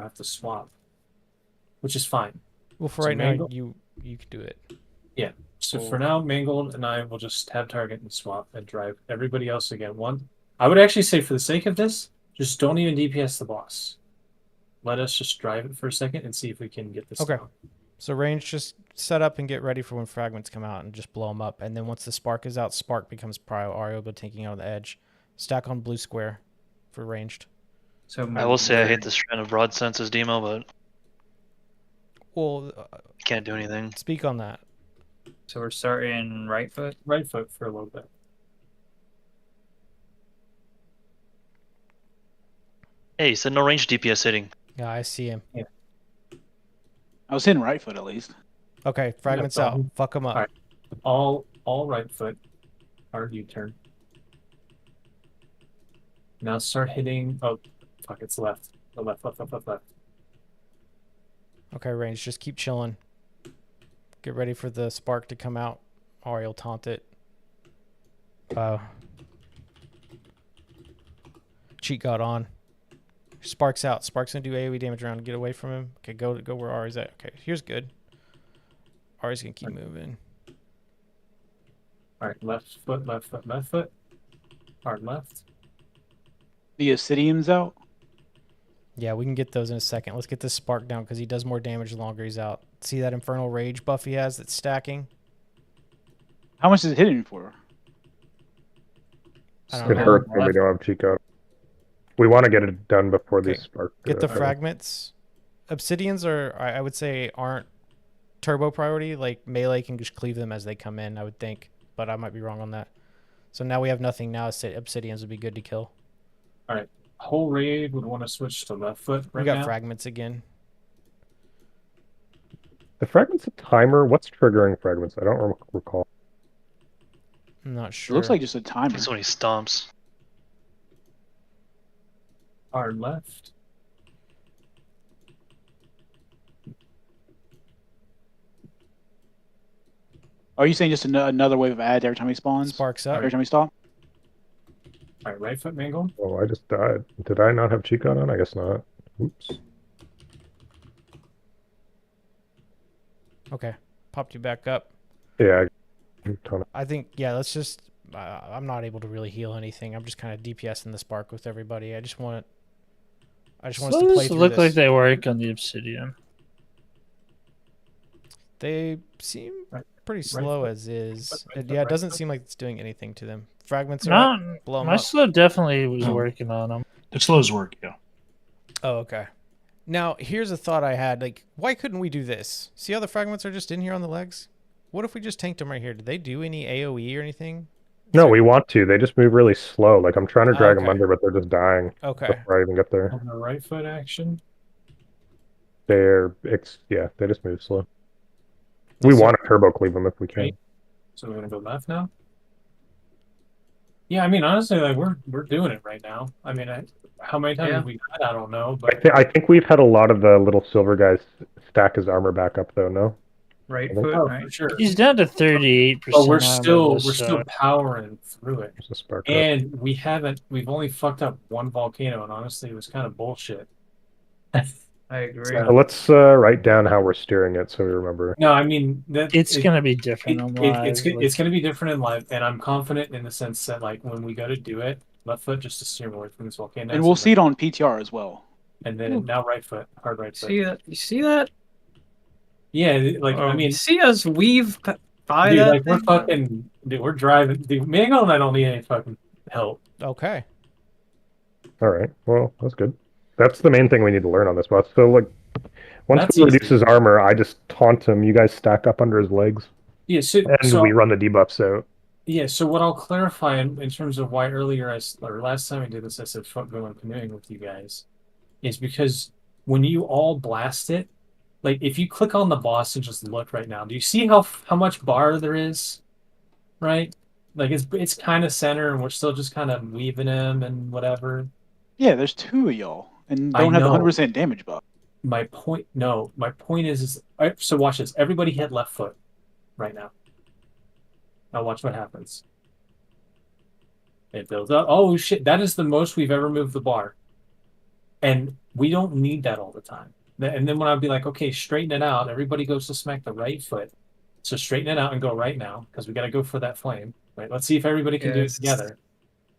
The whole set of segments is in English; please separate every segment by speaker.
Speaker 1: have to swap, which is fine.
Speaker 2: Well, for
Speaker 1: So
Speaker 2: right now,
Speaker 1: Mangold,
Speaker 2: you can do it.
Speaker 1: yeah. So
Speaker 3: Cool.
Speaker 1: for now, Mangold and I will just have target and swap and drive everybody else again. I would actually say for the sake of this, just don't even DPS the boss. Let us just drive it for a second and see if we can get this
Speaker 2: Okay.
Speaker 1: down.
Speaker 2: So range, just set up and get ready for when fragments come out and just blow them up. And then once the spark is out, spark becomes prio, Arioba taking out the edge. Stack on blue square for ranged.
Speaker 3: So
Speaker 4: I will say I hate this strand of broad senses demo, but
Speaker 2: Well,
Speaker 4: can't do anything.
Speaker 2: speak on that.
Speaker 3: So we're starting right foot.
Speaker 1: Right foot for a little bit.
Speaker 4: Hey, you said no range DPS hitting.
Speaker 2: Yeah, I see him.
Speaker 5: I was hitting right foot at least.
Speaker 2: Okay, fragments
Speaker 1: No
Speaker 2: out.
Speaker 1: problem.
Speaker 2: Fuck them up.
Speaker 1: All right. All right foot. Hard U-turn. Now start hitting. Oh, fuck! It's left. The left.
Speaker 2: Okay, range, just keep chilling. Get ready for the spark to come out. Ari will taunt it. Cheat got on. Spark's out. Spark's gonna do AoE damage around. Get away from him. Okay, go where Ari's at. Okay, here's good. Ari's gonna keep moving.
Speaker 1: All right, left foot. Hard left.
Speaker 5: The Obsidian's out.
Speaker 2: Yeah, we can get those in a second. Let's get this spark down because he does more damage the longer he's out. See that infernal rage buff he has that's stacking?
Speaker 5: How much is it hitting for?
Speaker 2: I don't
Speaker 6: It
Speaker 2: know.
Speaker 6: hurts when we don't have cheat code. We want to get it done before
Speaker 2: Okay.
Speaker 6: these spark.
Speaker 2: Get the fragments. Obsidians I would say aren't turbo priority. Like melee can just cleave them as they come in, I would think. But I might be wrong on that. So now we have nothing. Now obsidians would be good to kill.
Speaker 1: All right. Whole raid would want to switch to left foot right
Speaker 2: We got
Speaker 1: now.
Speaker 2: fragments again.
Speaker 6: The fragments a timer. What's triggering fragments? I don't recall.
Speaker 2: I'm not
Speaker 5: It
Speaker 2: sure.
Speaker 5: looks like just a timer.
Speaker 4: That's when he stomps.
Speaker 1: Hard left.
Speaker 5: Are you saying just another wave of ads every time he spawns?
Speaker 2: Sparks up.
Speaker 5: Every time he stops?
Speaker 1: All right, right foot Mangold.
Speaker 6: Oh, I just died. Did I not have cheat code on? I guess not. Oops.
Speaker 2: Okay. Popped you back up.
Speaker 6: Yeah.
Speaker 2: I think, yeah, let's just... I'm not able to really heal anything. I'm just kind of DPSing the spark with everybody. I just want us to play
Speaker 7: Those
Speaker 2: through
Speaker 7: look
Speaker 2: this.
Speaker 7: like they work on the obsidian.
Speaker 2: They seem
Speaker 1: Right.
Speaker 2: pretty slow
Speaker 1: foot.
Speaker 2: as is.
Speaker 1: Right foot,
Speaker 2: Yeah, it
Speaker 1: right
Speaker 2: doesn't
Speaker 1: foot.
Speaker 2: seem like it's doing anything to them. Fragments are up.
Speaker 7: No,
Speaker 2: Blow 'em
Speaker 7: my
Speaker 2: up.
Speaker 7: slow definitely was
Speaker 8: Oh.
Speaker 7: working on them.
Speaker 8: The slows work, yeah.
Speaker 2: Oh, okay. Now, here's a thought I had. Like, why couldn't we do this? See how the fragments are just in here on the legs? What if we just tanked them right here? Did they do any AoE or anything?
Speaker 6: No, we want to. They just move really slow. Like I'm trying to drag them
Speaker 2: Okay.
Speaker 6: under, but they're just dying
Speaker 2: Okay.
Speaker 6: before I even get there.
Speaker 1: On the right foot action.
Speaker 6: Yeah, they just move slow. We
Speaker 2: So-
Speaker 6: want to turbo cleave them if we can.
Speaker 1: Right. So we're gonna go left now. Yeah, I mean, honestly, like we're doing it right now. I mean, how many times
Speaker 3: Yeah.
Speaker 1: have we got? I don't know,
Speaker 6: I,
Speaker 1: but
Speaker 6: I think we've had a lot of the little silver guys stack his armor back up, though. No,
Speaker 3: Right
Speaker 6: I think-
Speaker 3: foot,
Speaker 1: oh,
Speaker 3: right?
Speaker 1: for sure.
Speaker 7: He's down to 38%.
Speaker 1: But we're
Speaker 7: armor,
Speaker 1: still powering through it,
Speaker 6: there's a spark up.
Speaker 1: and we've only fucked up one volcano, and honestly, it was kind of bullshit.
Speaker 3: I agree.
Speaker 1: So-
Speaker 6: So let's write down how we're steering it so we remember.
Speaker 1: No, I mean that
Speaker 7: It's gonna be different on live.
Speaker 1: it's going to be different in live, and I'm confident in the sense that like when we go to do it, left foot just to steer away from this volcano,
Speaker 5: And we'll see it on PTR as well.
Speaker 1: and then now right foot, hard right foot.
Speaker 3: See that? You see that?
Speaker 1: Yeah, like I
Speaker 3: Oh,
Speaker 1: mean,
Speaker 3: you see us weave by
Speaker 1: dude,
Speaker 3: that
Speaker 1: like we're
Speaker 3: thing?
Speaker 1: fucking, dude, we're driving. Dude, Mango and I don't need any fucking help.
Speaker 2: Okay.
Speaker 6: All right, well that's good. That's the main thing we need to learn on this boss. So like, once
Speaker 1: That's
Speaker 6: we reduce
Speaker 1: easy.
Speaker 6: his armor, I just taunt him. You guys stack up under his legs,
Speaker 1: Yeah, so,
Speaker 6: and we run the debuffs out.
Speaker 1: yeah, so what I'll clarify in terms of why earlier or last time I did this, I said fuck going canoeing with you guys, is because when you all blast it, like if you click on the boss and just look right now, do you see how much bar there is? Right? Like it's kind of center, and we're still just kind of weaving him and whatever.
Speaker 5: Yeah, there's two of y'all, and
Speaker 1: I
Speaker 5: don't have the
Speaker 1: know.
Speaker 5: 100% damage buff.
Speaker 1: My point is all right, so watch this. Everybody hit left foot right now. Now watch what happens. It builds up. Oh shit, that is the most we've ever moved the bar. And we don't need that all the time. And then when I'd be like, okay, straighten it out. Everybody goes to smack the right foot. So straighten it out and go right now because we got to go for that flame. Right. Let's see if everybody can do it
Speaker 3: Yes.
Speaker 1: together.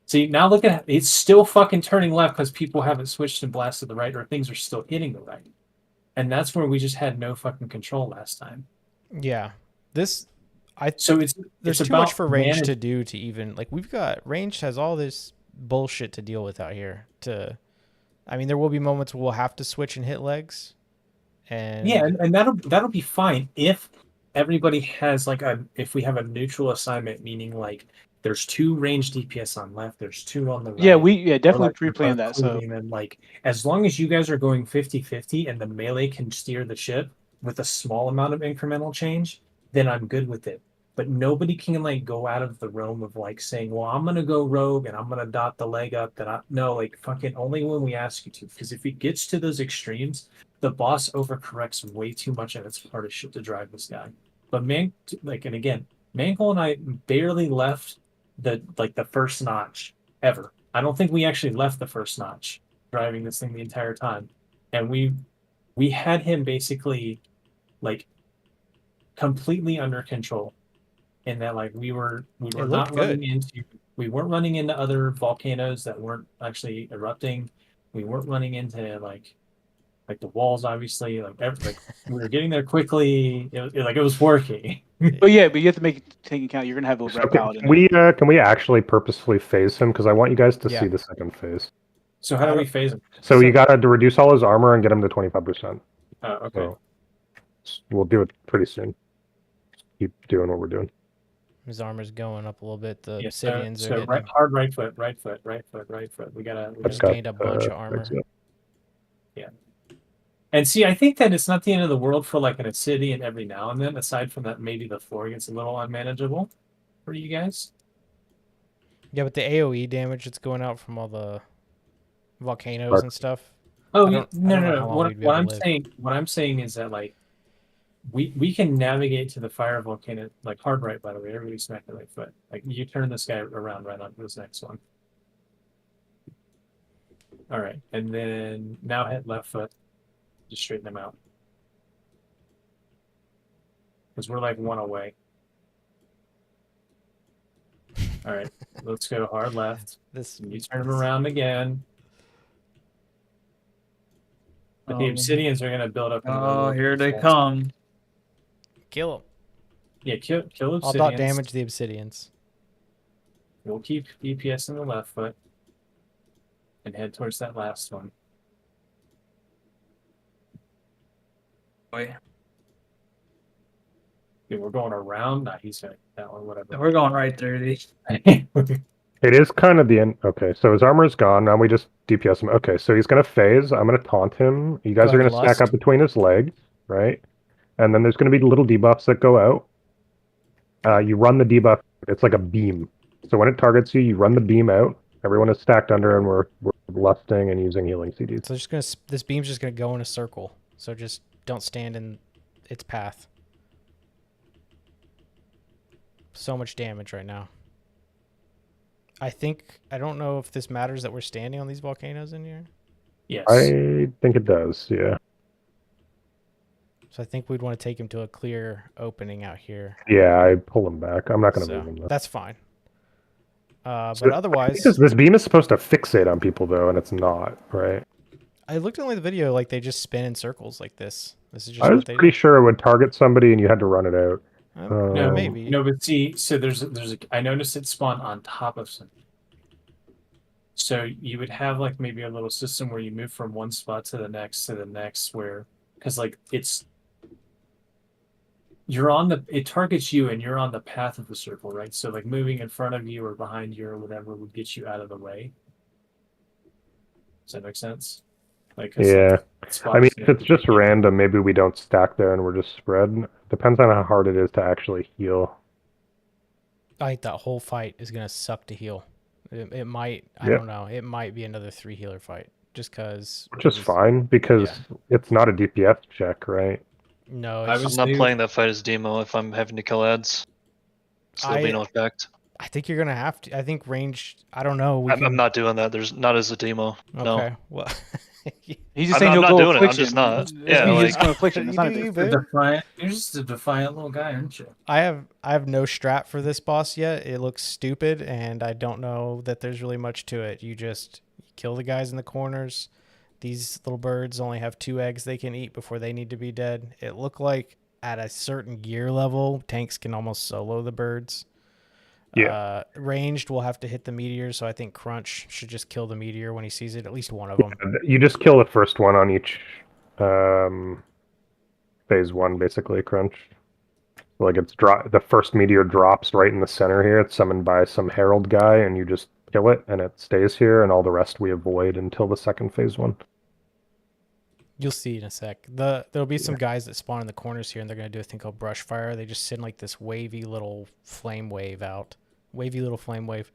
Speaker 1: See, now look at it. It's still fucking turning left because people haven't switched and blasted the right, or things are still hitting the right. And that's where we just had no fucking control last time.
Speaker 2: Yeah.
Speaker 1: So
Speaker 2: There's
Speaker 1: it's
Speaker 2: too much
Speaker 1: about
Speaker 2: for range to do to even like we've got range has all this bullshit to deal with out here. I mean, there will be moments where we'll have to switch and hit legs, and
Speaker 1: Yeah, and that'll be fine if everybody has like if we have a neutral assignment, meaning like there's 2 range DPS on left, there's 2 on the right.
Speaker 5: Yeah, we
Speaker 1: or
Speaker 5: definitely
Speaker 1: like they're
Speaker 5: pre-planned
Speaker 1: both
Speaker 5: that. So
Speaker 1: cleaving, and like as long as you guys are going 50-50 and the melee can steer the ship with a small amount of incremental change, then I'm good with it. But nobody can like go out of the realm of like saying, well, I'm gonna go rogue and I'm gonna dot the leg up. No, like fucking only when we ask you to. Because if it gets to those extremes, the boss overcorrects way too much and it's hard as shit to drive this guy. But and again, Mangle and I barely left the first notch ever. I don't think we actually left the first notch driving this thing the entire time. And we had him basically like completely under control in that like we weren't running into other volcanoes that weren't actually erupting. We weren't running into like the walls, obviously. Like we were getting there quickly. It was working.
Speaker 5: but you have to take account you're gonna have a red paladin.
Speaker 6: Can we actually purposefully phase him? Because I want you guys to
Speaker 2: Yeah.
Speaker 6: see the second phase.
Speaker 1: So how do we phase him?
Speaker 6: So you got to reduce all his armor and get him to 25%.
Speaker 1: Oh, okay.
Speaker 6: So we'll do it pretty soon. Keep doing what we're doing.
Speaker 2: his armor's going up a little bit. The
Speaker 1: Yeah,
Speaker 2: obsidians
Speaker 1: so
Speaker 2: are getting.
Speaker 1: hard right foot. We
Speaker 2: Just
Speaker 1: gotta
Speaker 2: gained a bunch of armor.
Speaker 1: And see, I think that it's not the end of the world for like an obsidian every now and then. Aside from that, maybe the floor gets a little unmanageable for you guys.
Speaker 2: Yeah, but the AOE damage that's going out from all the volcanoes and stuff.
Speaker 1: Oh
Speaker 2: I
Speaker 1: yeah,
Speaker 2: don't know
Speaker 1: no.
Speaker 2: how long
Speaker 1: What
Speaker 2: we'd be able to live.
Speaker 1: what I'm saying is that like we can navigate to the fire volcano like hard right. By the way, everybody smack the right foot. Like you turn this guy around right onto this next one. All right, and then now hit left foot. Just straighten them out. Because we're like 1 away. All right, let's go hard left. You turn them around again. But the obsidians are going to build up.
Speaker 3: Oh, here they come.
Speaker 2: Kill them.
Speaker 1: Yeah, kill obsidians.
Speaker 2: I'll dot damage the obsidians.
Speaker 1: We'll keep DPS in the left foot. And head towards that last one.
Speaker 3: Boy.
Speaker 1: Okay, we're going around. Nah, he's going that one, whatever.
Speaker 3: We're going right through these.
Speaker 6: It is kind of the end. Okay, so his armor is gone. Now we just DPS him. Okay, so he's going to phase. I'm going to taunt him. You guys are going to stack up between his legs, right? And then there's going to be little debuffs that go out. You run the debuff. It's like a beam. So when it targets you, you run the beam out. Everyone is stacked under, and we're lusting and using healing CDs.
Speaker 2: So this beam's just gonna go in a circle. So just don't stand in its path. So much damage right now. I don't know if this matters that we're standing on these volcanoes in here.
Speaker 1: Yes.
Speaker 6: I think it does, yeah.
Speaker 2: So I think we'd want to take him to a clear opening out here.
Speaker 6: Yeah, I pull him back. I'm not going to move him, though.
Speaker 2: That's fine. But otherwise...
Speaker 6: Because this beam is supposed to fixate on people, though, and it's not, right?
Speaker 2: I looked at the video, like, they just spin in circles like this. This is just
Speaker 6: I was pretty sure it would target somebody and you had to run it out.
Speaker 2: No, maybe.
Speaker 1: No, but see, so I noticed it spawned on top of something. So you would have like maybe a little system where you move from one spot to the next where, because like it targets you and you're on the path of the circle, right? So like moving in front of you or behind you or whatever would get you out of the way. Does that make sense?
Speaker 6: Yeah. I mean, if it's just random, maybe we don't stack there and we're just spread. Depends on how hard it is to actually heal.
Speaker 2: I think that whole fight is going to suck to heal. It might, I don't know, it might be another 3 healer fight. Just because...
Speaker 6: Which is fine, because it's not a DPS check, right?
Speaker 2: No,
Speaker 4: I'm not playing that fight as demo if I'm having to kill ads. So there'll be no effect.
Speaker 2: I think you're going to have to. I think range, I don't know.
Speaker 4: I'm not doing that. There's not as a demo.
Speaker 2: Okay,
Speaker 4: no.
Speaker 2: well...
Speaker 5: He's just
Speaker 4: I'm
Speaker 5: saying
Speaker 4: not-
Speaker 5: he'll
Speaker 4: I'm not
Speaker 5: go
Speaker 4: doing it, I'm
Speaker 5: affliction.
Speaker 4: just not.
Speaker 5: It's
Speaker 4: Yeah,
Speaker 5: me,
Speaker 4: like-
Speaker 5: just go affliction. That's
Speaker 2: You
Speaker 5: not a
Speaker 2: do you,
Speaker 5: big.
Speaker 2: boo.
Speaker 1: You're just a defiant little guy, aren't you?
Speaker 2: I have no strat for this boss yet. It looks stupid, and I don't know that there's really much to it. You just kill the guys in the corners. These little birds only have 2 eggs they can eat before they need to be dead. It looked like at a certain gear level, tanks can almost solo the birds.
Speaker 6: Yeah.
Speaker 2: Ranged will have to hit the meteor, so I think Crunch should just kill the meteor when he sees it, at least one of them.
Speaker 6: You just kill the first one on each phase 1, basically, Crunch. Like the first meteor drops right in the center here. It's summoned by some herald guy, and you just kill it, and it stays here, and all the rest we avoid until the second phase 1.
Speaker 2: You'll see in a sec. There'll be some guys that spawn in the corners here, and they're gonna do a thing called brush fire. They just send like this wavy little flame wave out. Wavy little flame wave.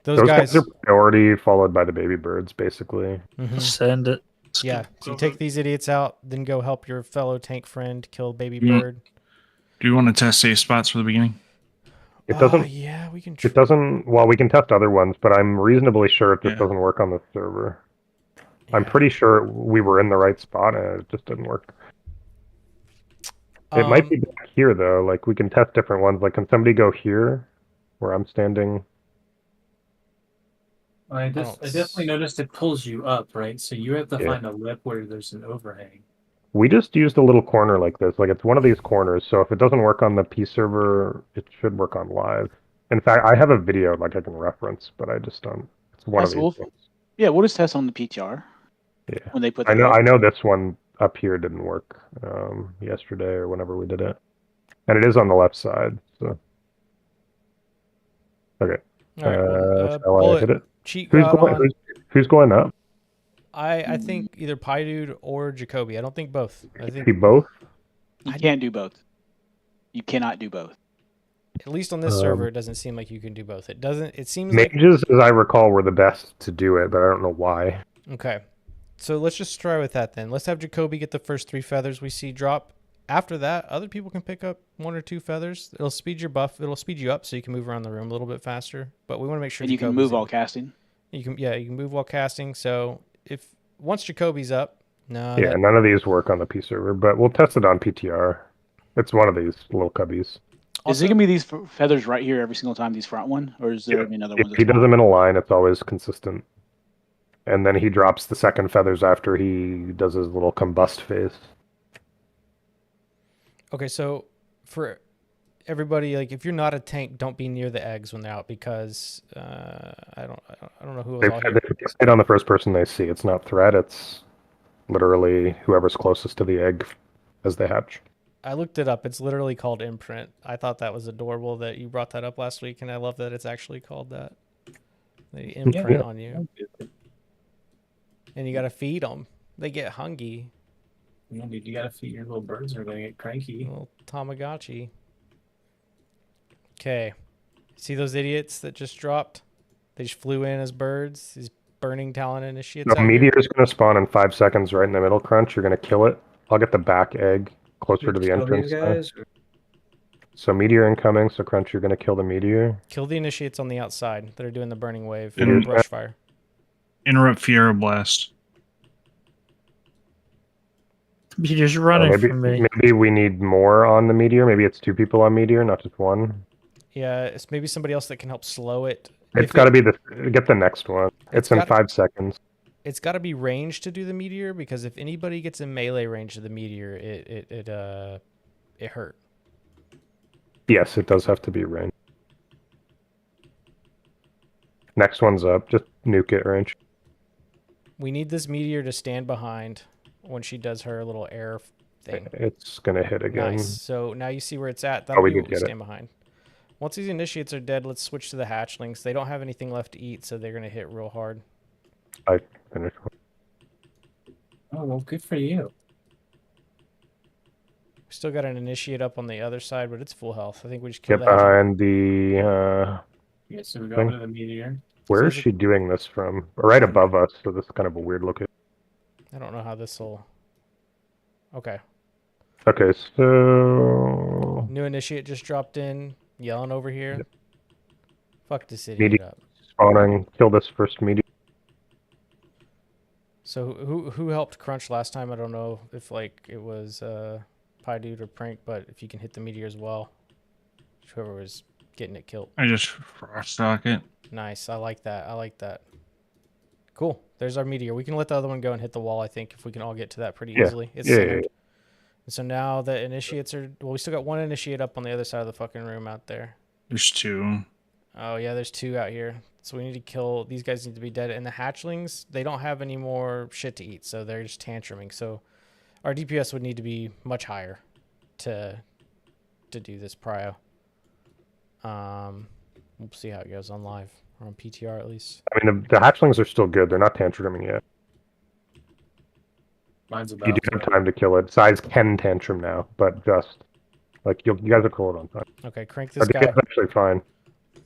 Speaker 2: Those guys
Speaker 6: are priority, followed by the baby birds, basically.
Speaker 2: Mhm.
Speaker 7: Send it.
Speaker 2: Yeah. So you take these idiots out, then go help your fellow tank friend kill baby
Speaker 8: You want-
Speaker 2: bird.
Speaker 8: Do you want to test safe spots for the beginning?
Speaker 6: It doesn't.
Speaker 2: Yeah, we can.
Speaker 6: It doesn't. Well, we can test other ones, but I'm reasonably sure it just
Speaker 8: Yeah.
Speaker 6: doesn't work on the server. I'm pretty sure we were in the right spot, and it just didn't work. It might be back here though. Like we can test different ones. Like, can somebody go here, where I'm standing?
Speaker 1: I definitely noticed it pulls you up, right? So you have to find a lip where there's an overhang.
Speaker 6: We just used a little corner like this. Like it's one of these corners. So if it doesn't work on the P server, it should work on live. In fact, I have a video like I can reference, but I just don't. It's one of these ones.
Speaker 5: Yeah, we'll just test on the PTR.
Speaker 6: Yeah.
Speaker 5: When they put.
Speaker 6: I know this one up here didn't work yesterday or whenever we did it, and it is on the left side. So. Okay.
Speaker 2: All right.
Speaker 6: Shall I hit it?
Speaker 2: Cheat
Speaker 6: Who's
Speaker 2: God
Speaker 6: going?
Speaker 2: on.
Speaker 6: Who's going up?
Speaker 2: I think either Pydude or Jacoby. I don't think both. I think
Speaker 6: Be both.
Speaker 5: You can't do both. You cannot do both.
Speaker 2: at least on this server, it doesn't seem like you can do both. It doesn't. It seems like
Speaker 6: Mages, as I recall, were the best to do it, but I don't know why.
Speaker 2: okay. So let's just try with that then. Let's have Jacoby get the first 3 feathers we see drop. After that, other people can pick up 1 or 2 feathers. It'll speed your buff. It'll speed you up so you can move around the room a little bit faster. But we want to make sure
Speaker 5: And you can
Speaker 2: Jacoby's
Speaker 5: move
Speaker 2: in.
Speaker 5: while casting.
Speaker 2: You can move while casting. So if once Jacoby's up, no.
Speaker 6: Yeah, none of these work on the P server, but we'll test it on PTR. It's one of these little cubbies.
Speaker 5: Is it gonna be these feathers right here every single time? These front one, or is there gonna be another one?
Speaker 6: If he does them in a line, it's always consistent. And then he drops the second feathers after he does his little combust phase.
Speaker 2: Okay, so for everybody, like if you're not a tank, don't be near the eggs when they're out because I don't know who was all here.
Speaker 6: They hit on the first person they see. It's not threat. It's literally whoever's closest to the egg as they hatch.
Speaker 2: I looked it up. It's literally called imprint. I thought that was adorable that you brought that up last week, and I love that it's actually called that. They imprint on you, and you got to feed them. They get hungry.
Speaker 1: You know, dude, you gotta feed your little birds or they're gonna get cranky.
Speaker 2: Little Tamagotchi. Okay. See those idiots that just dropped? They just flew in as birds. These burning talon initiates.
Speaker 6: The meteor is going to spawn in 5 seconds right in the middle, Crunch. You're going to kill it. I'll get the back egg closer to the entrance.
Speaker 3: Guys,
Speaker 6: So meteor incoming. So Crunch, you're going to kill the meteor.
Speaker 2: Kill the initiates on the outside that are doing the burning wave.
Speaker 8: And-
Speaker 2: Brush fire.
Speaker 8: Interrupt Fiera Blast.
Speaker 7: You're just running
Speaker 6: maybe,
Speaker 7: from me.
Speaker 6: maybe we need more on the meteor. Maybe it's 2 people on meteor, not just 1.
Speaker 2: Yeah, it's maybe somebody else that can help slow it.
Speaker 6: It's got to be get the next one. It's in 5 seconds.
Speaker 2: It's got to be ranged to do the meteor because if anybody gets in melee range of the meteor, it hurt.
Speaker 6: Yes, it does have to be range. Next one's up. Just nuke it range.
Speaker 2: We need this meteor to stand behind when she does her little air thing.
Speaker 6: It's gonna hit again.
Speaker 2: Nice. So now you see where it's at. That'll
Speaker 6: we
Speaker 2: be
Speaker 6: did
Speaker 2: what we
Speaker 6: get it.
Speaker 2: stand behind. Once these initiates are dead, let's switch to the hatchlings. They don't have anything left to eat, so they're gonna hit real hard.
Speaker 6: I finished.
Speaker 1: Oh well, good for you.
Speaker 2: We still got an initiate up on the other side, but it's full health. I think we just killed
Speaker 6: Get
Speaker 2: the hatchling.
Speaker 6: behind the.
Speaker 1: Yeah, so we go
Speaker 6: Thing.
Speaker 1: into the meteor.
Speaker 6: Where
Speaker 2: So
Speaker 6: is she doing this from? Right above us. So this is kind of a weird location.
Speaker 2: I don't know how this will. Okay.
Speaker 6: Okay, so
Speaker 2: New initiate just dropped in, yelling over here.
Speaker 6: Yep.
Speaker 2: Fuck this idiot
Speaker 6: Meteor.
Speaker 2: up.
Speaker 6: spawning. Kill this first meteor.
Speaker 2: So who helped Crunch last time? I don't know if like it was Pie Dude or Prank, but if you can hit the meteor as well, whoever was getting it killed.
Speaker 8: I just frost stock it.
Speaker 2: Nice. I like that. I like that. Cool. There's our meteor. We can let the other one go and hit the wall, I think, if we can all get to that pretty easily. It's centered.
Speaker 6: Yeah.
Speaker 2: And so now the initiates are... Well, we still got one initiate up on the other side of the fucking room out there.
Speaker 8: There's 2.
Speaker 2: Oh, yeah, there's 2 out here. So we need to kill... These guys need to be dead. And the hatchlings, they don't have any more shit to eat, so they're just tantruming. So our DPS would need to be much higher to do this prio. We'll see how it goes on live. Or on PTR at least.
Speaker 6: I mean, the hatchlings are still good. They're not tantruming yet.
Speaker 1: Mine's about
Speaker 6: You do have time to kill it. Size can tantrum now, but just like you guys are cool on time.
Speaker 2: Okay, crank this
Speaker 6: Our
Speaker 2: guy.
Speaker 6: DPS is actually fine.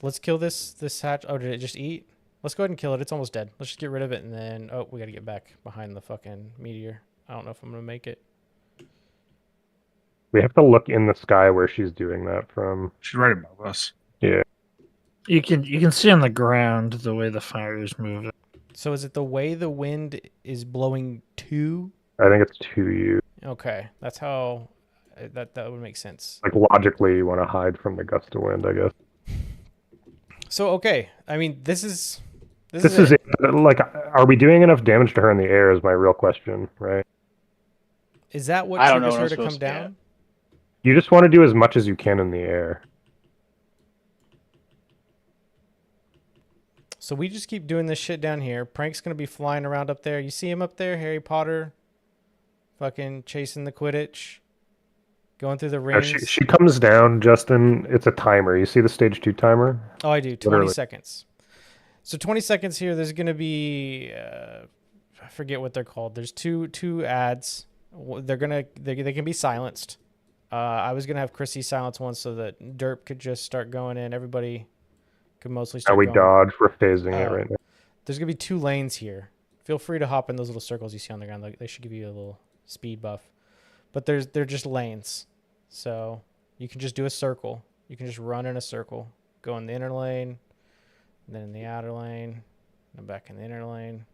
Speaker 2: Let's kill this hatch. Oh, did it just eat? Let's go ahead and kill it. It's almost dead. Let's just get rid of it and then... Oh, we got to get back behind the fucking meteor. I don't know if I'm going to make it.
Speaker 6: We have to look in the sky where she's doing that from.
Speaker 8: She's right above us.
Speaker 6: Yeah.
Speaker 7: You can see on the ground the way the fire is moving.
Speaker 2: So is it the way the wind is blowing to?
Speaker 6: I think it's to you.
Speaker 2: Okay, that's how... That would make sense.
Speaker 6: Like logically, you want to hide from the gust of wind, I guess.
Speaker 2: So, okay. I mean, this is
Speaker 6: it. Like, are we doing enough damage to her in the air is my real question, right?
Speaker 2: Is that what
Speaker 5: I don't know
Speaker 2: triggers
Speaker 5: what
Speaker 2: her
Speaker 5: I'm
Speaker 2: to come
Speaker 5: supposed to get.
Speaker 2: down?
Speaker 6: You just want to do as much as you can in the air.
Speaker 2: So we just keep doing this shit down here. Prank's going to be flying around up there. You see him up there? Harry Potter? Fucking chasing the Quidditch. Going through the rings.
Speaker 6: She comes down, Justin. It's a timer. You see the stage 2 timer?
Speaker 2: Oh, I do. 20
Speaker 6: Literally.
Speaker 2: seconds. So 20 seconds here. There's going to be... I forget what they're called. There's two ads. They can be silenced. I was going to have Chrissy silence one so that Derp could just start going in. Everybody could mostly start
Speaker 6: we
Speaker 2: going.
Speaker 6: dodge. We're phasing it
Speaker 2: Oh.
Speaker 6: right now.
Speaker 2: There's going to be 2 lanes here. Feel free to hop in those little circles you see on the ground. They should give you a little speed buff. But they're just lanes. So you can just do a circle. You can just run in a circle. Go in the inner lane, and then in the outer lane, and back in the inner lane.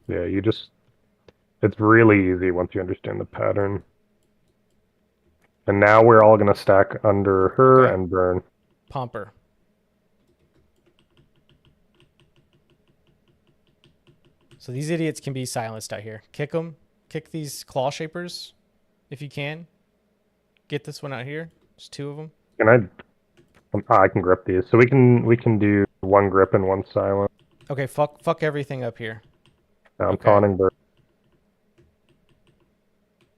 Speaker 6: Yeah, it's really easy once you understand the pattern. And now we're all going to stack under her
Speaker 2: Okay.
Speaker 6: and burn.
Speaker 2: Pomper. So these idiots can be silenced out here. Kick them. Kick these claw shapers if you can. Get this one out here. There's 2 of them.
Speaker 6: I can grip these. So we can do 1 grip and 1 silent.
Speaker 2: Okay, fuck everything up here.
Speaker 6: Now I'm
Speaker 2: Okay.
Speaker 6: taunting burn.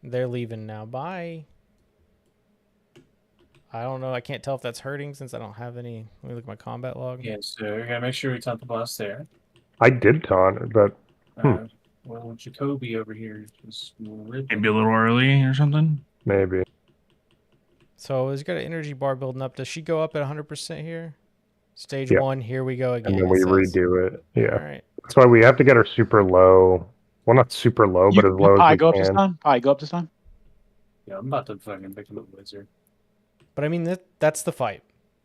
Speaker 2: They're leaving now. Bye. I don't know. I can't tell if that's hurting since I don't have any. Let me look at my combat log.
Speaker 1: Yeah, so we gotta make sure we taunt the boss there.
Speaker 6: I did taunt, but
Speaker 1: Well, Jacoby over here just ripping.
Speaker 8: Maybe a little early or something.
Speaker 6: maybe.
Speaker 2: So he's got an energy bar building up. Does she go up at 100% here? Stage
Speaker 6: Yeah.
Speaker 2: 1, here we go again.
Speaker 6: And then
Speaker 2: it
Speaker 6: we
Speaker 2: says.
Speaker 6: redo it. Yeah.
Speaker 2: All right.
Speaker 6: That's why we have to get her super low. Well, not super low, but as low as
Speaker 5: Pie,
Speaker 6: we
Speaker 5: go up this
Speaker 6: can.
Speaker 5: time. Pie, go up this time.
Speaker 1: Yeah, I'm about to fucking pick up a wizard.
Speaker 2: But I mean, that's the fight.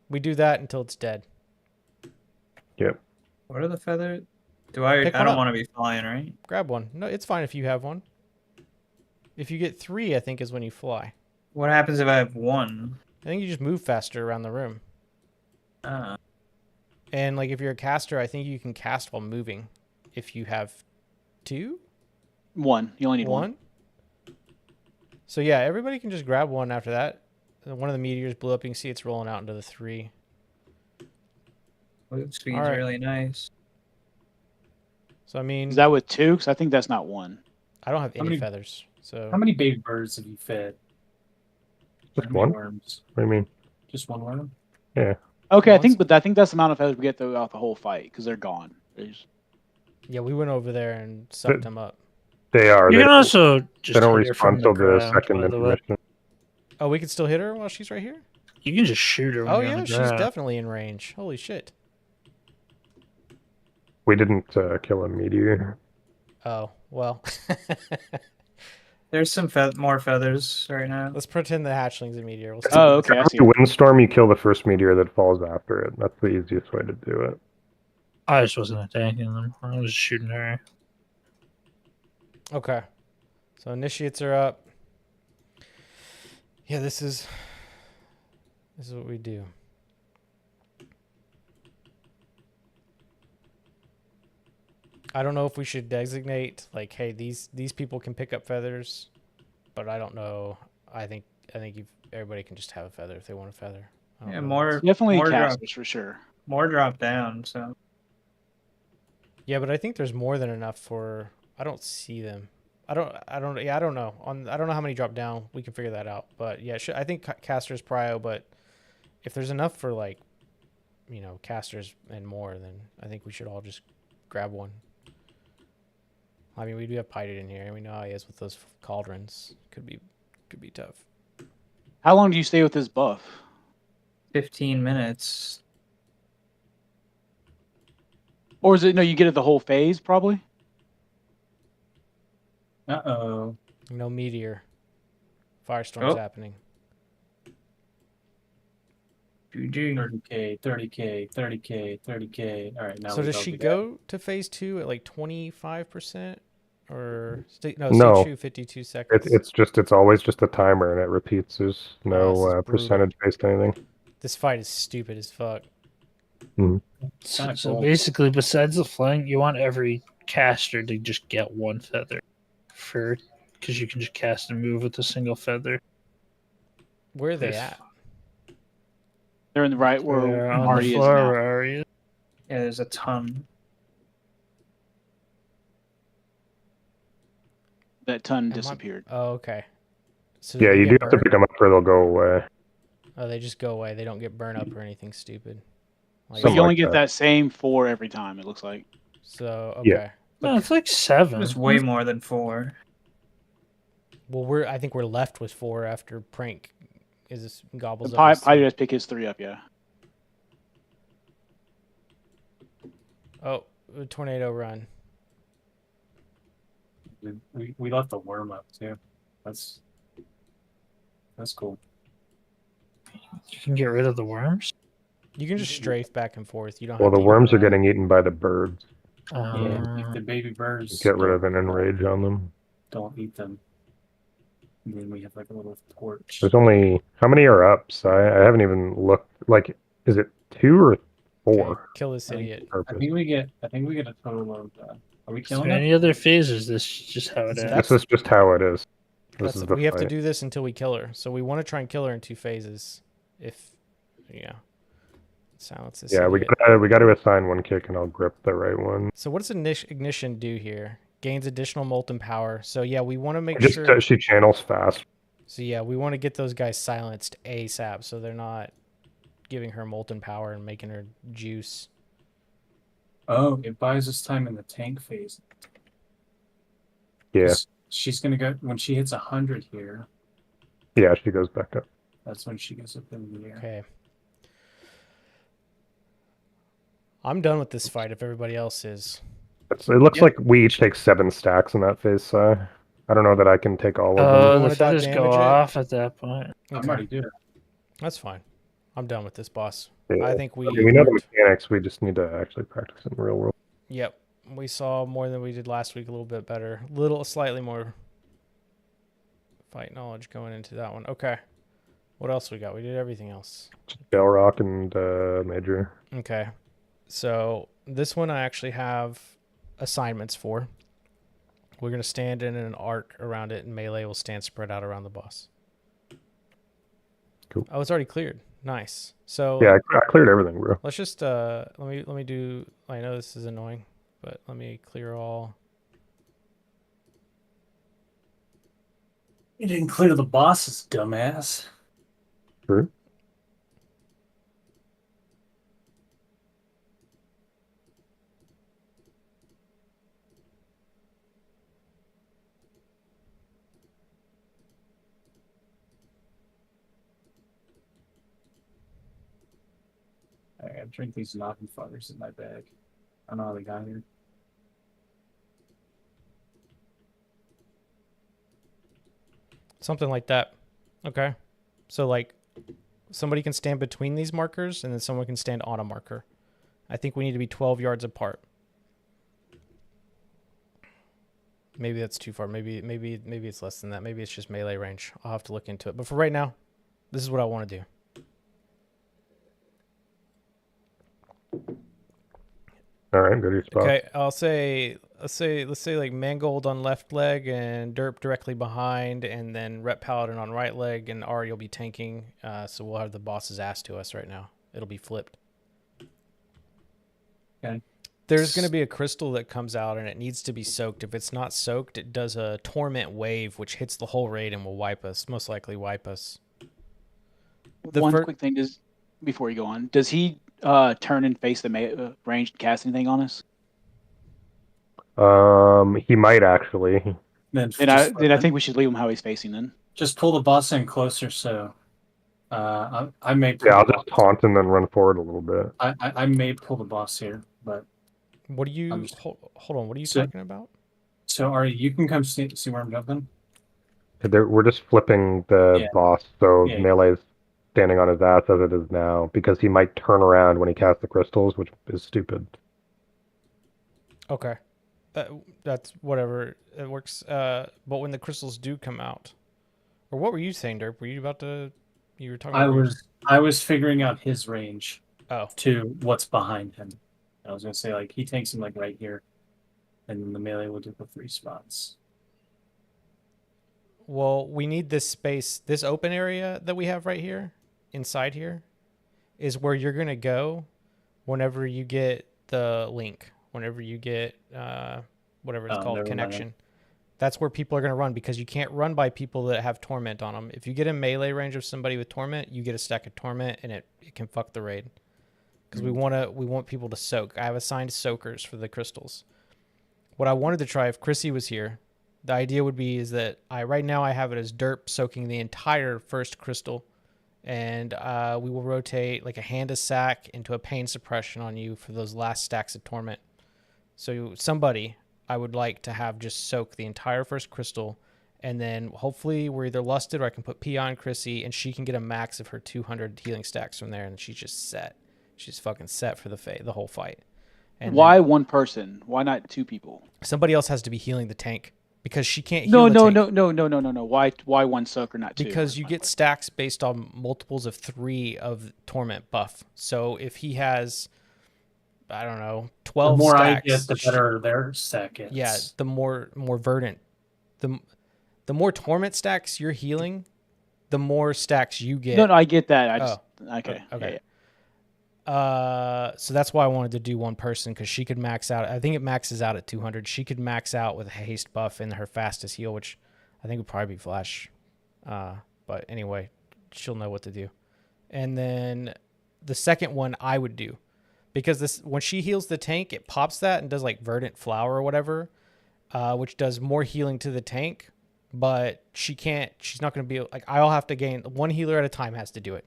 Speaker 2: We do that until it's dead.
Speaker 6: Yep.
Speaker 3: What are the feathers? I
Speaker 2: Pick one
Speaker 3: don't
Speaker 2: up.
Speaker 3: want to be flying, right?
Speaker 2: Grab one. No, it's fine if you have one. If you get 3, I think is when you fly.
Speaker 3: What happens if I have 1?
Speaker 2: I think you just move faster around the room. And like if you're a caster, I think you can cast while moving. If you have 2?
Speaker 5: 1. You only need 1.
Speaker 2: 1? So yeah, everybody can just grab one after that. One of the meteors blew up. You can see it's rolling out into the 3.
Speaker 3: Move speed's
Speaker 2: Alright.
Speaker 3: really nice.
Speaker 2: So I mean,
Speaker 5: Is that with 2? Because I think that's not 1.
Speaker 2: I don't have any
Speaker 1: many-
Speaker 2: feathers. So
Speaker 1: How many baby birds have you fed?
Speaker 6: Just
Speaker 1: How many
Speaker 6: 1?
Speaker 1: worms?
Speaker 6: What do you mean?
Speaker 1: Just 1 worm?
Speaker 5: Okay,
Speaker 2: Once-
Speaker 5: I think that's the amount of feathers we get throughout the whole fight because they're gone.
Speaker 2: yeah, we went over there and sucked them up.
Speaker 6: They are.
Speaker 7: You
Speaker 6: They,
Speaker 7: can also just
Speaker 6: they don't
Speaker 7: hit her from
Speaker 6: respond till the
Speaker 7: ground,
Speaker 6: second
Speaker 7: by the way.
Speaker 6: intermission.
Speaker 2: Oh, we can still hit her while she's right here?
Speaker 7: You can just shoot her. When
Speaker 2: Oh
Speaker 7: you're on
Speaker 2: yeah,
Speaker 7: the
Speaker 2: she's
Speaker 7: ground.
Speaker 2: definitely in range. Holy shit.
Speaker 6: We didn't kill a meteor.
Speaker 2: Oh, well.
Speaker 3: There's some more feathers right now.
Speaker 2: Let's pretend the hatchling's a meteor. We'll see.
Speaker 5: Oh, okay. I see.
Speaker 6: Every windstorm, you kill the first meteor that falls after it. That's the easiest way to do it.
Speaker 7: I just wasn't attacking them. I was shooting her.
Speaker 2: Okay. So initiates are up. Yeah, this is what we do. I don't know if we should designate like, hey, these people can pick up feathers, but I don't know. I think everybody can just have a feather if they want a feather. I don't
Speaker 3: Yeah,
Speaker 2: know.
Speaker 3: more
Speaker 5: Definitely
Speaker 3: more drop,
Speaker 5: casters for sure.
Speaker 3: more drop down. So
Speaker 2: Yeah, but I think there's more than enough for. I don't see them. I don't know. I don't know how many drop down. We can figure that out. But yeah, I think casters prio. But if there's enough for like, casters and more, then I think we should all just grab one. I mean, we do have Pided in here, and we know how he is with those cauldrons. Could be tough.
Speaker 5: How long do you stay with this buff?
Speaker 3: 15 minutes.
Speaker 5: Or is it no? You get it the whole phase probably.
Speaker 1: Uh-oh.
Speaker 2: No meteor. Firestorm's happening.
Speaker 3: GG.
Speaker 1: 30K, 30K, 30K, 30K. All right, now
Speaker 2: So
Speaker 1: we
Speaker 2: does
Speaker 1: go
Speaker 2: she
Speaker 1: do that.
Speaker 2: go to phase 2 at like 25%? Or
Speaker 6: No.
Speaker 2: stage 2, 52 seconds.
Speaker 6: It's always just a timer and it repeats. There's
Speaker 2: this
Speaker 6: no
Speaker 2: is brutal.
Speaker 6: percentage based anything.
Speaker 2: This fight is stupid as fuck.
Speaker 7: So
Speaker 1: cool.
Speaker 7: basically, besides the flank, you want every caster to just get one feather, because you can just cast and move with a single feather.
Speaker 2: Where are they
Speaker 3: Yes.
Speaker 2: at?
Speaker 5: They're in the right where
Speaker 7: They're on the
Speaker 5: Marty is
Speaker 7: floor
Speaker 5: now.
Speaker 7: where Ari is.
Speaker 3: Yeah, there's a ton.
Speaker 5: That ton
Speaker 2: Am I-
Speaker 5: disappeared.
Speaker 2: Oh, okay. So
Speaker 6: Yeah,
Speaker 2: they
Speaker 6: you
Speaker 2: get
Speaker 6: do have to
Speaker 2: burnt?
Speaker 6: pick them up or they'll go away.
Speaker 2: Oh, they just go away. They don't get burned up or anything stupid. Like,
Speaker 5: But
Speaker 6: Something
Speaker 5: you only
Speaker 6: like
Speaker 5: get
Speaker 6: that.
Speaker 5: that same 4 every time. It looks like.
Speaker 2: so okay.
Speaker 6: Yeah.
Speaker 7: No, it's like 7.
Speaker 3: It's way more than 4.
Speaker 2: Well, I think we're left with 4 after Prank gobbles
Speaker 5: The
Speaker 2: up. his
Speaker 5: Pie
Speaker 2: two.
Speaker 5: does pick his 3 up. Yeah.
Speaker 2: Oh, a tornado run.
Speaker 1: We left the worm up too. That's cool.
Speaker 7: You can get rid of the worms.
Speaker 2: You can just strafe back and forth. You don't
Speaker 6: Well,
Speaker 2: have
Speaker 6: the
Speaker 2: to
Speaker 6: worms are
Speaker 2: even,
Speaker 6: getting eaten by the birds.
Speaker 1: Yeah, if the baby birds
Speaker 6: Get rid of an enrage on them.
Speaker 1: don't eat them. And then we have like a little torch.
Speaker 6: There's only how many are up? So I haven't even looked. Like, is it 2 or 4?
Speaker 2: Okay, kill this idiot.
Speaker 1: I think we get a total of. Are we
Speaker 7: Is
Speaker 1: killing
Speaker 7: there
Speaker 1: it?
Speaker 7: any other phases? This is just how it
Speaker 2: That's-
Speaker 7: is.
Speaker 6: This is just how it is. This is the
Speaker 2: We have to
Speaker 6: fight.
Speaker 2: do this until we kill her. So we want to try and kill her in 2 phases. Silence this.
Speaker 6: Yeah,
Speaker 2: idiot.
Speaker 6: we got to assign one kick, and I'll grip the right one.
Speaker 2: So what does ignition do here? Gains additional molten power. So yeah, we want to make
Speaker 6: Just
Speaker 2: sure.
Speaker 6: she channels fast.
Speaker 2: So yeah, we want to get those guys silenced ASAP, so they're not giving her molten power and making her juice.
Speaker 1: Oh, it buys us time in the tank phase.
Speaker 6: Yeah,
Speaker 1: She's gonna go when she hits 100 here.
Speaker 6: yeah, she goes back up.
Speaker 1: That's when she goes up in the air.
Speaker 2: Okay. I'm done with this fight if everybody else is.
Speaker 6: It looks like we each take 7 stacks in that phase. So I don't know that I can take all of them.
Speaker 2: wanna
Speaker 7: The
Speaker 2: dot
Speaker 7: feathers
Speaker 2: damage
Speaker 7: go
Speaker 2: it?
Speaker 7: off at that point.
Speaker 1: I'm
Speaker 2: Okay.
Speaker 1: already doing.
Speaker 2: That's fine. I'm done with this boss.
Speaker 6: Yeah.
Speaker 2: I think we.
Speaker 6: I mean, we know the
Speaker 2: worked-
Speaker 6: mechanics. We just need to actually practice in the real world.
Speaker 2: Yep. We saw more than we did last week, a little bit better. Slightly more fight knowledge going into that one. Okay. What else we got? We did everything else.
Speaker 6: Bell Rock and Major.
Speaker 2: Okay. So this one I actually have assignments for. We're going to stand in an arc around it, and melee will stand spread out around the boss.
Speaker 6: Cool.
Speaker 2: Oh, it's already cleared. Nice. So
Speaker 6: Yeah, I cleared everything, bro.
Speaker 2: let's just let me do. I know this is annoying, but let me clear all.
Speaker 1: You didn't clear the bosses, dumbass.
Speaker 6: True.
Speaker 1: I gotta drink these knocking fuckers in my bag. I don't know how they got here.
Speaker 2: Something like that. Okay. So like somebody can stand between these markers and then someone can stand on a marker. I think we need to be 12 yards apart. Maybe that's too far. Maybe it's less than that. Maybe it's just melee range. I'll have to look into it. But for right now, this is what I want to do.
Speaker 6: All right, go to your spot.
Speaker 2: Okay, let's say like Mangold on left leg and Derp directly behind, and then Rep Paladin on right leg, and Ari will be tanking. So we'll have the boss's ass to us right now. It'll be flipped.
Speaker 1: Okay.
Speaker 2: There's going to be a crystal that comes out, and it needs to be soaked. If it's not soaked, it does a torment wave, which hits the whole raid and will wipe us. Most likely wipe us.
Speaker 5: One quick thing is before you go on, does he turn and face the range and cast anything on us?
Speaker 6: He might actually.
Speaker 5: Then I think we should leave him how he's facing then.
Speaker 1: Just pull the boss in closer, so I may.
Speaker 6: Yeah, I'll just taunt and then run forward a little bit.
Speaker 1: I may pull the boss here, but.
Speaker 2: What do you hold on? What are you talking about?
Speaker 1: So Ari, you can come see where I'm jumping.
Speaker 6: We're just flipping the boss, so melee's standing on his ass as it is now, because he might turn around when he casts the crystals, which is stupid.
Speaker 2: Okay, that's whatever. It works. But when the crystals do come out, or what were you saying, Derp? Were you about to? You were talking.
Speaker 1: I was figuring out his range.
Speaker 2: Oh.
Speaker 1: To what's behind him. I was gonna say, like, he tanks him like right here, and then the melee will do the 3 spots.
Speaker 2: Well, we need this space, this open area that we have right here, inside here, is where you're gonna go whenever you get the link, whenever you get whatever it's called, connection. That's where people are gonna run, because you can't run by people that have torment on them. If you get in melee range of somebody with torment, you get a stack of torment, and it can fuck the raid. Because we want people to soak. I have assigned soakers for the crystals. What I wanted to try, if Chrissy was here, the idea would be is that right now I have it as Derp soaking the entire first crystal, and we will rotate like a hand of sack into a pain suppression on you for those last stacks of torment. So somebody I would like to have just soak the entire first crystal, and then hopefully we're either lusted or I can put P on Chrissy, and she can get a max of her 200 healing stacks from there, and she's just set. She's fucking set for the whole fight. And
Speaker 5: why one person? Why not 2 people?
Speaker 2: Somebody else has to be healing the tank, because she can't heal the tank.
Speaker 5: No. Why one soaker, not 2?
Speaker 2: Because you get stacks based on multiples of 3 of torment buff. So if he has, I don't know, 12
Speaker 1: the more
Speaker 2: stacks,
Speaker 1: I get, the better their stack is.
Speaker 2: Yeah, the more verdant, the more torment stacks you're healing, the more stacks you get.
Speaker 5: No, I get that. Okay.
Speaker 2: Yeah. So that's why I wanted to do one person, because she could max out. I think it maxes out at 200. She could max out with a haste buff and her fastest heal, which I think would probably be Flash. But anyway, she'll know what to do. And then the second one I would do, because when she heals the tank, it pops that and does like Verdant Flower or whatever, which does more healing to the tank. But she's not going to be like, I'll have to gain one healer at a time has to do it,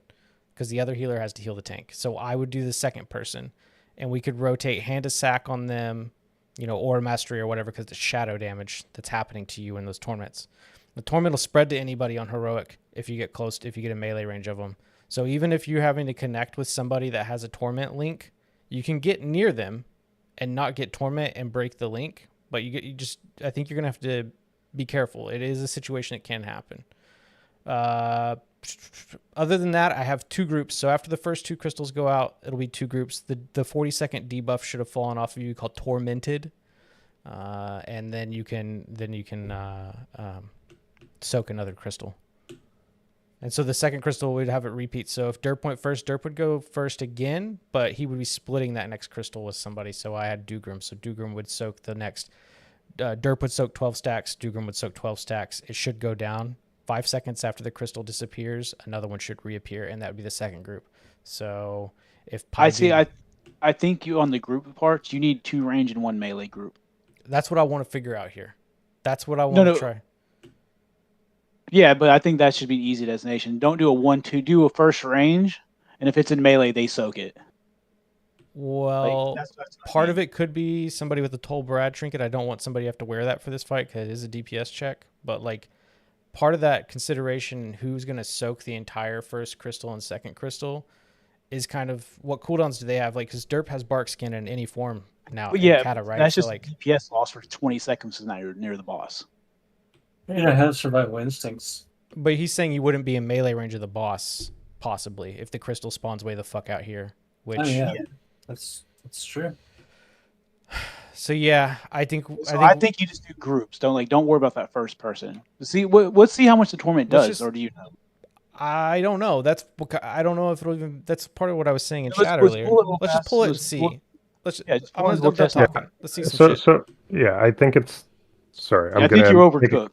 Speaker 2: because the other healer has to heal the tank. So I would do the second person, and we could rotate hand of sack on them, or mastery or whatever, because the shadow damage that's happening to you in those torments. The torment will spread to anybody on heroic if you get close, if you get a melee range of them. So even if you're having to connect with somebody that has a torment link, you can get near them and not get torment and break the link. But I think you're gonna have to be careful. It is a situation that can happen. Other than that, I have 2 groups. So after the first 2 crystals go out, it'll be 2 groups. The 40-second debuff should have fallen off of you, called Tormented, and then you can soak another crystal. And so the second crystal, we'd have it repeat. So if Derp went first, Derp would go first again, but he would be splitting that next crystal with somebody. So I had Dugrim. So Dugrim would soak the next. Derp would soak 12 stacks. Dugrim would soak 12 stacks. It should go down. 5 seconds after the crystal disappears, another one should reappear, and that would be the second group. So if
Speaker 5: I think you on the group parts, you need 2 range and 1 melee group.
Speaker 2: That's what I want to figure out here. That's what I want to try.
Speaker 5: Yeah, but I think that should be an easy destination. Don't do a 1-2. Do a first range, and if it's in melee, they soak it.
Speaker 2: Well, part of it could be somebody with a Toll Brad trinket. I don't want somebody to have to wear that for this fight because it is a DPS check. But like, part of that consideration, who's going to soak the entire first crystal and second crystal, is kind of what cooldowns do they have? Like, because Derp has bark skin in any form now.
Speaker 5: But
Speaker 2: in
Speaker 5: yeah,
Speaker 2: Kata, right?
Speaker 5: that's
Speaker 2: So
Speaker 5: just
Speaker 2: like,
Speaker 5: DPS loss for 20 seconds is now you're near the boss.
Speaker 1: Yeah, it has survival instincts.
Speaker 2: but he's saying you wouldn't be in melee range of the boss possibly if the crystal spawns way the fuck out here. Which
Speaker 1: Oh yeah, that's true.
Speaker 2: so yeah, I think
Speaker 5: I think you just do groups. Don't worry about that first person. See let's see how much the torment
Speaker 2: Let's
Speaker 5: does,
Speaker 2: just-
Speaker 5: or do you know?
Speaker 2: I don't know. I don't know if it'll even. That's part of what I was saying in
Speaker 5: Let's-
Speaker 2: chat
Speaker 5: let's
Speaker 2: earlier.
Speaker 5: pull it real
Speaker 2: Let's just
Speaker 5: fast.
Speaker 2: pull it and
Speaker 5: Let's
Speaker 2: see.
Speaker 5: pull-
Speaker 2: Let's.
Speaker 5: Yeah, just
Speaker 2: I'm,
Speaker 5: pull it
Speaker 2: gonna,
Speaker 5: and we'll
Speaker 2: I'm done
Speaker 5: test it.
Speaker 2: talking. Let's see some
Speaker 6: So
Speaker 2: shit.
Speaker 6: so yeah, I think it's. Sorry,
Speaker 5: I think you're
Speaker 6: take it-
Speaker 5: overcooked.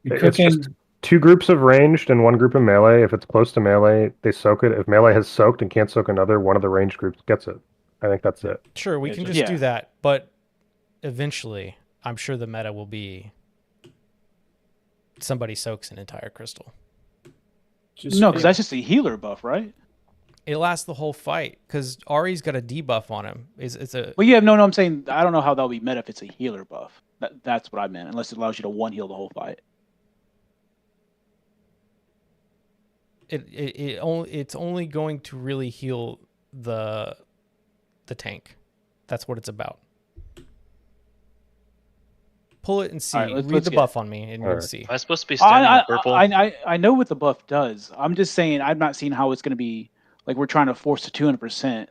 Speaker 1: You're
Speaker 6: It's
Speaker 1: cooking.
Speaker 6: just 2 groups of ranged and 1 group of melee. If it's close to melee, they soak it. If melee has soaked and can't soak another, one of the ranged groups gets it. I think that's it.
Speaker 2: Sure, we
Speaker 1: Yeah,
Speaker 2: can
Speaker 1: just-
Speaker 2: just do
Speaker 5: Yeah.
Speaker 2: that, but eventually, I'm sure the meta will be somebody soaks an entire crystal.
Speaker 5: No, because that's just a healer buff, right?
Speaker 2: It lasts the whole fight because Ari's got a debuff on him. It's a
Speaker 5: Well, yeah, no, I'm saying I don't know how that'll be meta if it's a healer buff. That's what I meant. Unless it allows you to one heal the whole fight.
Speaker 2: it's only going to really heal the tank. That's what it's about. Pull it and see.
Speaker 5: All right,
Speaker 2: Read
Speaker 5: let's
Speaker 2: the
Speaker 5: get
Speaker 2: buff on me, and you'll
Speaker 6: Alright.
Speaker 2: see.
Speaker 4: Am I supposed to be standing on purple?
Speaker 5: I know what the buff does. I'm just saying I'm not seeing how it's going to be like we're trying to force to 200%.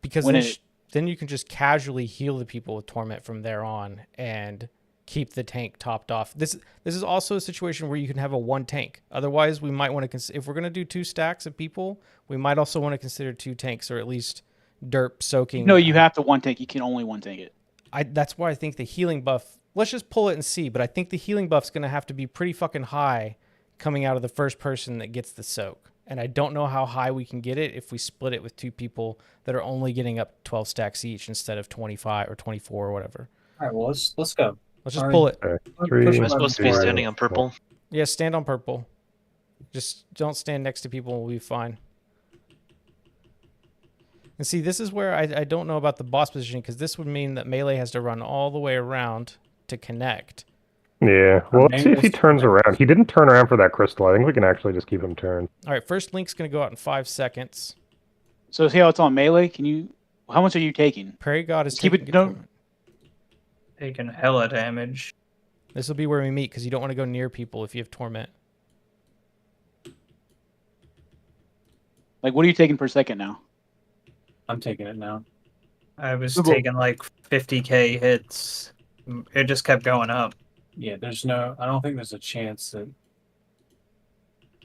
Speaker 2: Because
Speaker 5: when
Speaker 2: then you can just casually heal the people with torment from there on and keep the tank topped off. This is also a situation where you can have a 1 tank. Otherwise, we might want to if we're going to do 2 stacks of people, we might also want to consider 2 tanks, or at least derp soaking.
Speaker 5: No, you have to one tank. You can only one tank it.
Speaker 2: That's why I think the healing buff. Let's just pull it and see. But I think the healing buff's going to have to be pretty fucking high coming out of the first person that gets the soak. And I don't know how high we can get it if we split it with 2 people that are only getting up 12 stacks each instead of 25 or 24 or whatever.
Speaker 1: All right, well let's go.
Speaker 2: Let's just
Speaker 1: Alright.
Speaker 2: pull it.
Speaker 6: Okay.
Speaker 1: Push
Speaker 6: 3,
Speaker 1: button
Speaker 4: Am I supposed to be
Speaker 1: 4.
Speaker 4: standing on purple?
Speaker 2: Yeah, stand on purple. Just don't stand next to people and we'll be fine. And see, this is where I don't know about the boss positioning, because this would mean that melee has to run all the way around to connect.
Speaker 6: Yeah. Well, let's see if he
Speaker 1: Mango's-
Speaker 6: turns around. He didn't turn around for that crystal. I think we can actually just keep him turned.
Speaker 2: All right, first link's going to go out in 5 seconds.
Speaker 5: So see how it's on melee? How much are you taking?
Speaker 2: Prairie God is
Speaker 5: Just keep
Speaker 2: taking
Speaker 5: it-
Speaker 2: good
Speaker 5: no-
Speaker 2: torment.
Speaker 3: Taking hella damage.
Speaker 2: This will be where we meet, because you don't want to go near people if you have torment.
Speaker 5: Like, what are you taking per second now?
Speaker 1: I'm taking it now.
Speaker 3: I was
Speaker 5: Well-
Speaker 3: taking like 50k hits. It just kept going up.
Speaker 1: Yeah, I don't think there's a chance that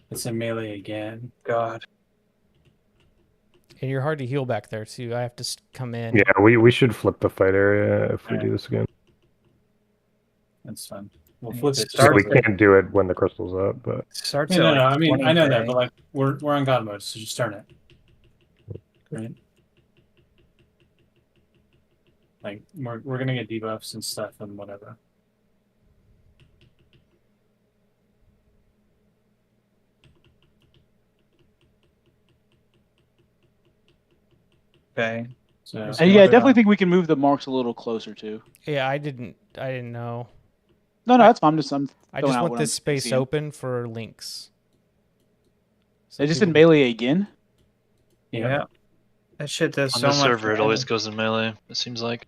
Speaker 1: it's in melee again.
Speaker 3: God.
Speaker 2: And you're hard to heal back there, too. I have to come in.
Speaker 6: Yeah, we should flip the fight area if we
Speaker 1: Alright.
Speaker 6: do this again.
Speaker 1: That's fine. We'll
Speaker 3: And
Speaker 1: flip
Speaker 3: it
Speaker 1: it.
Speaker 6: So we
Speaker 3: starts-
Speaker 6: can't do it when the crystal's up, but
Speaker 3: Starts
Speaker 1: No,
Speaker 3: at
Speaker 1: no,
Speaker 3: like
Speaker 1: I mean, I know that,
Speaker 3: 20K.
Speaker 1: but like we're on God mode, so just start it. Right? Like we're gonna get debuffs and stuff and whatever.
Speaker 3: Okay.
Speaker 1: So
Speaker 3: And
Speaker 5: And yeah, I
Speaker 3: Put it
Speaker 5: definitely
Speaker 3: on.
Speaker 5: think we can move the marks a little closer too.
Speaker 2: Yeah, I didn't know.
Speaker 5: No, that's fine. I'm
Speaker 2: I
Speaker 5: throwing
Speaker 2: just
Speaker 5: out
Speaker 2: want
Speaker 5: what
Speaker 2: this
Speaker 5: I'm
Speaker 2: space
Speaker 5: seeing.
Speaker 2: open for links. So
Speaker 5: They just in
Speaker 2: people-
Speaker 5: melee again.
Speaker 1: yeah.
Speaker 3: That shit does
Speaker 4: On
Speaker 3: so
Speaker 4: the
Speaker 3: much
Speaker 4: server, it always
Speaker 3: damage.
Speaker 4: goes in melee, it seems like.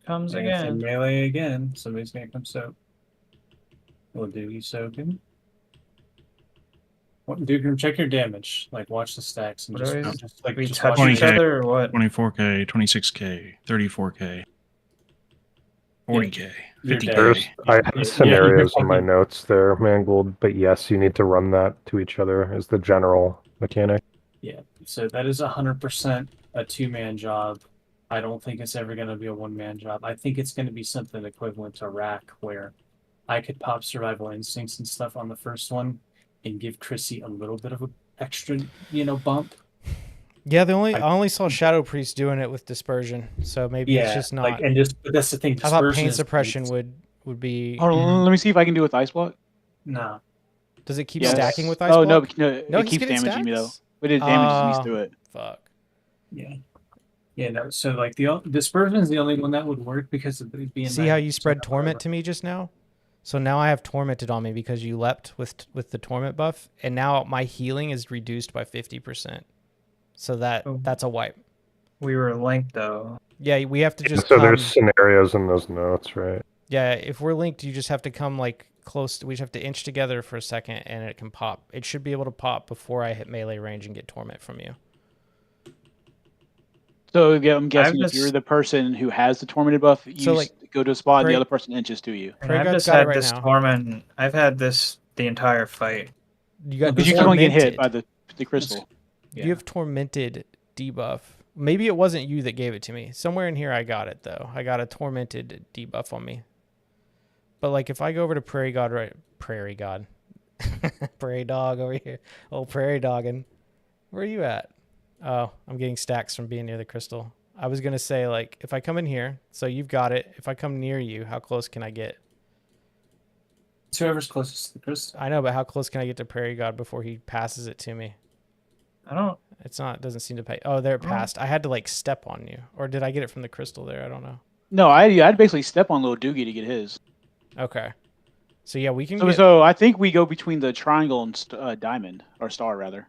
Speaker 3: Comes
Speaker 1: And it's in
Speaker 3: again.
Speaker 1: melee again. Somebody's gonna come soak. We'll do you soaking. What, dude, check your damage. Like, watch the stacks and
Speaker 3: What are
Speaker 1: just like
Speaker 3: We
Speaker 1: just
Speaker 3: touch
Speaker 1: watch
Speaker 3: each
Speaker 1: your-
Speaker 8: 20K.
Speaker 3: other or what?
Speaker 8: 24K, 26K, 34K, 40K,
Speaker 1: Your
Speaker 8: 50K.
Speaker 6: there's I
Speaker 1: Yeah,
Speaker 6: have
Speaker 1: you're
Speaker 6: scenarios in my
Speaker 1: fucking-
Speaker 6: notes there, Mangold. But yes, you need to run that to each other as the general mechanic.
Speaker 1: Yeah, so that is 100% a 2-man job. I don't think it's ever going to be a 1-man job. I think it's going to be something equivalent to Rack, where I could pop survival instincts and stuff on the first one and give Chrissy a little bit of a extra, bump.
Speaker 2: Yeah, I only saw Shadow Priest doing it with dispersion, so maybe it's just not.
Speaker 1: But that's the thing.
Speaker 2: I thought
Speaker 1: dispersion
Speaker 2: pain
Speaker 1: is
Speaker 2: suppression
Speaker 1: based-
Speaker 2: would be.
Speaker 5: Hold on, let me see if I can do it with ice block.
Speaker 1: No.
Speaker 2: Does it keep
Speaker 5: Yes.
Speaker 2: stacking with ice
Speaker 5: Oh
Speaker 2: block?
Speaker 5: no,
Speaker 2: No,
Speaker 5: it
Speaker 2: he's
Speaker 5: keeps
Speaker 2: getting
Speaker 5: damaging me though.
Speaker 2: stacks?
Speaker 5: But it damages me through it.
Speaker 2: Fuck.
Speaker 1: Yeah. Yeah, no. So like the dispersion is the only one that would work because of it being.
Speaker 2: See how you
Speaker 1: 90%
Speaker 2: spread
Speaker 1: of
Speaker 2: torment
Speaker 1: our-
Speaker 2: to me just now? So now I have tormented on me because you leapt with the torment buff, and now my healing is reduced by 50%. So that's a wipe.
Speaker 3: We were linked though.
Speaker 2: Yeah, we have to just
Speaker 6: So
Speaker 2: come.
Speaker 6: there's scenarios in those notes, right?
Speaker 2: Yeah, if we're linked, you just have to come like close. We just have to inch together for a second, and it can pop. It should be able to pop before I hit melee range and get torment from you.
Speaker 5: So yeah, I'm guessing if
Speaker 3: just-
Speaker 5: you're the person who has the tormented buff, you
Speaker 2: So, like,
Speaker 5: go to a spot and
Speaker 2: Prey-
Speaker 5: the other person inches to you.
Speaker 3: And
Speaker 2: Prey
Speaker 3: I've
Speaker 2: God's
Speaker 3: just
Speaker 2: got it
Speaker 3: had
Speaker 2: right
Speaker 3: this
Speaker 2: now.
Speaker 3: torment. I've had this the entire fight.
Speaker 2: You got
Speaker 5: Because you keep on getting hit
Speaker 2: tormented.
Speaker 5: by the crystal.
Speaker 3: Yeah.
Speaker 2: You have tormented debuff. Maybe it wasn't you that gave it to me. Somewhere in here I got it though. I got a tormented debuff on me. But like if I go over to Prairie God, Prairie Dog over here. Oh, Prairie Doggin. Where are you at? Oh, I'm getting stacks from being near the crystal. I was gonna say like if I come in here, so you've got it. If I come near you, how close can I get?
Speaker 1: It's whoever's closest to the crystal.
Speaker 2: I know, but how close can I get to Prairie God before he passes it to me?
Speaker 3: I don't.
Speaker 2: It's not. It doesn't seem to pay. Oh, there it passed. I had to like step on you, or did I get it from the crystal there? I don't know.
Speaker 5: No, I'd basically step on little Doogie to get his.
Speaker 2: Okay. So yeah, we can.
Speaker 5: So,
Speaker 2: get,
Speaker 5: so I think we go between the triangle and diamond or star rather.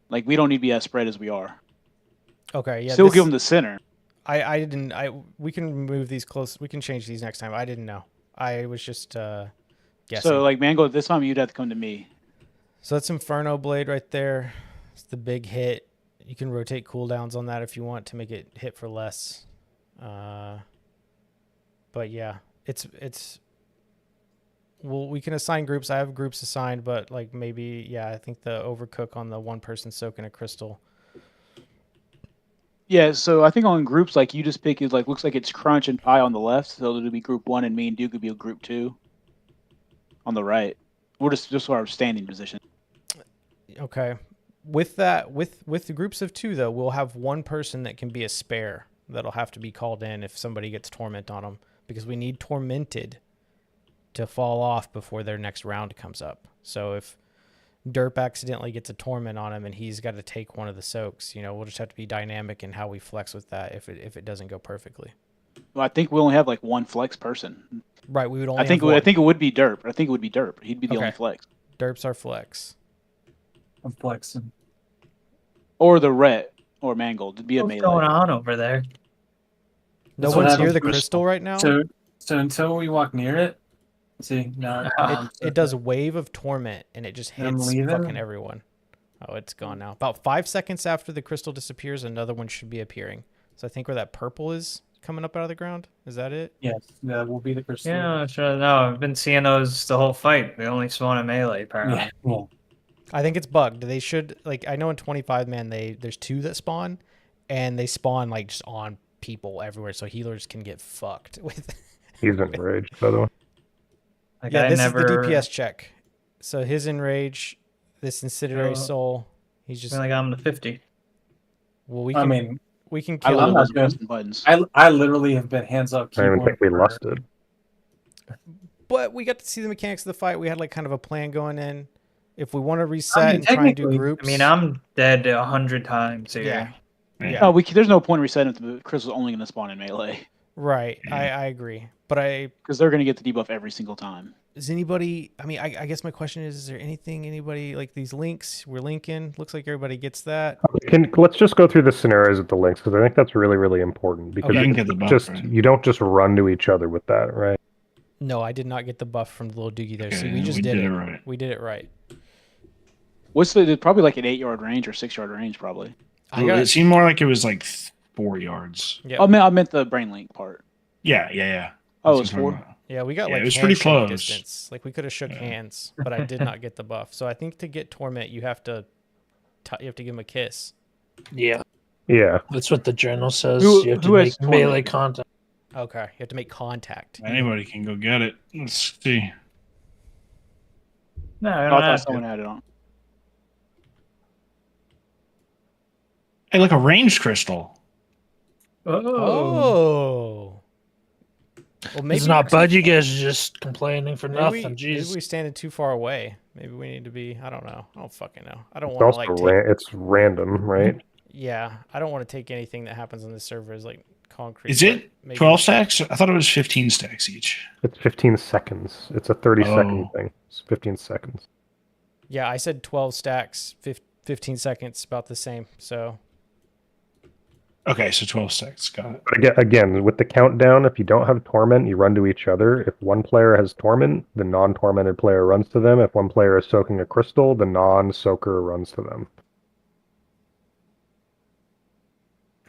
Speaker 5: Like we don't need to be as spread as we are.
Speaker 2: Okay. Yeah.
Speaker 5: Still give them the center.
Speaker 2: I didn't. We can move these close. We can change these next time. I didn't know. I was just guessing.
Speaker 5: So like Mango, this time you'd have to come to me.
Speaker 2: So that's Inferno Blade right there. It's the big hit. You can rotate cooldowns on that if you want to make it hit for less. But yeah, it's. Well, we can assign groups. I have groups assigned, but like maybe yeah, I think the overcook on the one person soaking a crystal.
Speaker 5: Yeah, so I think on groups like you just pick is like looks like it's Crunch and Pie on the left, so it'll be group 1 and me and Duke could be a group 2 on the right. We're just our standing position.
Speaker 2: Okay. With that, with the groups of 2 though, we'll have one person that can be a spare that'll have to be called in if somebody gets torment on them because we need tormented to fall off before their next round comes up. So if Derp accidentally gets a torment on him and he's got to take one of the soaks, we'll just have to be dynamic in how we flex with that if it doesn't go perfectly.
Speaker 5: Well, I think we only have like one flex person.
Speaker 2: Right, we would only.
Speaker 5: I think
Speaker 2: have one.
Speaker 5: it would be Derp. I think it would be Derp. He'd be the only
Speaker 2: Okay.
Speaker 5: flex.
Speaker 2: Derp's our flex.
Speaker 1: I'm flexing.
Speaker 5: Or the Ret or Mangold. It'd be a
Speaker 3: What's
Speaker 5: melee.
Speaker 3: going on over there?
Speaker 2: No
Speaker 1: That's what
Speaker 2: one's near
Speaker 1: happens
Speaker 2: the
Speaker 1: first.
Speaker 2: crystal right now.
Speaker 1: So until we walk near it, see now
Speaker 2: It does wave of torment and it just
Speaker 1: And I'm
Speaker 2: hits
Speaker 1: leaving?
Speaker 2: fucking everyone. Oh, it's gone now. About 5 seconds after the crystal disappears, another one should be appearing. So I think where that purple is coming up out of the ground. Is that it?
Speaker 1: Yes, that will be the crystal.
Speaker 3: Yeah, sure. No, I've been seeing those the whole fight. They only spawn in melee, apparently.
Speaker 1: Yeah. Yeah.
Speaker 2: I think it's bugged. They should like I know in 25 man there's 2 that spawn and they spawn like just on people everywhere so healers can get fucked with.
Speaker 6: He's enraged, by the way.
Speaker 3: Like,
Speaker 2: Yeah,
Speaker 3: I
Speaker 2: this
Speaker 3: never,
Speaker 2: is the DPS check. So his enrage, this incendiary
Speaker 3: Oh.
Speaker 2: soul, he's
Speaker 3: I
Speaker 2: just
Speaker 3: feel like I'm the 50.
Speaker 2: well we
Speaker 1: I
Speaker 2: can
Speaker 1: mean,
Speaker 2: we can
Speaker 5: I
Speaker 2: kill
Speaker 5: love
Speaker 1: I'm
Speaker 2: him.
Speaker 1: not
Speaker 5: those
Speaker 1: good.
Speaker 5: pressing buttons.
Speaker 1: I literally have been hands up.
Speaker 6: I don't even
Speaker 1: keyboard
Speaker 6: think we
Speaker 1: for-
Speaker 6: lusted.
Speaker 2: But we got to see the mechanics of the fight. We had like kind of a plan going in. If we want to reset and try and do
Speaker 1: technically,
Speaker 2: groups.
Speaker 3: I mean, I'm dead 100 times here.
Speaker 2: Yeah.
Speaker 8: Yeah.
Speaker 5: No, there's no point in resetting if the crystal's only going to spawn in melee
Speaker 2: Right.
Speaker 8: Yeah.
Speaker 2: I agree. But
Speaker 5: because they're going to get the debuff every single time.
Speaker 2: is anybody I mean I guess my question is there anybody like these links we're linking? Looks like everybody gets that.
Speaker 6: Let's just go through the scenarios of the links because I think that's really, really important because
Speaker 2: Okay.
Speaker 8: You
Speaker 6: you
Speaker 8: can get the buff,
Speaker 6: just
Speaker 8: right?
Speaker 6: you don't just run to each other with that, right?
Speaker 2: No, I did not get the buff from the little doogie there. See,
Speaker 8: Okay,
Speaker 2: we just did it.
Speaker 8: right.
Speaker 2: We did it right.
Speaker 5: What's the probably like an 8-yard range or 6-yard range probably.
Speaker 2: I got
Speaker 8: It seemed more like it was like 4 yards.
Speaker 2: yeah.
Speaker 5: Oh, I meant the brain link part.
Speaker 8: Yeah.
Speaker 5: Oh,
Speaker 8: That's
Speaker 5: it's
Speaker 8: what I'm
Speaker 5: 4.
Speaker 8: talking about.
Speaker 2: Yeah, we got
Speaker 8: Yeah,
Speaker 2: like
Speaker 8: it was pretty
Speaker 2: handshake
Speaker 8: close.
Speaker 2: distance. Like we could have shook
Speaker 8: Yeah.
Speaker 2: hands, but I did not get the buff. So I think to get torment, you have to give him a kiss.
Speaker 7: Yeah,
Speaker 6: Yeah.
Speaker 7: that's what the journal says.
Speaker 5: Who-
Speaker 7: You have to
Speaker 5: who has
Speaker 7: make melee
Speaker 5: torment?
Speaker 7: contact.
Speaker 2: Okay, you have to make contact.
Speaker 8: Anybody can go get it. Let's see.
Speaker 3: No, I
Speaker 5: Oh, I
Speaker 3: don't
Speaker 5: thought
Speaker 3: have
Speaker 5: someone
Speaker 3: to.
Speaker 5: had it on.
Speaker 8: Hey, look, a range crystal.
Speaker 2: Oh. Well, maybe
Speaker 7: It's not bud. You guys are just complaining for
Speaker 2: maybe
Speaker 7: nothing.
Speaker 2: maybe
Speaker 7: Jeez.
Speaker 2: we standing too far away. Maybe we need to be. I don't know. I don't fucking know. I don't
Speaker 6: It's
Speaker 2: want
Speaker 6: also
Speaker 2: to like take.
Speaker 6: it's random, right?
Speaker 2: Yeah, I don't want to take anything that happens on this server as like concrete.
Speaker 8: Is it
Speaker 2: maybe
Speaker 8: 12 stacks? I thought it was 15 stacks each.
Speaker 6: It's 15 seconds. It's a 30-second
Speaker 8: Oh.
Speaker 6: thing. It's 15 seconds.
Speaker 2: Yeah, I said 12 stacks, 15 seconds, about the same. So
Speaker 8: Okay, so 12 stacks. Got it.
Speaker 6: But again, with the countdown, if you don't have torment, you run to each other. If one player has torment, the non-tormented player runs to them. If one player is soaking a crystal, the non-soaker runs to them.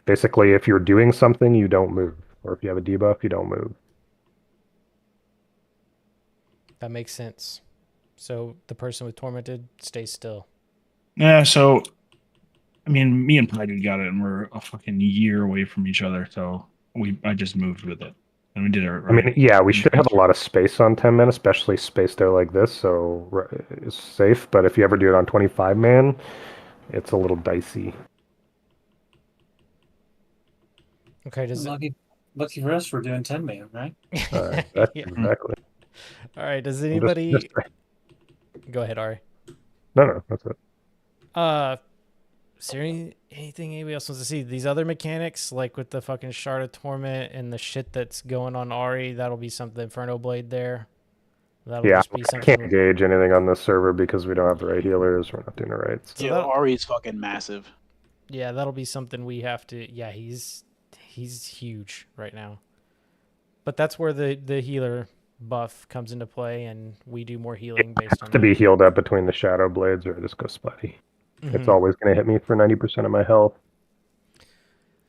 Speaker 6: Basically, if you're doing something, you don't move. Or if you have a debuff, you don't move.
Speaker 2: that makes sense. So the person with tormented stays still.
Speaker 8: Yeah, so I mean, me and Paidu got it, and we're a fucking year away from each other. So I just moved with it, and we did it. Right.
Speaker 6: I mean, yeah, we should have a lot of space on 10 men, especially spaced out like this, so it's safe. But if you ever do it on 25 man, it's a little dicey.
Speaker 2: Okay, does
Speaker 1: Lucky for us, we're doing 10-man, right?
Speaker 6: That's
Speaker 2: Yeah.
Speaker 6: exactly.
Speaker 2: All right, does anybody
Speaker 6: Just-
Speaker 2: go ahead, Ari?
Speaker 6: No, that's it.
Speaker 2: Is there anything anybody else wants to see? These other mechanics, like with the fucking Shard of Torment and the shit that's going on Ari, that'll be something. Inferno Blade there. That'll
Speaker 6: Yeah,
Speaker 2: just be
Speaker 6: I
Speaker 2: something.
Speaker 6: can't gauge anything on this server because we don't have the right healers. We're not doing it right. So.
Speaker 5: Yeah, Ari is fucking massive.
Speaker 2: Yeah, that'll be something we have to. Yeah, he's huge right now. But that's where the healer buff comes into play, and we do more healing based on
Speaker 6: To
Speaker 2: that.
Speaker 6: be healed up between the shadow blades, or just go splatty. It's always going to hit me for 90% of my health.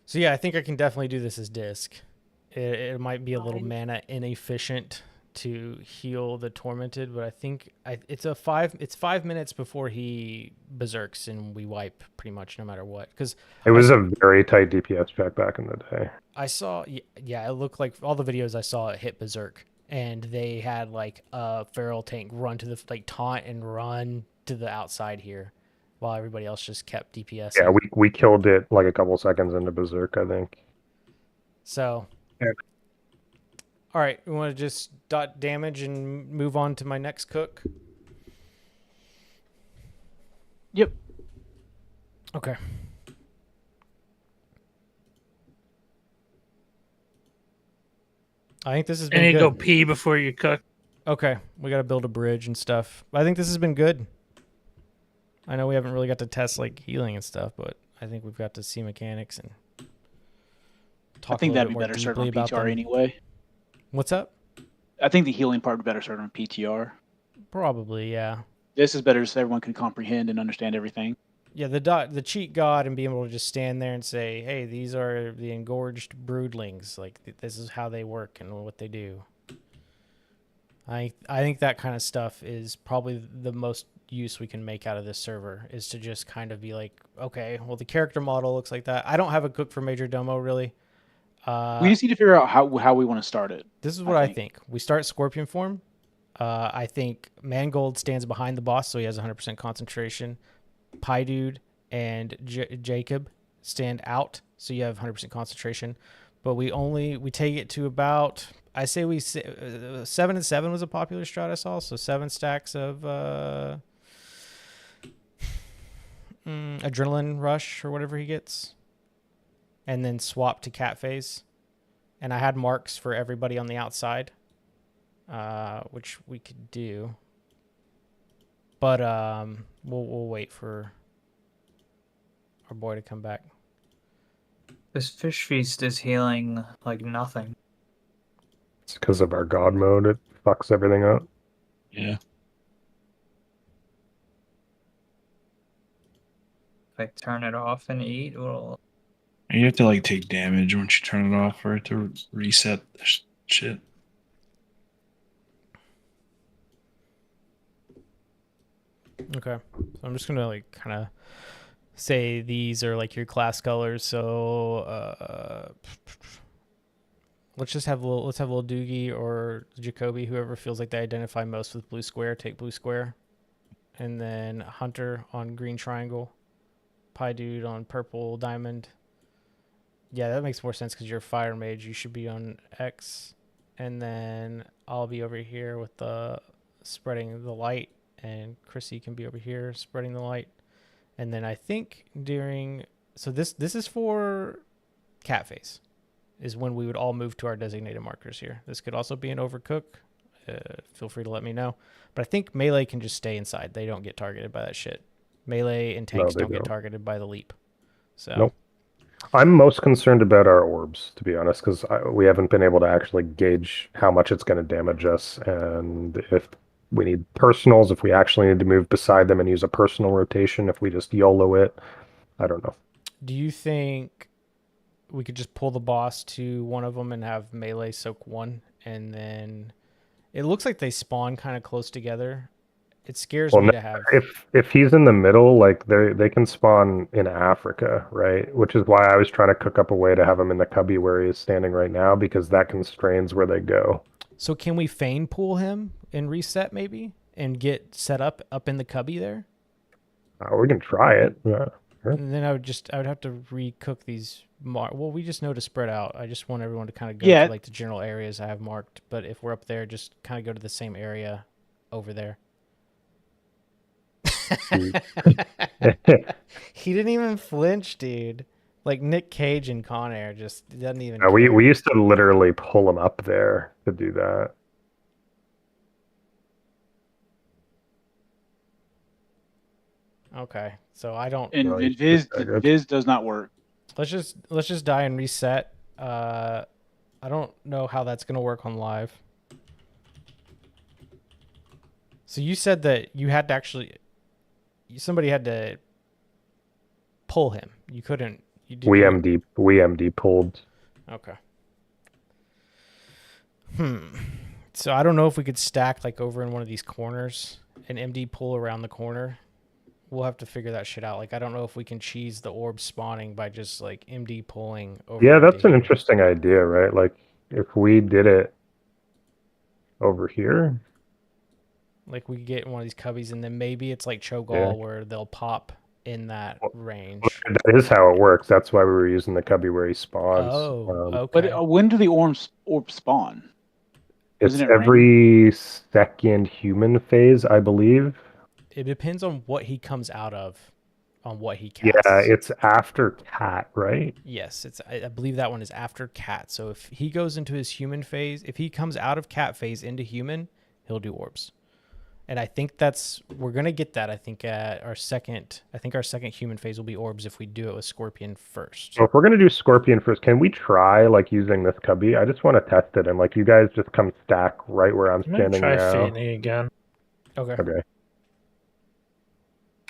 Speaker 2: So yeah, I think I can definitely do this as disc. It might be a little mana inefficient to heal the tormented, but I think it's 5 minutes before he berserks and we wipe pretty much no matter what. Because
Speaker 6: it was a very tight DPS check back in the day.
Speaker 2: I saw, yeah, it looked like all the videos I saw it hit berserk, and they had like a feral tank run to the taunt and run to the outside here, while everybody else just kept DPS.
Speaker 6: Yeah, we killed it like a couple seconds into berserk, I think.
Speaker 2: So.
Speaker 3: Yeah.
Speaker 2: All right, we want to just dot damage and move on to my next cook?
Speaker 5: Yep.
Speaker 2: Okay. I think this has been
Speaker 7: And you
Speaker 2: good.
Speaker 7: go pee before you cook.
Speaker 2: Okay, we got to build a bridge and stuff. I think this has been good. I know we haven't really got to test like healing and stuff, but I think we've got to see mechanics and talk
Speaker 5: I think
Speaker 2: a
Speaker 5: that'd
Speaker 2: little
Speaker 5: be
Speaker 2: bit more
Speaker 5: better served
Speaker 2: deeply
Speaker 5: on
Speaker 2: about
Speaker 5: PTR
Speaker 2: them.
Speaker 5: anyway.
Speaker 2: What's up?
Speaker 5: I think the healing part would be better served on PTR.
Speaker 2: Probably, yeah.
Speaker 5: This is better so everyone can comprehend and understand everything.
Speaker 2: Yeah, the cheat god and being able to just stand there and say, "Hey, these are the engorged broodlings. Like this is how they work and what they do." I think that kind of stuff is probably the most use we can make out of this server, is to just kind of be like, okay, well the character model looks like that. I don't have a cook for Major Domo really.
Speaker 5: We just need to figure out how we want to start it.
Speaker 2: This is what I think. We start Scorpion form. I think Mangold stands behind the boss, so he has 100% concentration. Dude and Jacob stand out, so you have 100% concentration. But we take it to about, I say 7 and 7 was a popular strat I saw, so 7 stacks of adrenaline rush or whatever he gets, and then swap to cat phase. And I had marks for everybody on the outside, which we could do. But we'll wait for our boy to come back.
Speaker 3: This fish feast is healing like nothing.
Speaker 6: It's because of our god mode. It fucks everything up.
Speaker 8: Yeah.
Speaker 3: If I turn it off and eat, well,
Speaker 8: And you have to like take damage once you turn it off for it to reset the shit.
Speaker 2: Okay, so I'm just gonna like kind of say these are like your class colors. So let's have a little Doogie or Jacoby, whoever feels like they identify most with blue square, take blue square, and then Hunter on green triangle, Pie Dude on purple diamond. Yeah, that makes more sense because you're a fire mage. You should be on X, and then I'll be over here with the spreading the light, and Chrissy can be over here spreading the light. And then I think during So this is for cat phase, is when we would all move to our designated markers here. This could also be an overcook. Feel free to let me know. But I think melee can just stay inside. They don't get targeted by that shit. Melee and tanks don't get targeted by the leap. So
Speaker 6: nope. I'm most concerned about our orbs, to be honest, because we haven't been able to actually gauge how much it's going to damage us, and if we need personals, if we actually need to move beside them and use a personal rotation, if we just YOLO it, I don't know.
Speaker 2: Do you think we could just pull the boss to one of them and have melee soak one, and then it looks like they spawn kind of close together. It scares me to have.
Speaker 6: If he's in the middle, like they can spawn in Africa, right? Which is why I was trying to cook up a way to have him in the cubby where he is standing right now, because that constrains where they go.
Speaker 2: So can we feign pull him and reset maybe and get set up in the cubby there?
Speaker 6: We can try it. Yeah. Sure.
Speaker 2: And then I would have to recook these. Well, we just know to spread out. I just want everyone to kind of go to like the general areas I have marked. But if we're up there, just kind of go to the same area over there. He didn't even flinch, dude. Like Nick Cage and Con Air just doesn't even.
Speaker 6: No, we used to literally pull him up there to do that.
Speaker 2: Okay, so I don't.
Speaker 5: And Viz does not work.
Speaker 2: Let's just die and reset. I don't know how that's gonna work on live. So you said that you had to actually. Somebody had to pull him. You couldn't.
Speaker 6: We MD pulled.
Speaker 2: Okay. So I don't know if we could stack like over in one of these corners and MD pull around the corner. We'll have to figure that shit out. Like I don't know if we can cheese the orb spawning by just like MD pulling over.
Speaker 6: Yeah, that's an interesting idea, right? Like if we did it over here.
Speaker 2: Like we could get one of these cubbies and then maybe it's like Cho'Gall where they'll pop in that range.
Speaker 6: That is how it works. That's why we were using the cubby where he spawns.
Speaker 2: Okay.
Speaker 5: But when do the orbs spawn?
Speaker 6: It's every second human phase, I believe.
Speaker 2: It depends on what he comes out of, on what he casts.
Speaker 6: Yeah, it's after cat, right?
Speaker 2: Yes, I believe that one is after cat. So if he goes into his human phase, if he comes out of cat phase into human, he'll do orbs. And I think we're going to get that, I think, at our second human phase will be orbs if we do it with Scorpion first.
Speaker 6: So if we're going to do Scorpion first, can we try, like, using this cubby? I just want to test it, and, like, you guys just come stack right where I'm standing now.
Speaker 7: Try feigning again.
Speaker 2: Okay.
Speaker 6: Okay.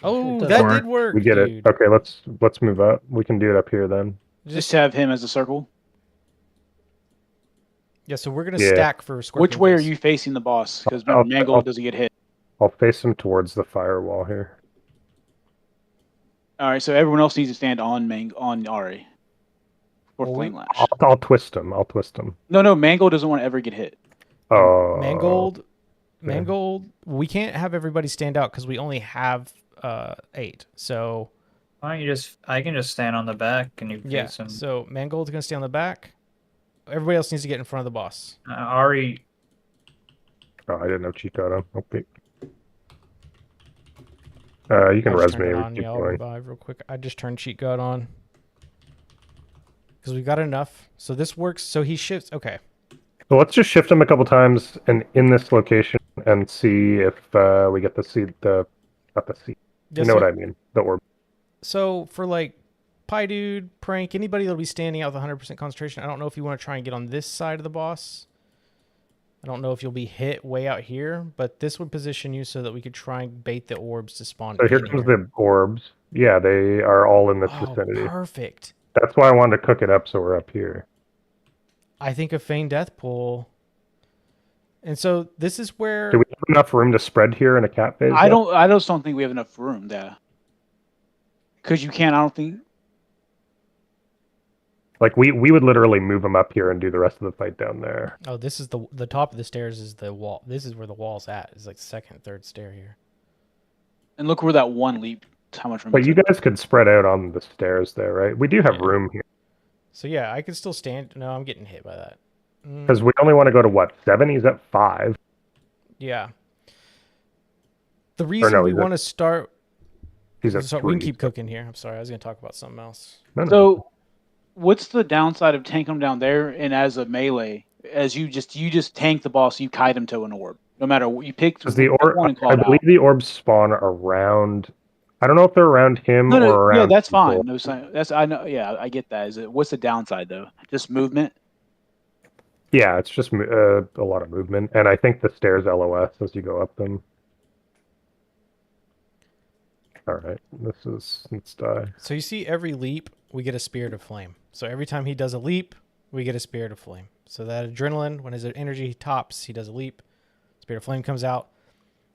Speaker 2: Oh, that did work,
Speaker 6: We get
Speaker 2: dude.
Speaker 6: it. Okay, let's move up. We can do it up here, then.
Speaker 5: Just have him as a circle?
Speaker 2: Yeah, so we're going to stack for Scorpion.
Speaker 5: Which way are you facing the boss? Because remember, Mangold doesn't get hit.
Speaker 6: I'll face him towards the firewall here.
Speaker 5: All right, so everyone else needs to stand on Ari. Or Flame Lash.
Speaker 6: I'll twist him.
Speaker 5: No, Mangold doesn't want to ever get hit.
Speaker 6: Oh.
Speaker 2: Mangold, we can't have everybody stand out because we only have 8. So
Speaker 3: why don't I can just stand on the back and you face him.
Speaker 2: So Mangold's gonna stay on the back. Everybody else needs to get in front of the boss.
Speaker 3: Ari.
Speaker 6: Oh, I didn't have cheat code on. Okay. You can res me.
Speaker 2: I'll revive real quick. I just turned cheat code on because we got enough. So this works. So he shifts. Okay.
Speaker 6: So let's just shift him a couple times and in this location and see if we get to see not the sea. You know what I mean? The orb.
Speaker 2: So for like Pie Dude, Prank, anybody that'll be standing out with 100% concentration, I don't know if you want to try and get on this side of the boss. I don't know if you'll be hit way out here, but this would position you so that we could try and bait the orbs to spawn.
Speaker 6: So here comes the orbs. Yeah, they are all in this vicinity.
Speaker 2: Perfect.
Speaker 6: That's why I wanted to cook it up so we're up here.
Speaker 2: I think a Feign Death Pull. And so this is where...
Speaker 6: Do we have enough room to spread here in a cat phase?
Speaker 5: I just don't think we have enough room there. Because you can't, I don't think...
Speaker 6: Like, we would literally move them up here and do the rest of the fight down there.
Speaker 2: Oh, this is the top of the stairs is the wall. This is where the wall's at. It's like second, third stair here.
Speaker 5: And look where that one leap, how much room...
Speaker 6: But you guys could spread out on the stairs there, right? We do have room here.
Speaker 2: So yeah, I could still stand... No, I'm getting hit by that.
Speaker 6: Because we only want to go to, what, 7? He's at 5.
Speaker 2: Yeah. The reason we want to start...
Speaker 6: He's at
Speaker 2: So
Speaker 6: 3.
Speaker 2: we can keep cooking here. I'm sorry, I was going to talk about something else.
Speaker 6: No.
Speaker 5: So, what's the downside of tanking him down there and as a melee? As you just tank the boss, you kite him to an orb. No matter what you pick,
Speaker 6: Because the
Speaker 5: one and call
Speaker 6: I
Speaker 5: it
Speaker 6: believe
Speaker 5: out.
Speaker 6: the orbs spawn around. I don't know if they're around him
Speaker 5: No,
Speaker 6: or
Speaker 5: yeah,
Speaker 6: around.
Speaker 5: that's
Speaker 6: people.
Speaker 5: fine. No, that's I know. Yeah, I get that. Is it? What's the downside though? Just movement.
Speaker 6: Yeah, it's just a lot of movement, and I think the stairs LOS as you go up them. All right, let's die.
Speaker 2: So you see every leap, we get a Spirit of Flame. So every time he does a leap, we get a Spirit of Flame. So that adrenaline, when his energy tops, he does a leap, Spirit of Flame comes out.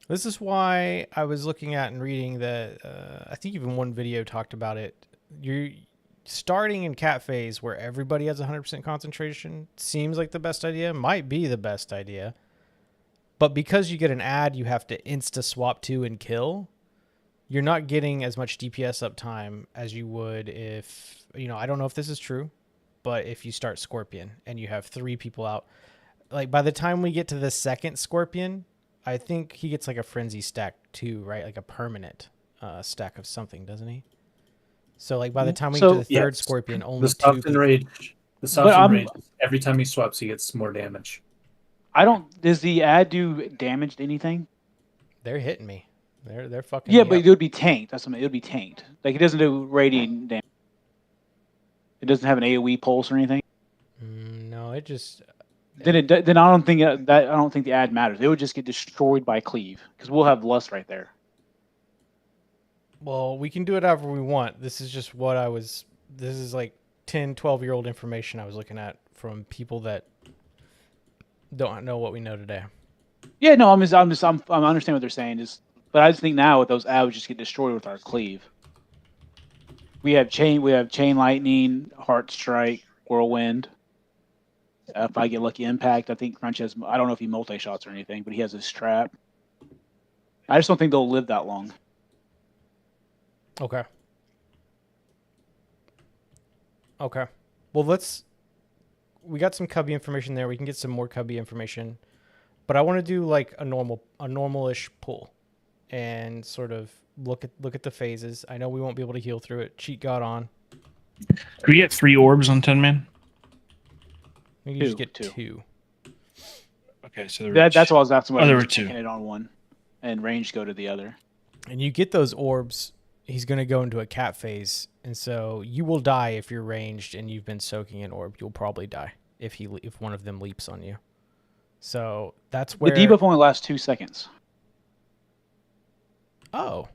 Speaker 2: This is why I was looking at and reading that, I think even one video talked about it. You're starting in cat phase where everybody has 100% concentration. Seems like the best idea, might be the best idea. But because you get an ad you have to insta-swap to and kill, you're not getting as much DPS uptime as you would if, I don't know if this is true, but if you start Scorpion and you have 3 people out, like by the time we get to the second Scorpion, I think he gets like a frenzy stack too, right? Like a permanent stack of something, doesn't he? So like by the time we get to the third Scorpion, only
Speaker 1: the
Speaker 2: 2
Speaker 1: soft
Speaker 2: people.
Speaker 1: enrage. The soft enrage. Every time he swaps, he gets more damage.
Speaker 5: I don't. Does the ad do damage to anything?
Speaker 2: They're hitting me. They're fucking.
Speaker 5: Yeah,
Speaker 2: me
Speaker 5: but
Speaker 2: up.
Speaker 5: it would be tanked. That's something. It would be tanked. Like it doesn't do radiant damage. It doesn't have an AOE pulse or anything.
Speaker 2: No, it just.
Speaker 5: Then I don't think I don't think the ad matters. It would just get destroyed by cleave because we'll have lust right there.
Speaker 2: Well, we can do it however we want. This is just what I was. This is like 10, 12-year-old information I was looking at from people that don't know what we know today.
Speaker 5: Yeah, no, I understand what they're saying. But I just think now with those ads just get destroyed with our cleave. We have chain lightning, heart strike, whirlwind. If I get lucky impact, I think Crunch has. I don't know if he multi shots or anything, but he has his trap. I just don't think they'll live that long.
Speaker 2: Okay. Well, we got some cubby information there. We can get some more cubby information, but I want to do like a normal-ish pull, and sort of look at the phases. I know we won't be able to heal through it. Cheat God on.
Speaker 8: Do we get 3 orbs on 10 man?
Speaker 2: You just get 2.
Speaker 8: Okay, so
Speaker 5: that's what I was asking.
Speaker 8: There were 2.
Speaker 5: It on one, and range go to the other.
Speaker 2: And you get those orbs. He's going to go into a cat phase, and so you will die if you're ranged and you've been soaking an orb. You'll probably die if one of them leaps on you. So that's where
Speaker 5: The debuff only lasts 2 seconds.
Speaker 2: Oh.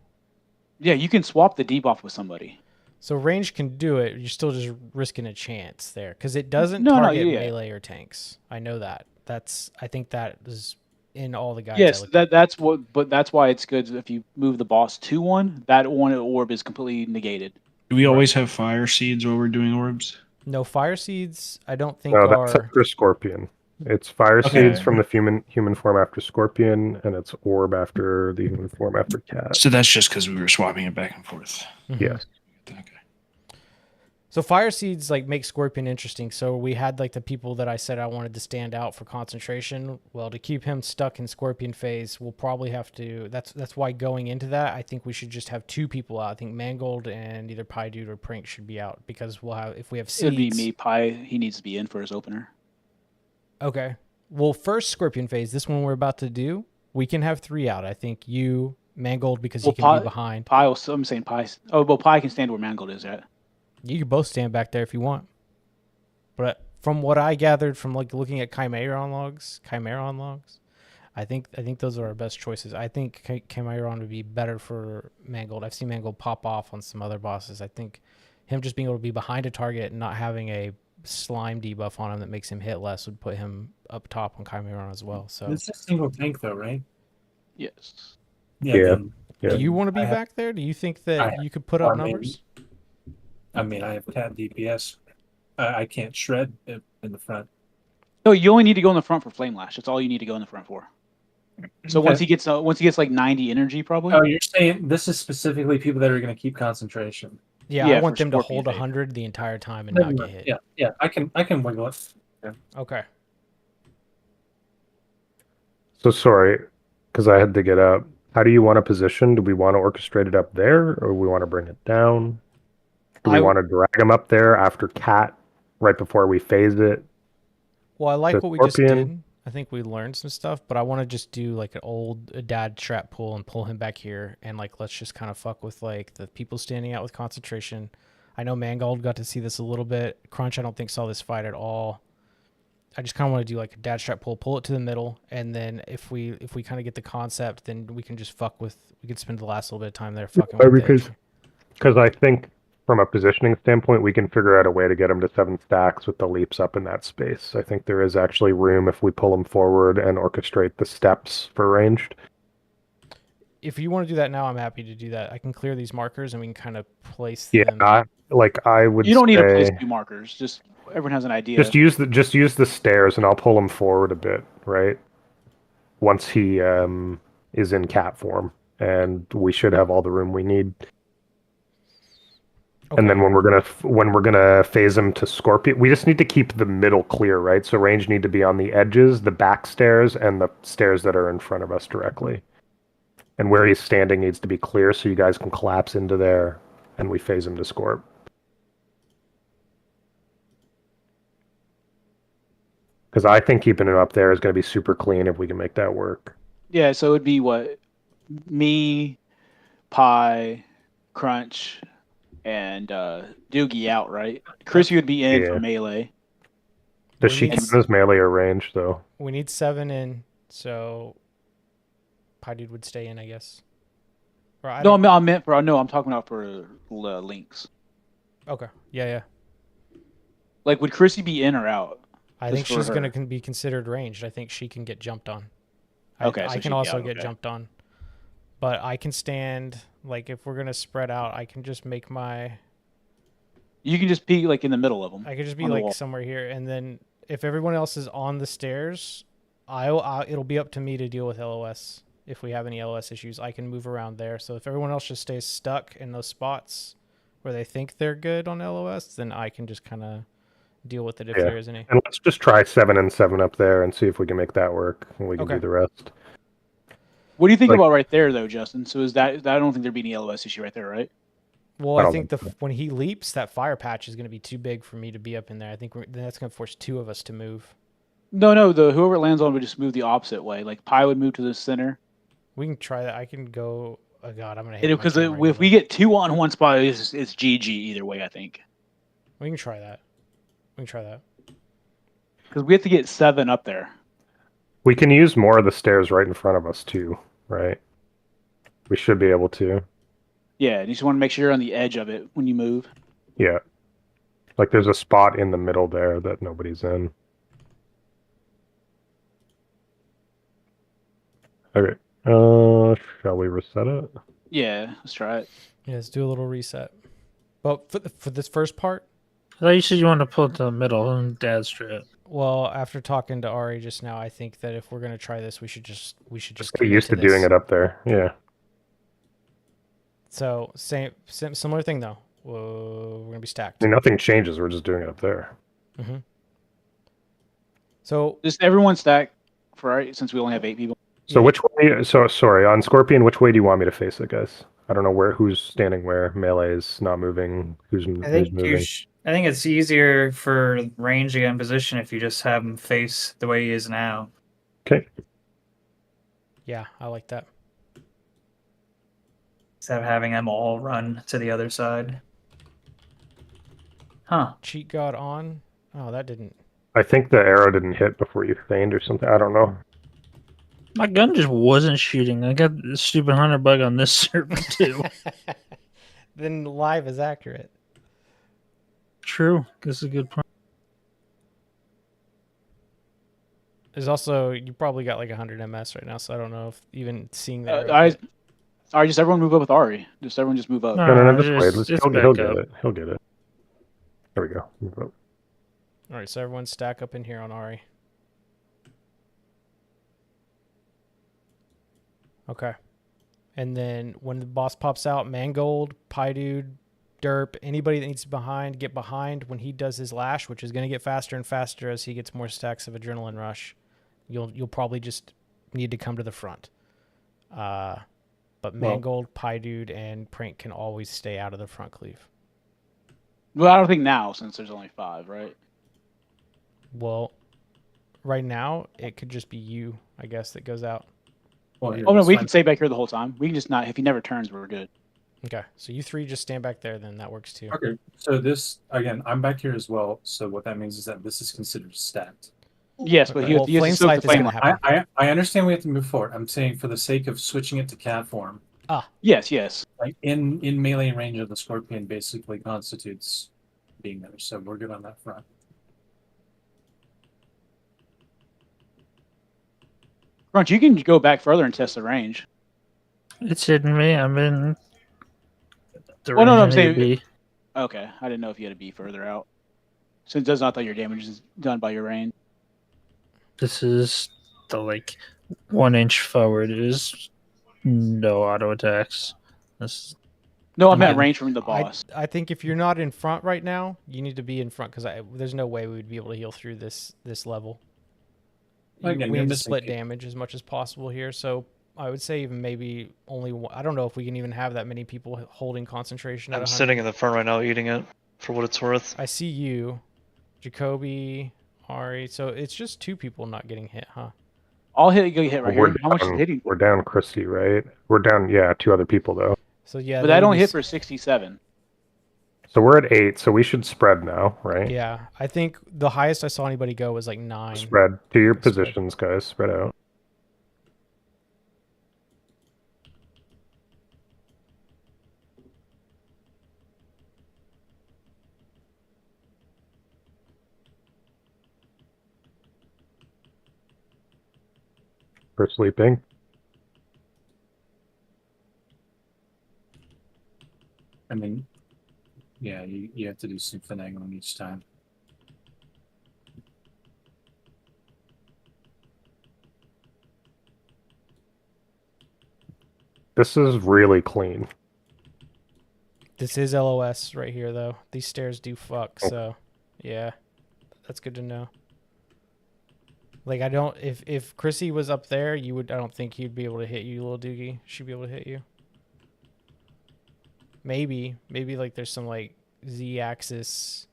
Speaker 5: Yeah, you can swap the debuff with somebody.
Speaker 2: So range can do it. You're still just risking a chance there because it doesn't target melee or tanks. I know that. I think that is in all the guides.
Speaker 5: Yes, that's why it's good if you move the boss to one. That one orb is completely negated.
Speaker 8: Do we always have fire seeds while we're doing orbs?
Speaker 2: No, fire seeds. I don't think
Speaker 6: No,
Speaker 2: are.
Speaker 6: that's after Scorpion. It's fire seeds from the human form after Scorpion, and it's orb after the human form after Cat.
Speaker 8: So that's just because we were swapping it back and forth.
Speaker 2: Mm-hmm.
Speaker 6: Yes.
Speaker 8: Okay.
Speaker 2: So fire seeds like make Scorpion interesting. So we had like the people that I said I wanted to stand out for concentration. Well, to keep him stuck in Scorpion phase, we'll probably have to. That's why going into that, I think we should just have 2 people out. I think Mangold and either Pie Dude or Prink should be out because if we have seeds.
Speaker 5: It'd be me, Pie. He needs to be in for his opener.
Speaker 2: Okay. Well, first Scorpion phase, this one we're about to do, we can have 3 out. I think you, Mangold, because he can be behind.
Speaker 5: Pie. I'm saying Pie. Oh, well, Pie can stand where Mangold is at.
Speaker 2: You can both stand back there if you want. But from what I gathered from like looking at Chimeron logs, I think those are our best choices. I think Chimeron would be better for Mangold. I've seen Mangold pop off on some other bosses. I think him just being able to be behind a target and not having a slime debuff on him that makes him hit less would put him up top on Chimeron as well. So
Speaker 1: it's a single tank though, right?
Speaker 5: Yes.
Speaker 6: Yeah.
Speaker 2: Do you want to be back there? Do you think that you could put up numbers?
Speaker 1: I mean, I have cat DPS. I can't shred in the front.
Speaker 5: No, you only need to go in the front for Flame Lash. That's all you need to go in the front for. So once he gets like 90 energy, probably.
Speaker 1: Oh, you're saying this is specifically people that are going to keep concentration.
Speaker 2: Yeah, I want them to hold 100 the entire time and not get hit.
Speaker 1: Yeah, I can wiggle it. Yeah.
Speaker 2: Okay.
Speaker 6: So sorry, because I had to get up. How do you want to position? Do we want to orchestrate it up there, or we want to bring it down? Do we want to drag them up there after cat, right before we phase it?
Speaker 2: Well, I like
Speaker 6: to
Speaker 2: what we just
Speaker 6: Scorpion?
Speaker 2: did. I think we learned some stuff, but I want to just do like an old dad trap pull and pull him back here, and like let's just kind of fuck with like the people standing out with concentration. I know Mangold got to see this a little bit. Crunch, I don't think saw this fight at all. I just kind of want to do like a dad strap pull it to the middle, and then if we kind of get the concept, then we can just fuck with. We can spend the last little bit of time there fucking with
Speaker 6: because I think from a positioning standpoint, we can figure out a way to get them to 7 stacks with the leaps up in that space. I think there is actually room if we pull them forward and orchestrate the steps for ranged.
Speaker 2: If you want to do that now, I'm happy to do that. I can clear these markers and we can kind of place
Speaker 6: Yeah,
Speaker 2: them.
Speaker 6: I would.
Speaker 5: You don't need to place
Speaker 6: say
Speaker 5: 2 markers. Just everyone has an idea.
Speaker 6: Just use the stairs, and I'll pull him forward a bit. Right. Once he is in cat form, and we should have all the room we need.
Speaker 2: Okay.
Speaker 6: And then when we're gonna phase him to Scorpion, we just need to keep the middle clear, right? So range need to be on the edges, the back stairs, and the stairs that are in front of us directly. And where he's standing needs to be clear, so you guys can collapse into there, and we phase him to Scorp. Because I think keeping it up there is going to be super clean if we can make that work.
Speaker 5: Yeah, so it'd be what? Me, Pie, Crunch, and Doogie out, right? Chris, you would be in for melee.
Speaker 6: Does she keep his melee or range, though?
Speaker 2: We need 7 in, so Pie Dude would stay in, I guess. Or
Speaker 5: I'm talking about for links.
Speaker 2: Okay, yeah.
Speaker 5: Like, would Chrissy be in or out?
Speaker 2: I think she's going to be considered ranged. I think she can get jumped on.
Speaker 5: Okay,
Speaker 2: I can also get jumped on. But I can stand, like, if we're going to spread out, I can just make my...
Speaker 5: You can just be, like, in the middle of them.
Speaker 2: I could just be, like, somewhere here. And then if everyone else is on the stairs, it'll be up to me to deal with LOS. If we have any LOS issues, I can move around there. So if everyone else just stays stuck in those spots where they think they're good on LOS, then I can just kind of deal with it if there is any.
Speaker 6: And let's just try 7 and 7 up there and see if we can make that work, and we can do the rest.
Speaker 5: What do you think about right there, though, Justin? So I don't think there'd be any LOS issue right there, right?
Speaker 2: Well, I think when he leaps, that fire patch is going to be too big for me to be up in there. I think that's going to force 2 of us to move.
Speaker 5: No, whoever it lands on would just move the opposite way. Like, Pie would move to the center.
Speaker 2: We can try that. I can go... Oh, God, I'm going to hit
Speaker 5: because if we get 2 on one spot, it's GG either way, I think.
Speaker 2: We can try that.
Speaker 5: Because we have to get 7 up there.
Speaker 6: We can use more of the stairs right in front of us, too, right? We should be able to.
Speaker 5: Yeah, you just want to make sure you're on the edge of it when you move.
Speaker 6: Yeah. Like, there's a spot in the middle there that nobody's in. Okay. Shall we reset it?
Speaker 5: Yeah, let's try it.
Speaker 2: Yeah, let's do a little reset. But for this first part,
Speaker 7: I thought you said you wanted to pull it to the middle and dad strap.
Speaker 2: Well, after talking to Ari just now, I think that if we're gonna try this, we should just
Speaker 6: get used to doing it up there. Yeah.
Speaker 2: So similar thing though. We're gonna be stacked.
Speaker 6: I mean, nothing changes. We're just doing it up there.
Speaker 2: Mm-hmm. So
Speaker 5: just everyone stack for Ari, since we only have 8 people.
Speaker 6: So which way? So sorry, on Scorpion, which way do you want me to face it, guys? I don't know who's standing where. Melee is not moving. Who's moving?
Speaker 3: I think it's easier for range to get in position if you just have him face the way he is now.
Speaker 6: Okay.
Speaker 2: Yeah, I like that.
Speaker 3: Instead of having them all run to the other side. Huh.
Speaker 2: Cheat God on. Oh, that didn't.
Speaker 6: I think the arrow didn't hit before you feigned or something. I don't know.
Speaker 7: My gun just wasn't shooting. I got the stupid hunter bug on this server too.
Speaker 2: Then live is accurate.
Speaker 7: True. This is a good point.
Speaker 2: There's also, you probably got like 100 MS right now, so I don't know if even seeing that.
Speaker 5: Ari, just everyone move up with Ari. Just everyone just move up.
Speaker 6: No, just wait. He'll get it. He'll get it. There we go. Move up.
Speaker 2: All right, so everyone stack up in here on Ari. Okay. And then when the boss pops out, Mangold, Pie Dude, Derp, anybody that needs to get behind when he does his lash, which is going to get faster and faster as he gets more stacks of adrenaline rush. You'll probably just need to come to the front. But
Speaker 1: Well-
Speaker 2: Mangold, Pydude, and Prink can always stay out of the front cleave.
Speaker 5: Well, I don't think now, since there's only 5, right?
Speaker 2: Well, right now it could just be you, I guess, that goes out.
Speaker 1: Well, here,
Speaker 5: Oh no,
Speaker 1: let's
Speaker 5: we
Speaker 1: find-
Speaker 5: can stay back here the whole time. We can just not. If he never turns, we're good.
Speaker 2: Okay, so you 3 just stand back there, then that works too.
Speaker 1: Okay, so this again, I'm back here as well. So what that means is that this is considered stacked.
Speaker 5: Yes, but
Speaker 2: Okay.
Speaker 5: he
Speaker 2: Well,
Speaker 5: has to
Speaker 2: flame
Speaker 5: soak
Speaker 2: scythe
Speaker 5: the
Speaker 2: is
Speaker 5: flame
Speaker 2: gonna
Speaker 5: line.
Speaker 2: happen.
Speaker 1: I understand we have to move forward. I'm saying for the sake of switching it to cat form,
Speaker 5: Yes, yes.
Speaker 1: like in melee range of the scorpion, basically constitutes being there. So we're good on that front.
Speaker 5: Crunch, you can go back further and test the range.
Speaker 7: It's hitting me. I'm in the
Speaker 5: Well, no,
Speaker 7: range
Speaker 5: no,
Speaker 7: I
Speaker 5: I'm
Speaker 7: need
Speaker 5: saying-
Speaker 7: to be.
Speaker 5: Okay, I didn't know if you had to be further out. Since it does not that your damage is done by your range.
Speaker 7: This is the like 1 inch forward is no auto attacks. This
Speaker 5: No, I meant
Speaker 7: Okay.
Speaker 5: range from the boss.
Speaker 2: I think if you're not in front right now, you need to be in front because there's no way we would be able to heal through this level.
Speaker 1: Again,
Speaker 2: We
Speaker 1: you're
Speaker 2: need to
Speaker 1: missing
Speaker 2: split
Speaker 1: people.
Speaker 2: damage as much as possible here. So I would say even maybe only one, I don't know if we can even have that many people holding concentration. At
Speaker 4: I'm
Speaker 2: 100.
Speaker 4: sitting in the front right now eating it for what it's worth.
Speaker 2: I see you, Jacoby, Ari. So it's just 2 people not getting hit, huh?
Speaker 5: I'll get hit right
Speaker 6: We're
Speaker 5: here. How much is
Speaker 6: down-
Speaker 5: hitting?
Speaker 6: We're down Chrissy, right? We're down, 2 other people though.
Speaker 2: So yeah,
Speaker 5: But
Speaker 2: there
Speaker 5: that
Speaker 2: would
Speaker 5: only
Speaker 2: be
Speaker 5: hit for 67.
Speaker 6: So we're at 8, so we should spread now, right?
Speaker 2: Yeah, I think the highest I saw anybody go was like 9.
Speaker 6: Spread to your
Speaker 2: Spread.
Speaker 6: positions, guys. Spread out. For sleeping.
Speaker 1: I mean, yeah, you have to do some finagling each time.
Speaker 6: This is really clean.
Speaker 2: This is LOS right here, though. These stairs do fuck,
Speaker 6: Oh.
Speaker 2: so yeah, that's good to know. Like I don't, if Chrissy was up there, you would. I don't think he'd be able to hit you, little Doogie. She'd be able to hit you. Maybe like there's some like Z-axis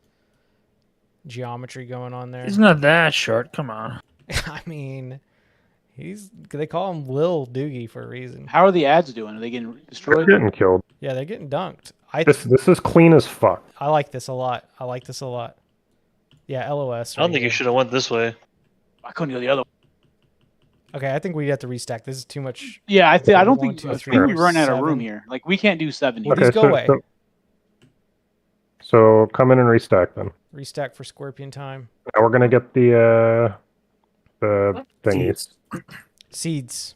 Speaker 2: geometry going on there.
Speaker 7: He's not that short. Come on.
Speaker 2: I mean, they call him Lil Doogie for a reason.
Speaker 5: How are the ads doing? Are they getting
Speaker 6: They're
Speaker 5: destroyed?
Speaker 6: getting killed.
Speaker 2: Yeah, they're getting dunked.
Speaker 6: This is clean as fuck.
Speaker 2: I like this a lot. I like this a lot. Yeah, LOS.
Speaker 4: I don't
Speaker 2: right
Speaker 4: think you
Speaker 2: here.
Speaker 4: should have went this way.
Speaker 5: I couldn't go the other way.
Speaker 2: Okay, I think we have to restack. This is too much.
Speaker 5: Yeah, I don't
Speaker 2: One,
Speaker 5: think.
Speaker 2: two,
Speaker 5: I
Speaker 2: three,
Speaker 5: think we run out of
Speaker 2: 7.
Speaker 5: room here. Like we can't do 70.
Speaker 2: Okay. These go away.
Speaker 6: So come in and restack them.
Speaker 2: Restack for Scorpion time.
Speaker 6: Now we're gonna get the thingies.
Speaker 2: Seeds.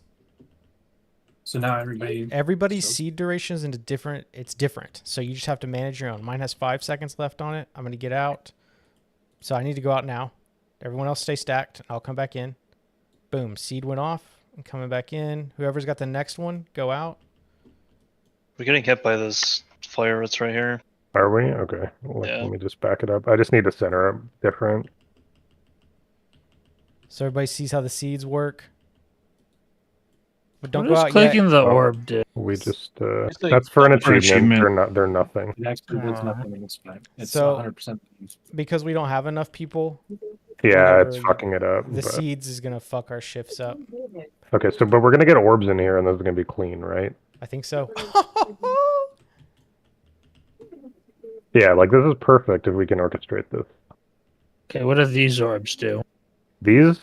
Speaker 1: So now everybody.
Speaker 2: Everybody's
Speaker 1: So-
Speaker 2: seed duration is into different. It's different, so you just have to manage your own. Mine has 5 seconds left on it. I'm gonna get out, so I need to go out now. Everyone else stay stacked. I'll come back in. Boom. Seed went off. I'm coming back in. Whoever's got the next one, go out.
Speaker 4: We're getting hit by this fire that's right here.
Speaker 6: Are we? Okay.
Speaker 4: Yeah.
Speaker 6: Let me just back it up. I just need to center up different.
Speaker 2: So everybody sees how the seeds work. But don't
Speaker 7: What
Speaker 2: go
Speaker 7: does
Speaker 2: out
Speaker 7: clicking
Speaker 2: yet.
Speaker 7: the orb do?
Speaker 6: We just
Speaker 5: It's like-
Speaker 6: that's for an
Speaker 8: For
Speaker 6: achievement.
Speaker 8: achievement.
Speaker 6: They're nothing.
Speaker 1: It actually does nothing in this fight. It's
Speaker 2: So-
Speaker 1: 100%.
Speaker 2: Because we don't have enough people.
Speaker 6: Yeah,
Speaker 2: Whatever,
Speaker 6: it's fucking it up.
Speaker 2: The
Speaker 6: but-
Speaker 2: seeds is gonna fuck our shifts up.
Speaker 6: Okay, so but we're gonna get orbs in here, and those are gonna be clean, right?
Speaker 2: I think so.
Speaker 6: Yeah, like this is perfect if we can orchestrate this.
Speaker 7: Okay, what do these orbs do?
Speaker 6: These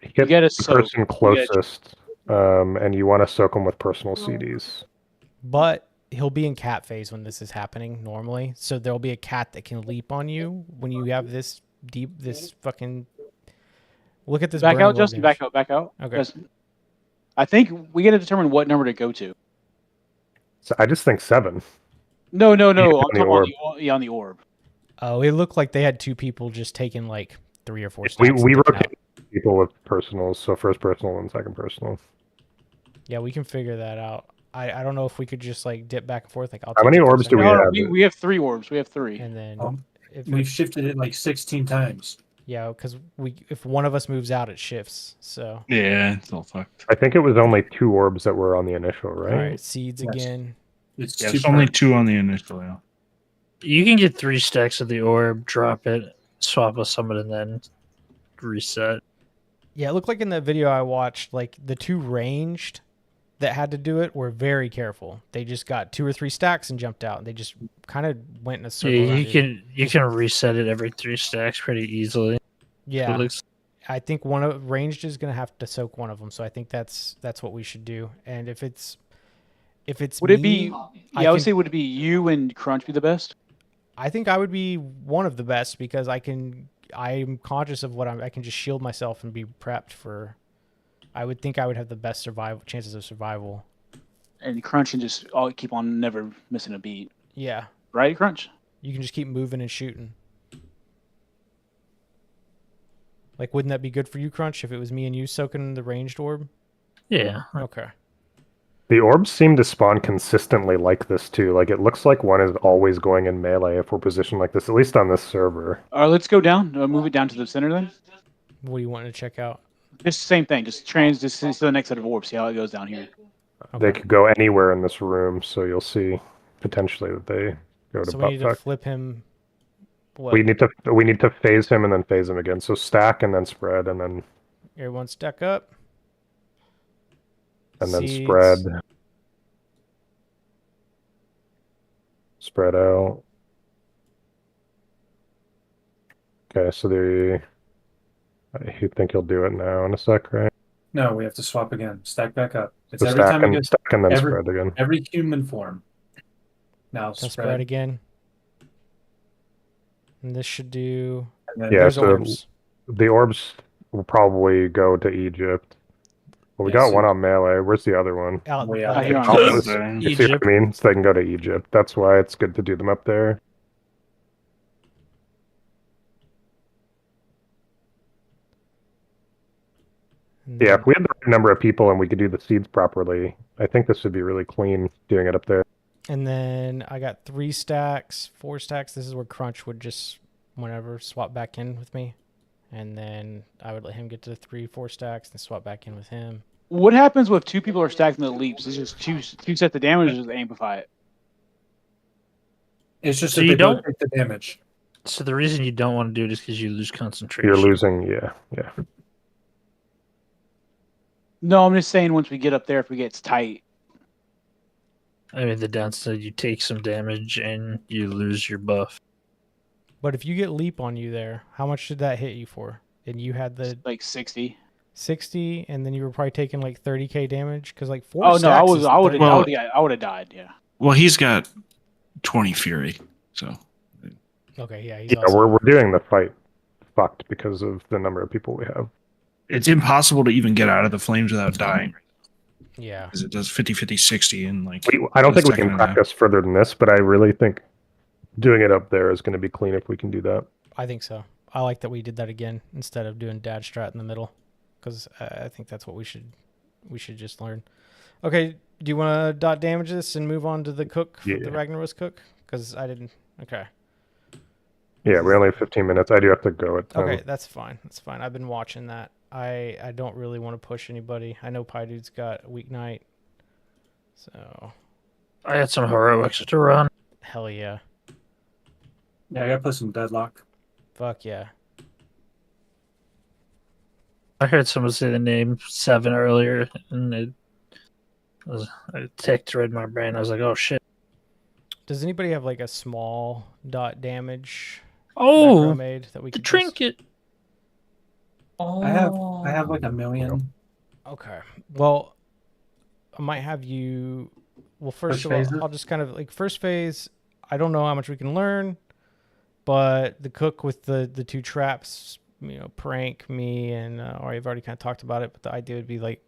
Speaker 6: hit
Speaker 5: get a
Speaker 6: the
Speaker 5: soak.
Speaker 6: person closest, and you want to soak them with personal CDs.
Speaker 2: But he'll be in cat phase when this is happening normally. So there'll be a cat that can leap on you when you have this fucking. Look at this.
Speaker 5: Back
Speaker 2: burning
Speaker 5: out,
Speaker 2: orb
Speaker 5: Justin.
Speaker 2: damage.
Speaker 5: Back out.
Speaker 2: Okay.
Speaker 5: Justin. I think we got to determine what number to go to.
Speaker 6: So I just think 7.
Speaker 5: No.
Speaker 6: on
Speaker 5: I'm
Speaker 6: the
Speaker 5: talking
Speaker 6: orb.
Speaker 5: on the orb.
Speaker 2: Oh, it looked like they had 2 people just taking like 3 or 4
Speaker 6: We
Speaker 2: stacks. and dipping out.
Speaker 6: rotate people with personals, so first personal and second personal.
Speaker 2: Yeah, we can figure that out. I don't know if we could just like dip back and forth. Like, I'll
Speaker 6: How
Speaker 2: take
Speaker 6: many
Speaker 2: it for a
Speaker 6: orbs do
Speaker 2: second.
Speaker 6: we
Speaker 5: No,
Speaker 6: have?
Speaker 5: we have 3 orbs. We have 3.
Speaker 2: And then
Speaker 1: Um,
Speaker 2: if
Speaker 1: We've shifted it like 16 times.
Speaker 2: Yeah, because if one of us moves out, it shifts. So
Speaker 8: Yeah, it's all fucked.
Speaker 6: I think it was only 2 orbs that were on the initial,
Speaker 2: all
Speaker 6: right?
Speaker 2: right, seeds
Speaker 1: Yes.
Speaker 2: again.
Speaker 1: It's
Speaker 8: Yeah,
Speaker 1: two
Speaker 8: it's only
Speaker 1: per.
Speaker 8: 2 on the initial. Yeah.
Speaker 7: You can get 3 stacks of the orb, drop it, swap with someone, and then reset.
Speaker 2: Yeah, it looked like in that video I watched, like the 2 ranged that had to do it were very careful. They just got 2 or 3 stacks and jumped out. They just kind of went in a circle.
Speaker 7: Yeah,
Speaker 2: around
Speaker 7: you can reset it every 3 stacks pretty easily.
Speaker 2: Yeah,
Speaker 7: It looks
Speaker 2: I think one of ranged is gonna have to soak one of them. So I think that's what we should do. And if it's
Speaker 5: Would it be?
Speaker 2: I
Speaker 5: Yeah, I would
Speaker 2: can-
Speaker 5: say would it be you and Crunch be the best?
Speaker 2: I think I would be one of the best because I'm conscious of I can just shield myself and be prepped for. I would think I would have the best chances of survival.
Speaker 5: And Crunch and just keep on never missing a beat.
Speaker 2: Yeah,
Speaker 5: Right, Crunch?
Speaker 2: you can just keep moving and shooting. Like, wouldn't that be good for you, Crunch, if it was me and you soaking the ranged orb?
Speaker 7: yeah.
Speaker 2: Okay.
Speaker 6: The orbs seem to spawn consistently like this too. Like it looks like one is always going in melee if we're positioned like this, at least on this server.
Speaker 5: All right, let's go down. Move it down to the center then.
Speaker 2: What do you want to check out?
Speaker 5: Just the same thing. Just to the next set of orbs. See how it goes down here.
Speaker 6: They could go anywhere in this room, so you'll see potentially that they go to
Speaker 2: So we need to
Speaker 6: butt fuck.
Speaker 2: flip him. What?
Speaker 6: We need to phase him and then phase him again. So stack and then spread and then
Speaker 2: Everyone stack up. Seeds.
Speaker 6: spread. Spread out. Okay, so you think he'll do it now in a sec, right?
Speaker 1: No, we have to swap again. Stack back up. It's
Speaker 6: So
Speaker 1: every time we get
Speaker 6: stack and then
Speaker 1: every-
Speaker 6: spread again.
Speaker 1: every human form. Now
Speaker 2: So
Speaker 1: spread.
Speaker 2: spread again. And this should do.
Speaker 1: And then
Speaker 6: Yeah,
Speaker 2: There's
Speaker 6: so
Speaker 2: orbs.
Speaker 6: the orbs will probably go to Egypt. Well, we
Speaker 2: Yeah,
Speaker 6: got
Speaker 2: so-
Speaker 6: one on melee. Where's the other one?
Speaker 2: Out.
Speaker 1: Way
Speaker 2: out
Speaker 1: out
Speaker 5: here
Speaker 2: there.
Speaker 5: on
Speaker 6: Oh,
Speaker 5: Egypt.
Speaker 6: you see what I mean? So they can go to Egypt. That's why it's good to do them up there.
Speaker 2: And
Speaker 6: Yeah,
Speaker 2: then-
Speaker 6: if we had the right number of people and we could do the seeds properly, I think this would be really clean doing it up there.
Speaker 2: And then I got 3 stacks, 4 stacks. This is where Crunch would just, whenever, swap back in with me. And then I would let him get to 3, 4 stacks and swap back in with him.
Speaker 5: What happens if 2 people are stacked in the leaps? Is just two sets of damage or just amplify it?
Speaker 1: It's just
Speaker 7: So
Speaker 1: that
Speaker 7: you
Speaker 1: they don't
Speaker 7: don't-
Speaker 1: take the damage.
Speaker 7: So the reason you don't want to do it is because you lose concentration.
Speaker 6: You're losing, yeah.
Speaker 5: No, I'm just saying once we get up there, if we get tight.
Speaker 7: I mean, the downside, you take some damage and you lose your buff.
Speaker 2: But if you get leap on you there, how much did that hit you for? And you had the
Speaker 5: Like 60.
Speaker 2: 60, and then you were probably taking like 30k damage because like 4
Speaker 5: Oh no,
Speaker 2: stacks is
Speaker 5: I would
Speaker 2: 30.
Speaker 5: have died. Yeah.
Speaker 8: Well, he's got 20 fury, so
Speaker 2: Okay, yeah, he's
Speaker 6: Yeah,
Speaker 2: awesome.
Speaker 6: we're doing the fight fucked because of the number of people we have.
Speaker 8: it's impossible to even get out of the flames without dying
Speaker 2: Yeah,
Speaker 8: because it does 50, 50, 60 and like.
Speaker 6: I don't
Speaker 8: the
Speaker 6: think we
Speaker 8: second
Speaker 6: can
Speaker 8: and a half.
Speaker 6: practice further than this, but I really think doing it up there is going to be clean if we can do that.
Speaker 2: I think so. I like that we did that again instead of doing dad strat in the middle, because I think that's what we should just learn. Okay, do you want to dot damage this and move on to the cook,
Speaker 6: Yeah.
Speaker 2: the Ragnaros cook? Because I didn't. Okay.
Speaker 6: Yeah, we only have 15 minutes. I do have to go at 10.
Speaker 2: Okay, that's fine. That's fine. I've been watching that. I don't really want to push anybody. I know Pie Dude's got a weeknight, so
Speaker 7: I had some heroics to run.
Speaker 2: hell yeah,
Speaker 1: Yeah, I gotta put some deadlock.
Speaker 2: fuck yeah.
Speaker 7: I heard someone say the name 7 earlier, and it ticked right in my brain. I was like, oh shit.
Speaker 2: Does anybody have like a small dot damage
Speaker 7: Oh,
Speaker 2: macro made that we
Speaker 7: the
Speaker 2: could
Speaker 7: trinket.
Speaker 1: I have like 1 million.
Speaker 2: Okay. Well, I might have you. Well, first
Speaker 1: First
Speaker 2: of all,
Speaker 1: phases?
Speaker 2: I'll just kind of like first phase. I don't know how much we can learn, but the cook with the 2 traps, prank me and or I've already kind of talked about it. But the idea would be like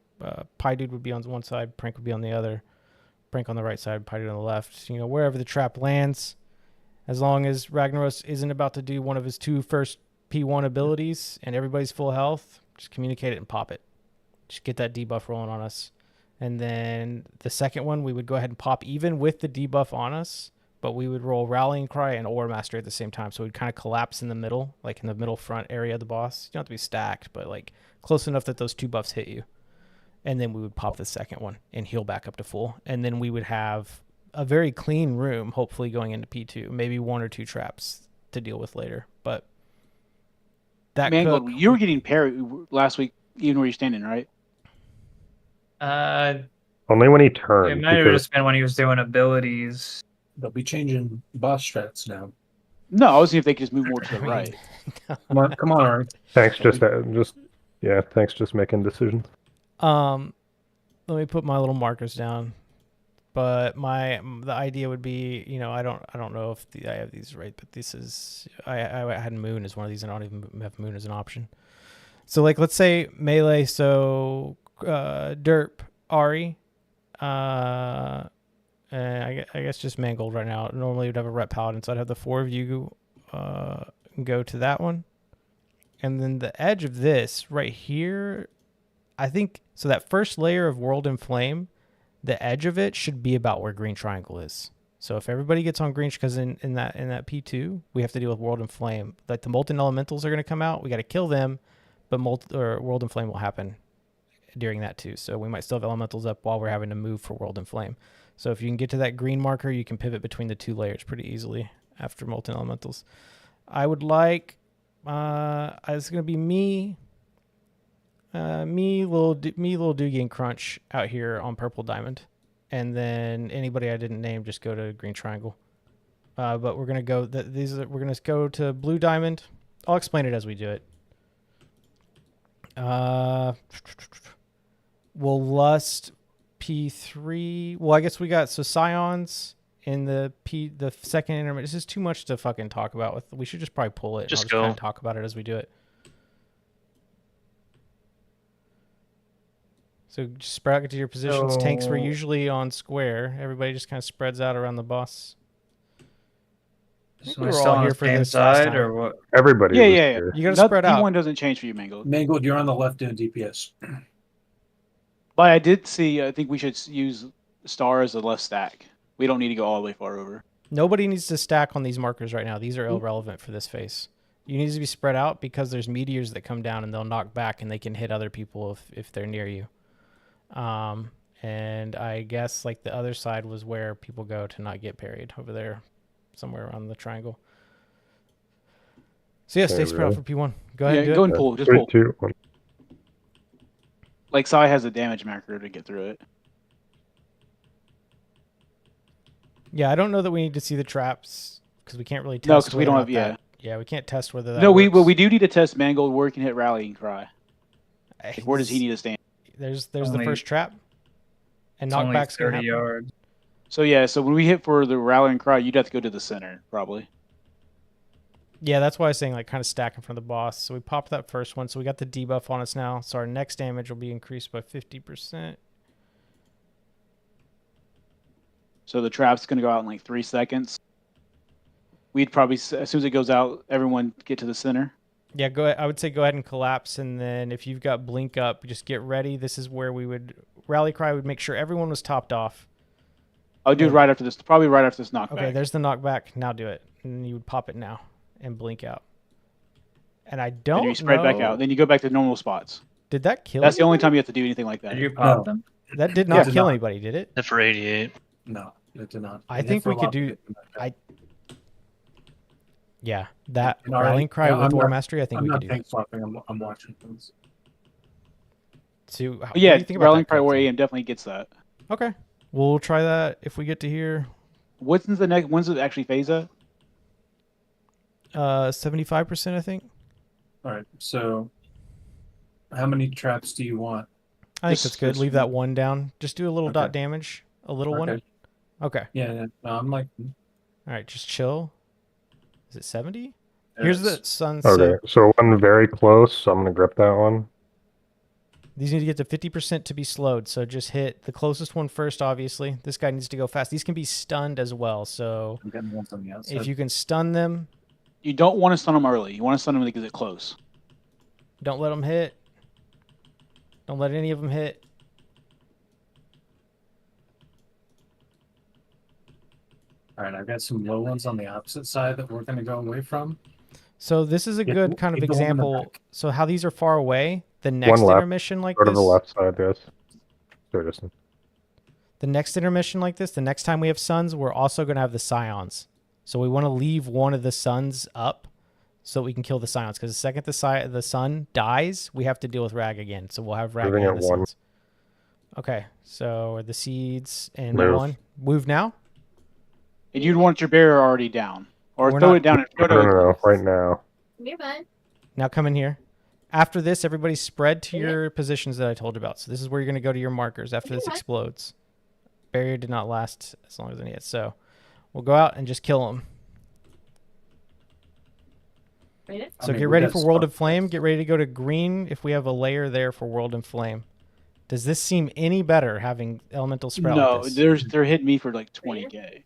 Speaker 2: Pie Dude would be on one side, prank would be on the other, prank on the right side, Pie Dude on the left. Wherever the trap lands, as long as Ragnaros isn't about to do one of his 2 first P1 abilities and everybody's full health, just communicate it and pop it. Just get that debuff rolling on us. And then the second one, we would go ahead and pop even with the debuff on us. but we would roll Rallying Cry and Ore Mastery at the same time. So we'd kind of collapse in the middle, like in the middle front area of the boss. You don't have to be stacked, but like close enough that those 2 buffs hit you. And then we would pop the second one and heal back up to full. And then we would have a very clean room, hopefully going into P2. Maybe 1 or 2 traps to deal with later. But that
Speaker 5: Mangold, you were getting parried last week, even where you're standing, right?
Speaker 6: Only when he turned.
Speaker 3: It might have just been when he was doing abilities.
Speaker 1: They'll be changing boss strats now.
Speaker 5: No, I was seeing if they could just move more to the right.
Speaker 1: Come on, Art.
Speaker 6: Thanks, thanks, just making decisions.
Speaker 2: Let me put my little markers down. But the idea would be, you know, I don't know if I have these right, but this is I had Moon as one of these, and I don't even have Moon as an option. So like, let's say melee, so Derp, Ari, and I guess just Mangold right now. Normally we'd have a Rep Paladin, so I'd have the 4 of you go to that one, and then the edge of this right here, I think. So that first layer of World in Flame, the edge of it should be about where Green Triangle is. So if everybody gets on green, because in that P2 we have to deal with World in Flame. Like the Molten Elementals are going to come out, we got to kill them, but World in Flame will happen during that too. So we might still have Elementals up while we're having to move for World in Flame. So if you can get to that green marker, you can pivot between the 2 layers pretty easily after Molten Elementals. I would like, it's going to be me, Little Doogie and Crunch out here on Purple Diamond, and then anybody I didn't name just go to Green Triangle. But we're gonna go. We're gonna go to Blue Diamond. I'll explain it as we do it. We'll Lust P3. Well, I guess we got Scions in the second intermission. This is too much to fucking talk about. We should just probably pull it.
Speaker 4: Just
Speaker 2: go.
Speaker 4: Kind
Speaker 2: of talk about it as we do it. So just spread out to your positions. Tanks were usually on square. Everybody just kind of spreads out around the boss.
Speaker 3: So we're all here for this side, or what?
Speaker 6: Everybody.
Speaker 5: Yeah.
Speaker 2: You got to spread out.
Speaker 5: P1 doesn't change for you, Mangold.
Speaker 1: Mangold, you're on the left doing DPS.
Speaker 5: But I did see. I think we should use Star as a left stack. We don't need to go all the way far over.
Speaker 2: Nobody needs to stack on these markers right now. These are irrelevant for this phase. You need to be spread out because there's meteors that come down and they'll knock back and they can hit other people if they're near you. And I guess like the other side was where people go to not get parried over there, somewhere around the triangle. So yeah, stay spread out for P1. Go ahead.
Speaker 5: Go and pull. Just
Speaker 6: 3,
Speaker 5: pull.
Speaker 6: 2, 1.
Speaker 5: Like Sai has a damage marker to get through it.
Speaker 2: Yeah, I don't know that we need to see the traps because we can't really test.
Speaker 5: No, because we don't have. Yeah.
Speaker 2: Yeah, we can't test whether that.
Speaker 5: No,
Speaker 2: works.
Speaker 5: we do need to test Mangold where he can hit Rallying Cry. Like, where does he need to stand?
Speaker 2: There's the first trap, and knockback's
Speaker 3: 30 yards.
Speaker 5: So yeah, so when we hit for the Rallying Cry, you'd have to go to the center probably.
Speaker 2: Yeah, that's why I was saying like kind of stack in front of the boss. So we popped that first one, so we got the debuff on us now. So our next damage will be increased by 50%.
Speaker 5: So the trap's gonna go out in like 3 seconds. We'd probably, as soon as it goes out, everyone get to the center.
Speaker 2: Yeah, go ahead. I would say go ahead and collapse, and then if you've got blink up, just get ready. This is where we would Rally Cry would make sure everyone was topped off.
Speaker 5: I'll do it right after this. Probably right after this knockback.
Speaker 2: Okay, there's the knockback. Now do it, and you would pop it now and blink out. And I don't.
Speaker 5: And you spread back out. Then you go back to normal spots.
Speaker 2: Did that kill?
Speaker 5: That's the only time you have to do anything like that.
Speaker 3: Did you pop them?
Speaker 2: That did not kill anybody, did it?
Speaker 4: For 88.
Speaker 1: No, it did not.
Speaker 2: I think we could do. Yeah, that Rallying Cry with War Mastery. I think we could do that.
Speaker 1: Swapping. I'm watching things.
Speaker 2: So
Speaker 5: yeah, Rallying Cry War AM definitely gets that.
Speaker 2: Okay, we'll try that if we get to here.
Speaker 5: When's the next? When's it actually phase at?
Speaker 2: 75%, I think.
Speaker 1: All right. So, how many traps do you want?
Speaker 2: I think that's good. Leave that one down. Just do a little dot damage. A little one. Okay.
Speaker 1: Yeah. No, I'm like.
Speaker 2: All right, just chill. Is it 70? Here's the sunset.
Speaker 6: Okay, so one very close. So I'm gonna grip that one.
Speaker 2: These need to get to 50% to be slowed. So just hit the closest one first, obviously. This guy needs to go fast. These can be stunned as well. So
Speaker 1: I'm getting ones on the outside.
Speaker 2: if you can stun them.
Speaker 5: You don't want to stun them early. You want to stun them when they get close.
Speaker 2: Don't let them hit. Don't let any of them hit.
Speaker 1: All right, I've got some low ones on the opposite side that we're going to go away from.
Speaker 2: So this is a good kind of
Speaker 1: Keep the one in the
Speaker 2: example.
Speaker 1: back.
Speaker 2: So how these are far away, the next
Speaker 6: left.
Speaker 2: intermission like
Speaker 6: Go to the
Speaker 2: this,
Speaker 6: left side, yes. Sure, distance.
Speaker 2: the next intermission like this, the next time we have suns, we're also going to have the scions. So we want to leave one of the suns up so we can kill the scions. Because the second the sun dies, we have to deal with Rag again. So we'll have Rag
Speaker 6: Moving
Speaker 2: and
Speaker 6: at
Speaker 2: the
Speaker 6: one.
Speaker 2: suns. Okay, so the seeds and
Speaker 6: Move.
Speaker 2: one. Move now?
Speaker 5: And you'd want your barrier already down. Or
Speaker 2: We're
Speaker 5: throw
Speaker 2: not-
Speaker 5: it down.
Speaker 6: No, right now.
Speaker 9: You're fine.
Speaker 2: Now come in here. After this, everybody spread to your positions that I told you about. So this is where you're going to go to your markers after this explodes. Barrier did not last as long as it needed. So we'll go out and just kill them.
Speaker 9: Ready?
Speaker 2: So get ready for World of Flame. Get ready to go to green if we have a layer there for World of Flame. Does this seem any better having elemental spread
Speaker 5: No,
Speaker 2: like this?
Speaker 5: they're hitting me for like 20k.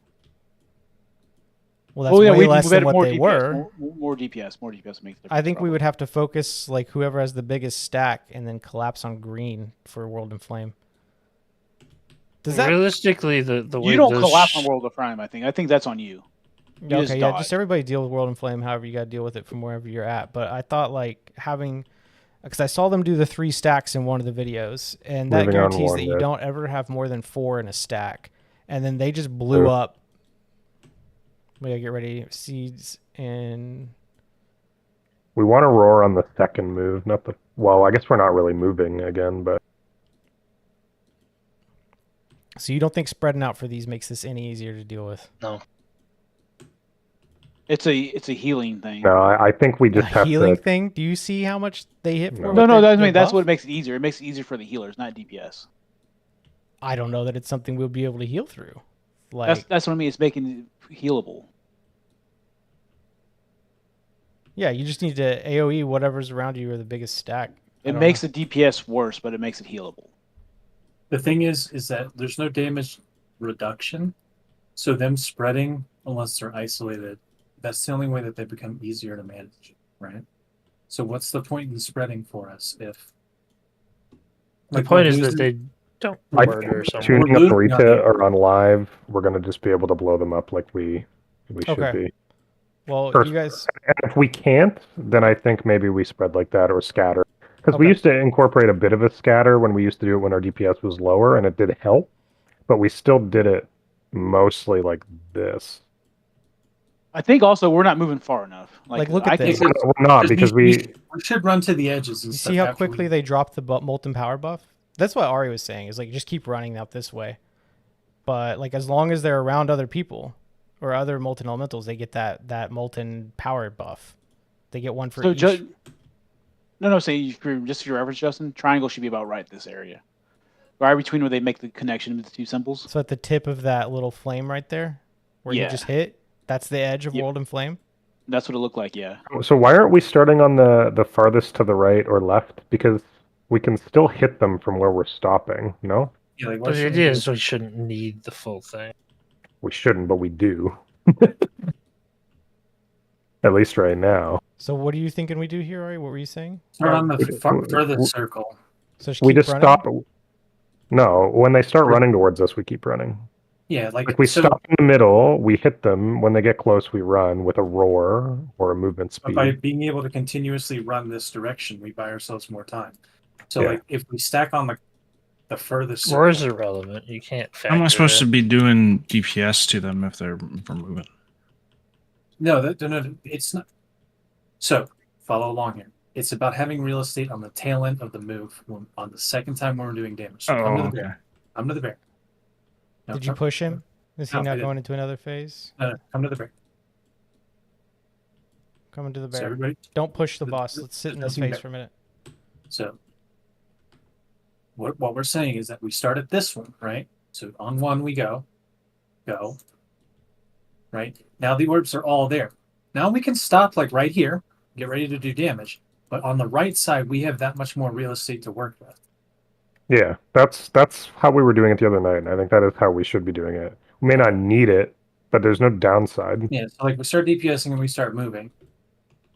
Speaker 2: Well, that's way less than what
Speaker 5: more
Speaker 2: they
Speaker 5: DPS,
Speaker 2: were.
Speaker 5: More DPS makes the difference.
Speaker 2: I think we
Speaker 5: probably.
Speaker 2: would have to focus like whoever has the biggest stack and then collapse on green for World and Flame. Does that
Speaker 7: realistically the way
Speaker 5: You don't
Speaker 7: those
Speaker 5: collapse on World of Flame, I think that's on you. You
Speaker 2: okay, yeah,
Speaker 5: dodge.
Speaker 2: just everybody deal with World and Flame however you got to deal with it from wherever you're at. But I thought like having, because I saw them do the 3 stacks in one of the videos, and that
Speaker 6: Moving on
Speaker 2: guarantees
Speaker 6: one,
Speaker 2: that you
Speaker 6: yes.
Speaker 2: don't ever have more than 4 in a stack. And then they just blew
Speaker 6: True.
Speaker 2: up. We gotta get ready. Seeds and
Speaker 6: We want to roar on the second move, not the. Well, I guess we're not really moving again, but
Speaker 2: so you don't think spreading out for these makes this any easier to deal with?
Speaker 4: No.
Speaker 5: It's a healing thing.
Speaker 6: no, I think we just
Speaker 2: A
Speaker 6: have
Speaker 2: healing
Speaker 6: to.
Speaker 2: thing? Do you see how much they hit for?
Speaker 6: No.
Speaker 2: with their
Speaker 5: That's
Speaker 2: buff?
Speaker 5: what makes it easier. It makes it easier for the healers, not DPS.
Speaker 2: I don't know that it's something we'll be able to heal through. Like,
Speaker 5: That's what I mean. It's making it healable.
Speaker 2: yeah, you just need to AoE whatever's around you or the biggest stack.
Speaker 5: It makes the DPS worse, but it makes it healable.
Speaker 1: The thing is that there's no damage reduction. So them spreading, unless they're isolated, that's the only way that they become easier to manage, right? So what's the point in spreading for us if...
Speaker 7: the point is that they don't
Speaker 6: I
Speaker 7: murder
Speaker 6: think
Speaker 7: someone.
Speaker 6: tuning on
Speaker 1: We're losing on
Speaker 6: Rita
Speaker 1: you.
Speaker 6: or on live, we're gonna just be able to blow them up like we should
Speaker 2: Okay.
Speaker 6: be.
Speaker 2: Well,
Speaker 6: First-
Speaker 2: you guys,
Speaker 6: And if we can't, then I think maybe we spread like that or scatter. Because we
Speaker 2: Okay.
Speaker 6: used to incorporate a bit of a scatter when we used to do it when our DPS was lower, and it did help. But we still did it mostly like this.
Speaker 5: I think also we're not moving far enough.
Speaker 2: Like, look at
Speaker 5: I can-
Speaker 2: this.
Speaker 6: We're not because
Speaker 1: we should run to the edges. And
Speaker 2: you
Speaker 1: stuff
Speaker 2: see how
Speaker 1: after
Speaker 2: quickly
Speaker 1: we-
Speaker 2: they dropped the molten power buff? That's what Ari was saying. Is like just keep running out this way. But like as long as they're around other people or other molten elementals, they get that molten power buff. They get one for
Speaker 5: So
Speaker 2: each.
Speaker 5: say just for your reference, Justin, triangle should be about right this area, right between where they make the connection with the two symbols.
Speaker 2: So at the tip of that little flame right there, where you
Speaker 5: Yeah.
Speaker 2: just hit, that's the edge of
Speaker 5: Yep.
Speaker 2: World and Flame.
Speaker 5: That's what it looked like. Yeah.
Speaker 6: So why aren't we starting on the farthest to the right or left? Because we can still hit them from where we're stopping. No,
Speaker 1: Yeah, like,
Speaker 7: But
Speaker 1: what
Speaker 7: the
Speaker 1: should we
Speaker 7: idea
Speaker 1: do?
Speaker 7: is we shouldn't need the full thing.
Speaker 6: we shouldn't, but we do. At least right now.
Speaker 2: So what are you thinking we do here, Ari? What were you saying?
Speaker 1: Start on the
Speaker 6: we-
Speaker 1: furthest circle.
Speaker 2: So just
Speaker 6: We
Speaker 2: keep
Speaker 6: just
Speaker 2: running?
Speaker 6: stop. No, when they start running towards us, we keep running.
Speaker 1: Yeah,
Speaker 6: Like we
Speaker 1: so,
Speaker 6: stop in the middle, we hit them. When they get close, we run with a roar or a movement
Speaker 1: But
Speaker 6: speed.
Speaker 1: by being able to continuously run this direction, we buy ourselves more time. So
Speaker 6: Yeah.
Speaker 1: like if we stack on the furthest circle,
Speaker 7: Or is irrelevant. You can't factor
Speaker 8: How am I supposed to
Speaker 7: in.
Speaker 8: be doing DPS to them if they're moving?
Speaker 1: no, it's not. So follow along here. It's about having real estate on the tail end of the move on the second time when we're doing damage. So come to the
Speaker 8: okay.
Speaker 1: bear. Come to the bear. No,
Speaker 2: Did you
Speaker 1: come-
Speaker 2: push him? Is he
Speaker 1: No, I
Speaker 2: not
Speaker 1: didn't.
Speaker 2: going into another phase?
Speaker 1: No, come to the bear.
Speaker 2: Coming to the
Speaker 1: So
Speaker 2: bear.
Speaker 1: everybody.
Speaker 2: Don't push the
Speaker 1: the-
Speaker 2: boss.
Speaker 1: the-
Speaker 2: Let's sit in
Speaker 1: the
Speaker 2: this
Speaker 1: bear.
Speaker 2: phase for a minute.
Speaker 1: So what we're saying is that we start at this one, right? So on one we go. Right? Now the orbs are all there. Now we can stop like right here, get ready to do damage. But on the right side, we have that much more real estate to work with.
Speaker 6: Yeah, that's how we were doing it the other night, and I think that is how we should be doing it. We may not need it, but there's no downside.
Speaker 1: Yeah, so like we start DPSing and we start moving.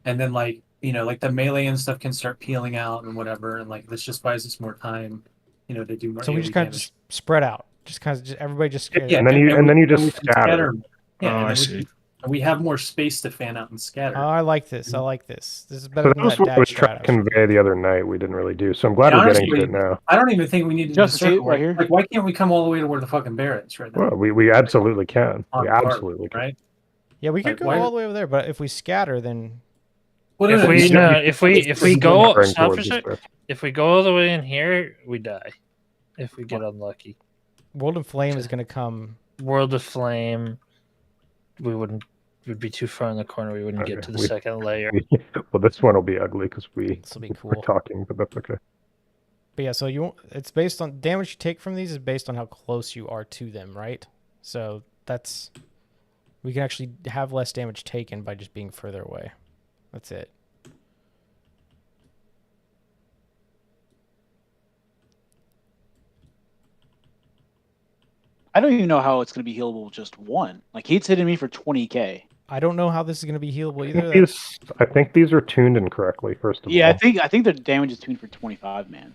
Speaker 1: And then like, like the melee and stuff can start peeling out and whatever, and like this just buys us more time, to do more
Speaker 2: So we
Speaker 1: AoE
Speaker 2: just kind of
Speaker 1: damage.
Speaker 2: just spread out. Just kind of everybody just
Speaker 1: Yeah,
Speaker 6: And then you just
Speaker 1: we can
Speaker 6: scatter.
Speaker 1: Yeah,
Speaker 8: Oh,
Speaker 1: and
Speaker 8: I
Speaker 1: then
Speaker 8: see.
Speaker 1: we have more space to fan out and scatter.
Speaker 2: Oh, I like this. I like this. This is
Speaker 6: So
Speaker 2: better
Speaker 6: that
Speaker 2: than
Speaker 6: was
Speaker 2: that
Speaker 6: what I
Speaker 2: dad
Speaker 6: was trying
Speaker 2: strat.
Speaker 6: to convey the other night. We didn't really do. So I'm glad
Speaker 1: And
Speaker 6: we're getting to
Speaker 1: honestly,
Speaker 6: it now.
Speaker 1: I don't even think we needed
Speaker 5: Just
Speaker 1: the
Speaker 5: see it
Speaker 1: circle
Speaker 5: right here.
Speaker 1: Like, why can't we come all the way to where the fucking bear is right now?
Speaker 6: Well, we absolutely can.
Speaker 1: On
Speaker 6: We
Speaker 1: the card,
Speaker 6: absolutely can.
Speaker 1: right?
Speaker 2: Yeah, we could
Speaker 1: Like,
Speaker 2: go
Speaker 1: why-
Speaker 2: all the way over there, but if we scatter, then
Speaker 1: Well,
Speaker 7: If
Speaker 1: no,
Speaker 7: we
Speaker 1: you
Speaker 7: no,
Speaker 1: said-
Speaker 7: if we
Speaker 1: you
Speaker 7: go
Speaker 6: Bring
Speaker 7: stop for a
Speaker 6: towards
Speaker 7: sec.
Speaker 6: this
Speaker 7: If we go all the way in here, we die. If we get unlucky.
Speaker 2: World of Flame is going to come.
Speaker 7: World of Flame, we'd be too far in the corner. We wouldn't get
Speaker 6: Okay,
Speaker 7: to the
Speaker 6: we-
Speaker 7: second layer.
Speaker 6: Well, this one will be ugly because we're
Speaker 2: This will be cool.
Speaker 6: talking, but that's okay.
Speaker 2: But yeah, so it's based on damage you take from these is based on how close you are to them, right? So we can actually have less damage taken by just being further away. That's it.
Speaker 5: I don't even know how it's going to be healable with just one. Like, he's hitting me for 20k.
Speaker 2: I don't know how this is going to be healable either.
Speaker 6: I think these are tuned incorrectly. First of all,
Speaker 5: Yeah, I think the damage is tuned for 25, man.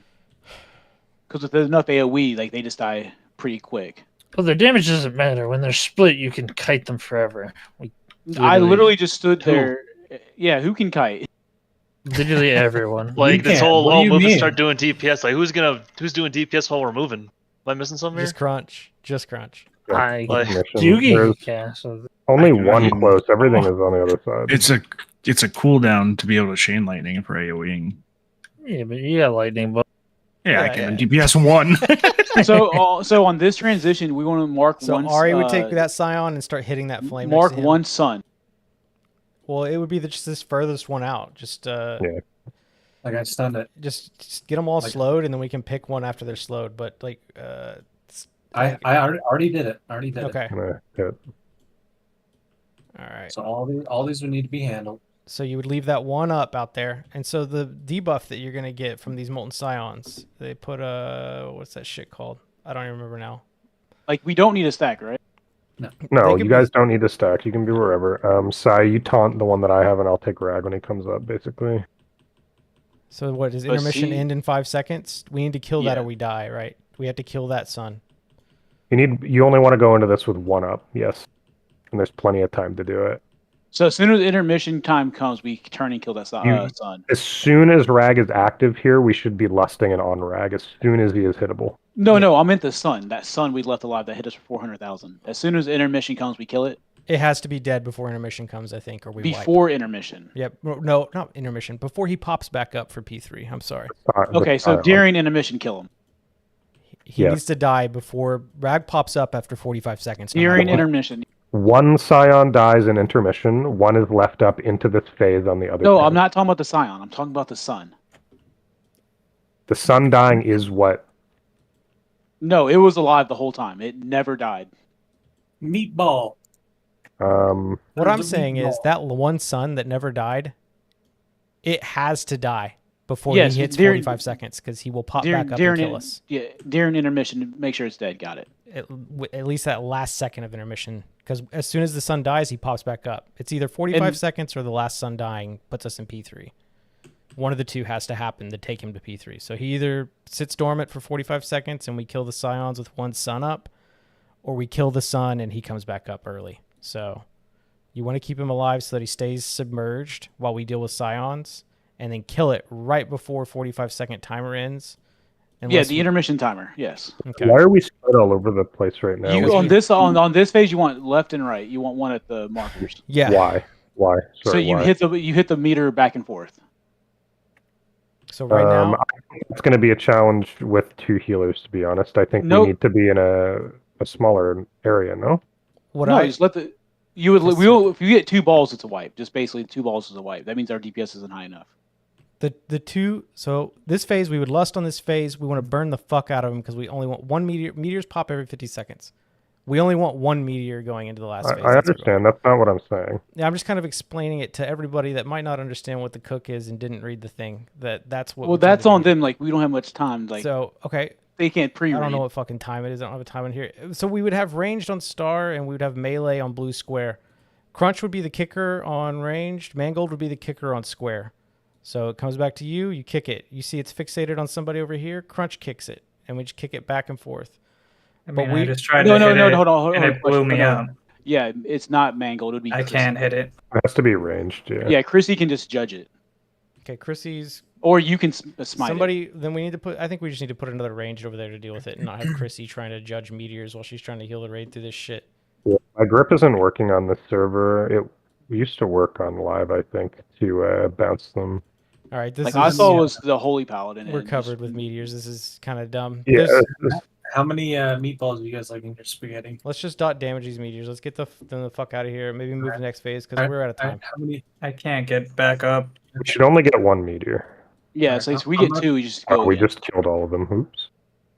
Speaker 5: Because if there's enough AOE, like, they just die pretty quick.
Speaker 7: Well, their damage doesn't matter. When they're split, you can kite them forever.
Speaker 5: I literally just stood there. Yeah, who can kite?
Speaker 7: Literally everyone.
Speaker 4: Like this
Speaker 1: can't.
Speaker 4: whole
Speaker 1: What do you
Speaker 4: move and
Speaker 1: mean?
Speaker 4: start doing DPS. Like who's doing DPS while we're moving? Am I missing something
Speaker 2: Just
Speaker 4: here?
Speaker 2: crunch. Just crunch.
Speaker 7: I
Speaker 4: Like,
Speaker 7: Yugi.
Speaker 6: There's
Speaker 7: Yeah, so
Speaker 6: only
Speaker 8: I
Speaker 6: one
Speaker 8: mean-
Speaker 6: close. Everything is on the other side.
Speaker 8: It's a cooldown to be able to chain lightning for AoEing.
Speaker 7: yeah, but you got lightning bolt.
Speaker 8: Yeah, I
Speaker 2: Yeah,
Speaker 8: can
Speaker 2: yeah.
Speaker 8: DPS one.
Speaker 5: So on this transition, we want to mark
Speaker 2: So
Speaker 5: one.
Speaker 2: Ari would take that Scion and start hitting that flame.
Speaker 5: Mark
Speaker 2: next to him.
Speaker 5: one sun.
Speaker 2: Well, it would be just this furthest one out. Just
Speaker 1: Like I stunned it.
Speaker 2: just get them all
Speaker 1: Like-
Speaker 2: slowed, and then we can pick one after they're slowed. But like,
Speaker 1: I already did it. Already did it.
Speaker 2: okay,
Speaker 6: I'm gonna hit.
Speaker 2: all right.
Speaker 1: So all these would need to be handled.
Speaker 2: So you would leave that one up out there, and so the debuff that you're gonna get from these molten scions, they put what's that shit called? I don't even remember now.
Speaker 5: Like, we don't need a stack, right?
Speaker 6: No,
Speaker 2: They could
Speaker 6: you guys don't need to stack. You can be wherever. Sai, you taunt the one that I have, and I'll take Rag when he comes up. Basically,
Speaker 2: So what does
Speaker 5: But
Speaker 2: intermission
Speaker 5: see-
Speaker 2: end in 5 seconds? We need to kill that
Speaker 5: Yeah.
Speaker 2: or we die, right? We have to kill that sun.
Speaker 6: you only want to go into this with one up. Yes, and there's plenty of time to do it.
Speaker 5: So as soon as intermission time comes, we turn and kill that sun.
Speaker 6: As soon as Rag is active here, we should be lusting and on Rag as soon as he is hittable.
Speaker 5: No, I meant the sun. That sun we left alive that hit us for 400,000. As soon as intermission comes, we kill it.
Speaker 2: It has to be dead before intermission comes, I think, or we wipe.
Speaker 5: Before intermission.
Speaker 2: Yep. No, not intermission. Before he pops back up for P3. I'm sorry.
Speaker 5: Okay, so during intermission, kill him.
Speaker 2: He
Speaker 6: Yeah.
Speaker 2: needs to die before Rag pops up after 45 seconds. no
Speaker 5: During
Speaker 2: matter what.
Speaker 5: intermission.
Speaker 6: One Scion dies in intermission. One is left up into this phase on the other.
Speaker 5: No,
Speaker 6: side.
Speaker 5: I'm not talking about the scion. I'm talking about the sun.
Speaker 6: The sun dying is what.
Speaker 5: No, it was alive the whole time. It never died.
Speaker 1: Meatball.
Speaker 2: What I'm
Speaker 1: the
Speaker 2: saying is
Speaker 1: meatball.
Speaker 2: that one sun that never died, it has to die before
Speaker 5: Yes,
Speaker 2: he hits
Speaker 5: during-
Speaker 2: 45 seconds because he will pop
Speaker 5: During
Speaker 2: back up
Speaker 5: during
Speaker 2: and kill
Speaker 5: it-
Speaker 2: us.
Speaker 5: Yeah, during intermission, make sure it's dead. Got it.
Speaker 2: At least that last second of intermission, because as soon as the sun dies, he pops back up. It's either 45
Speaker 5: And-
Speaker 2: seconds or the last sun dying puts us in P3. One of the two has to happen to take him to P3. So he either sits dormant for 45 seconds and we kill the scions with one sun up, or we kill the sun and he comes back up early. So you want to keep him alive so that he stays submerged while we deal with scions, and then kill it right before 45-second timer ends.
Speaker 5: Yeah,
Speaker 2: Unless
Speaker 5: the
Speaker 2: we-
Speaker 5: intermission timer. Yes.
Speaker 2: Okay.
Speaker 6: Why are we spread all over the place right now?
Speaker 5: You on this phase, you want left and right. You want one at the markers.
Speaker 2: Yeah.
Speaker 6: Why? Why?
Speaker 5: So
Speaker 6: Sorry,
Speaker 5: you
Speaker 6: why?
Speaker 5: hit the meter back and forth.
Speaker 2: So right now,
Speaker 6: I think it's going to be a challenge with two healers. To be honest, I think
Speaker 5: Nope.
Speaker 6: we need to be in a smaller area. No.
Speaker 2: what
Speaker 5: no,
Speaker 2: I
Speaker 5: just let the you would
Speaker 2: Just-
Speaker 5: we will, if you get 2 balls, it's a wipe. Just basically 2 balls is a wipe. That means our DPS isn't high enough.
Speaker 2: the two. So this phase, we would lust on this phase. We want to burn the fuck out of them because we only want one meteor. Meteors pop every 50 seconds. We only want one meteor going into the last phase.
Speaker 6: I
Speaker 2: That's our goal.
Speaker 6: understand. That's not what I'm saying.
Speaker 2: Yeah, I'm just kind of explaining it to everybody that might not understand what the cook is and didn't read the thing. That's what.
Speaker 5: Well,
Speaker 2: we tend
Speaker 5: that's
Speaker 2: to
Speaker 5: on
Speaker 2: do.
Speaker 5: them. Like, we don't have much time. Like,
Speaker 2: So okay,
Speaker 5: they can't
Speaker 2: I
Speaker 5: pre-read.
Speaker 2: don't know what fucking time it is. I don't have a time in here. So we would have ranged on star and we would have melee on blue square. Crunch would be the kicker on ranged. Mangold would be the kicker on square. So it comes back to you. You kick it. You see it's fixated on somebody over here. Crunch kicks it, and we just kick it back and forth.
Speaker 3: I
Speaker 2: But
Speaker 3: mean,
Speaker 2: we-
Speaker 3: I just tried
Speaker 5: No,
Speaker 3: to
Speaker 5: no,
Speaker 3: hit
Speaker 5: no,
Speaker 3: it,
Speaker 5: hold on,
Speaker 3: and it blew me out.
Speaker 5: Yeah, it's not Mangold. It would be.
Speaker 3: I
Speaker 5: Chrissy.
Speaker 3: can't hit it.
Speaker 6: It has to be ranged, yeah.
Speaker 5: Yeah, Chrissy can just judge it,
Speaker 2: Okay, Chrissy's.
Speaker 5: or you can smite
Speaker 2: Somebody.
Speaker 5: it.
Speaker 2: Then we need to put. I think we just need to put another ranger over there to deal with it, and not have Chrissy trying to judge meteors while she's trying to heal the raid through this shit.
Speaker 6: Yeah. My grip isn't working on this server. We used to work on live, I think, to bounce them.
Speaker 2: All right, this
Speaker 5: Like
Speaker 2: is.
Speaker 5: I saw was the Holy Paladin.
Speaker 2: We're
Speaker 5: and
Speaker 2: covered
Speaker 5: just-
Speaker 2: with meteors. This is kind of dumb.
Speaker 6: Yeah,
Speaker 1: How many meatballs do you guys like in your spaghetti?
Speaker 2: Let's just dot damage these meteors. Let's get them the fuck out of here. Maybe move to the next phase because
Speaker 1: Alright,
Speaker 2: we're out of time.
Speaker 1: How many?
Speaker 3: I can't get back up.
Speaker 6: we should only get one meteor.
Speaker 5: Yeah,
Speaker 1: Alright,
Speaker 5: so if we
Speaker 1: I'm
Speaker 5: get
Speaker 1: not-
Speaker 5: 2, we just
Speaker 6: Oh,
Speaker 5: go.
Speaker 6: we
Speaker 5: again.
Speaker 6: just killed all of them. Oops.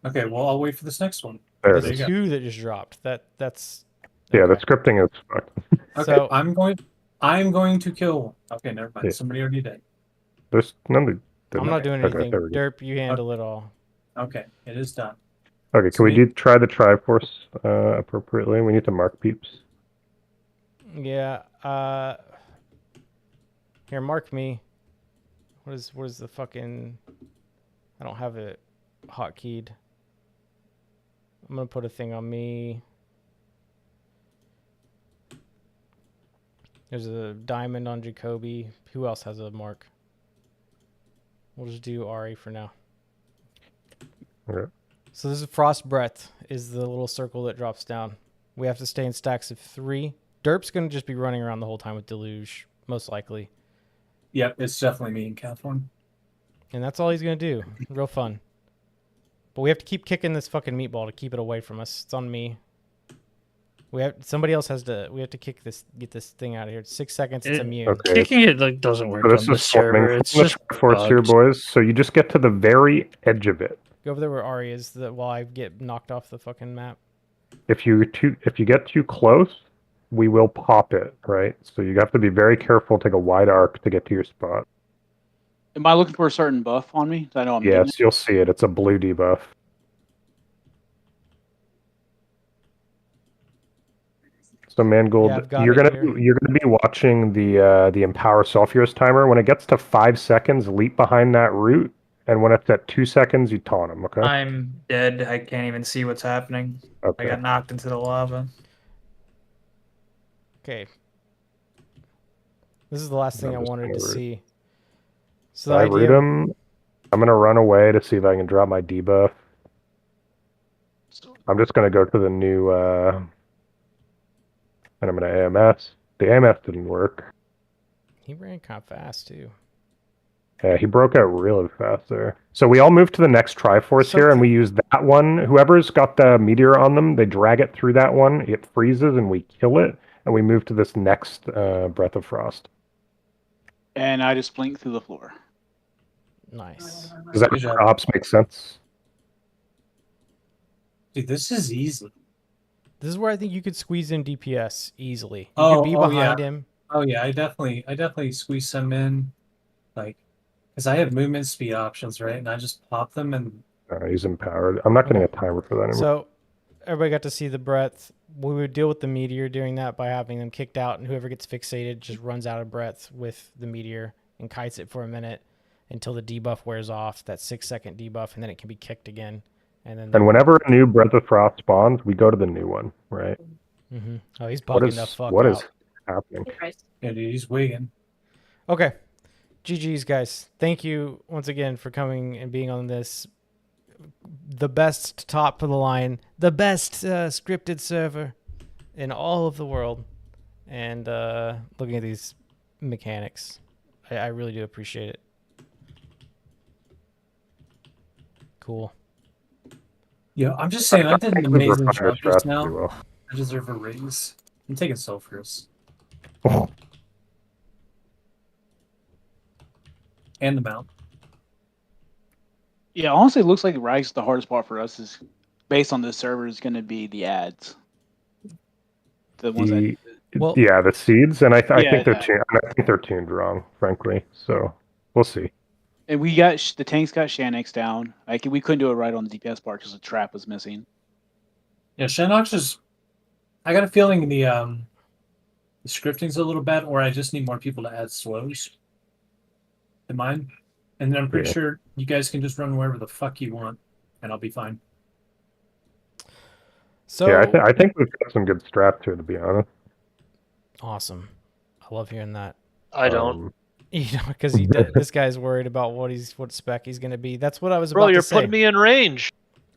Speaker 1: Okay, well I'll wait for this next one.
Speaker 6: There
Speaker 2: There's
Speaker 6: it is.
Speaker 1: you go.
Speaker 2: 2 that just dropped. That's.
Speaker 6: Yeah, the
Speaker 2: okay.
Speaker 6: scripting is fucked.
Speaker 1: Okay,
Speaker 2: So-
Speaker 1: I'm going to kill one. Okay, never mind.
Speaker 6: Yeah.
Speaker 1: Somebody already did.
Speaker 6: There's none.
Speaker 2: I'm not doing
Speaker 6: Okay,
Speaker 2: anything.
Speaker 6: there we go.
Speaker 2: Derp, you handle it all.
Speaker 1: Okay, it is done.
Speaker 6: Okay, can we
Speaker 1: Sweet.
Speaker 6: try the Triforce appropriately? We need to mark peeps.
Speaker 2: Yeah. Here, mark me. What is the fucking? I don't have it hotkeyed. I'm gonna put a thing on me. There's a diamond on Jacoby. Who else has a mark? We'll just do Ari for now.
Speaker 6: Okay.
Speaker 2: So this is Frost Breath is the little circle that drops down. We have to stay in stacks of 3. Derp's going to just be running around the whole time with Deluge, most likely.
Speaker 1: Yep, it's definitely me and Catherine.
Speaker 2: And that's all he's going to do. Real fun. But we have to keep kicking this fucking meatball to keep it away from us. It's on me. We have to kick this, get this thing out of here. It's 6 seconds, it's immune.
Speaker 6: Okay.
Speaker 7: Kicking it like doesn't work
Speaker 6: So this
Speaker 7: on the
Speaker 6: is forming
Speaker 7: server. It's
Speaker 6: from the
Speaker 7: just
Speaker 6: Triforce here,
Speaker 7: bugs.
Speaker 6: boys. So you just get to the very edge of it.
Speaker 2: Go over there where Ari is while I get knocked off the fucking map.
Speaker 6: If you get too close, we will pop it, right? So you have to be very careful, take a wide arc to get to your spot.
Speaker 5: Am I looking for a certain buff on me? I know I'm getting
Speaker 6: Yes, you'll see it. It's a blue debuff. So Mangold,
Speaker 2: Yeah, I've got
Speaker 6: you're
Speaker 2: it
Speaker 6: gonna
Speaker 2: here.
Speaker 6: be watching the Empower Sulfurous timer. When it gets to 5 seconds, leap behind that root, and when it's at 2 seconds, you taunt him. Okay.
Speaker 3: I'm dead. I can't even see what's happening. I
Speaker 6: Okay.
Speaker 3: got knocked into the lava.
Speaker 2: Okay. This is the last thing I
Speaker 6: I'm just
Speaker 2: wanted to
Speaker 6: gonna root.
Speaker 2: see. So
Speaker 6: So
Speaker 2: the
Speaker 6: I root
Speaker 2: idea,
Speaker 6: him. I'm gonna run away to see if I can drop my debuff. I'm just gonna go to the new, and I'm gonna AMS. The AMS didn't work.
Speaker 2: he ran kind of fast too.
Speaker 6: Yeah, he broke out really fast there. So we all move to the next Triforce here, and we use that one. Whoever's got the meteor on them, they drag it through that one. It freezes, and we kill it, and we move to this next Breath of Frost.
Speaker 5: and I just blink through the floor.
Speaker 2: Nice.
Speaker 6: Does that
Speaker 1: Good job.
Speaker 6: perhaps make sense?
Speaker 1: Dude, this is easy.
Speaker 2: This is where I think you could squeeze in DPS easily. You
Speaker 1: Oh,
Speaker 2: could be
Speaker 1: oh,
Speaker 2: behind
Speaker 1: yeah.
Speaker 2: him.
Speaker 1: Oh yeah, I definitely squeeze some in, like, because I have movement speed options, right? And I just pop them and
Speaker 6: He's empowered. I'm not getting a timer for that anymore.
Speaker 2: So everybody got to see the breath. We would deal with the meteor doing that by having them kicked out, and whoever gets fixated just runs out of breath with the meteor and kites it for a minute until the debuff wears off, that 6-second debuff, and then it can be kicked again. And
Speaker 6: whenever a new Breath of Frost spawns, we go to the new one, right?
Speaker 2: Mm-hmm. Oh, he's
Speaker 6: What
Speaker 2: bugging the fuck
Speaker 6: what
Speaker 2: out.
Speaker 6: is happening?
Speaker 1: yeah, dude, he's wigging.
Speaker 2: Okay. GG's, guys. Thank you once again for coming and being on this. The best top of the line, the best scripted server in all of the world. And looking at these mechanics, I really do appreciate it. Cool.
Speaker 1: Yeah, I'm just saying, I did an
Speaker 6: think we've
Speaker 1: amazing
Speaker 6: refined our
Speaker 1: job just
Speaker 6: strategy
Speaker 1: now.
Speaker 6: well.
Speaker 1: I deserve a raise. I'm taking sulfurs. And the mount.
Speaker 5: Yeah, honestly, it looks like Rags the hardest part for us is based on this server is going to be the ads. The ones that
Speaker 2: Well-
Speaker 6: yeah, the seeds, and I
Speaker 5: Yeah,
Speaker 6: think they're
Speaker 5: that.
Speaker 6: tuned. I think they're tuned wrong, frankly. So we'll see.
Speaker 5: and we got the tanks got Shanix down. Like we couldn't do it right on the DPS part because the trap was missing.
Speaker 1: Yeah, Shanox is. I got a feeling the scripting's a little bad, or I just need more people to add slows to mine. And then I'm pretty
Speaker 6: Yeah.
Speaker 1: sure you guys can just run wherever the fuck you want, and I'll be fine.
Speaker 2: So
Speaker 6: Yeah, I think we've got some good straps here, to be honest.
Speaker 2: awesome. I love hearing that.
Speaker 4: I don't.
Speaker 2: You know, because this guy's worried about what spec he's gonna be. That's what I was
Speaker 4: Bro,
Speaker 2: about
Speaker 4: you're
Speaker 2: to say.
Speaker 4: putting me in range.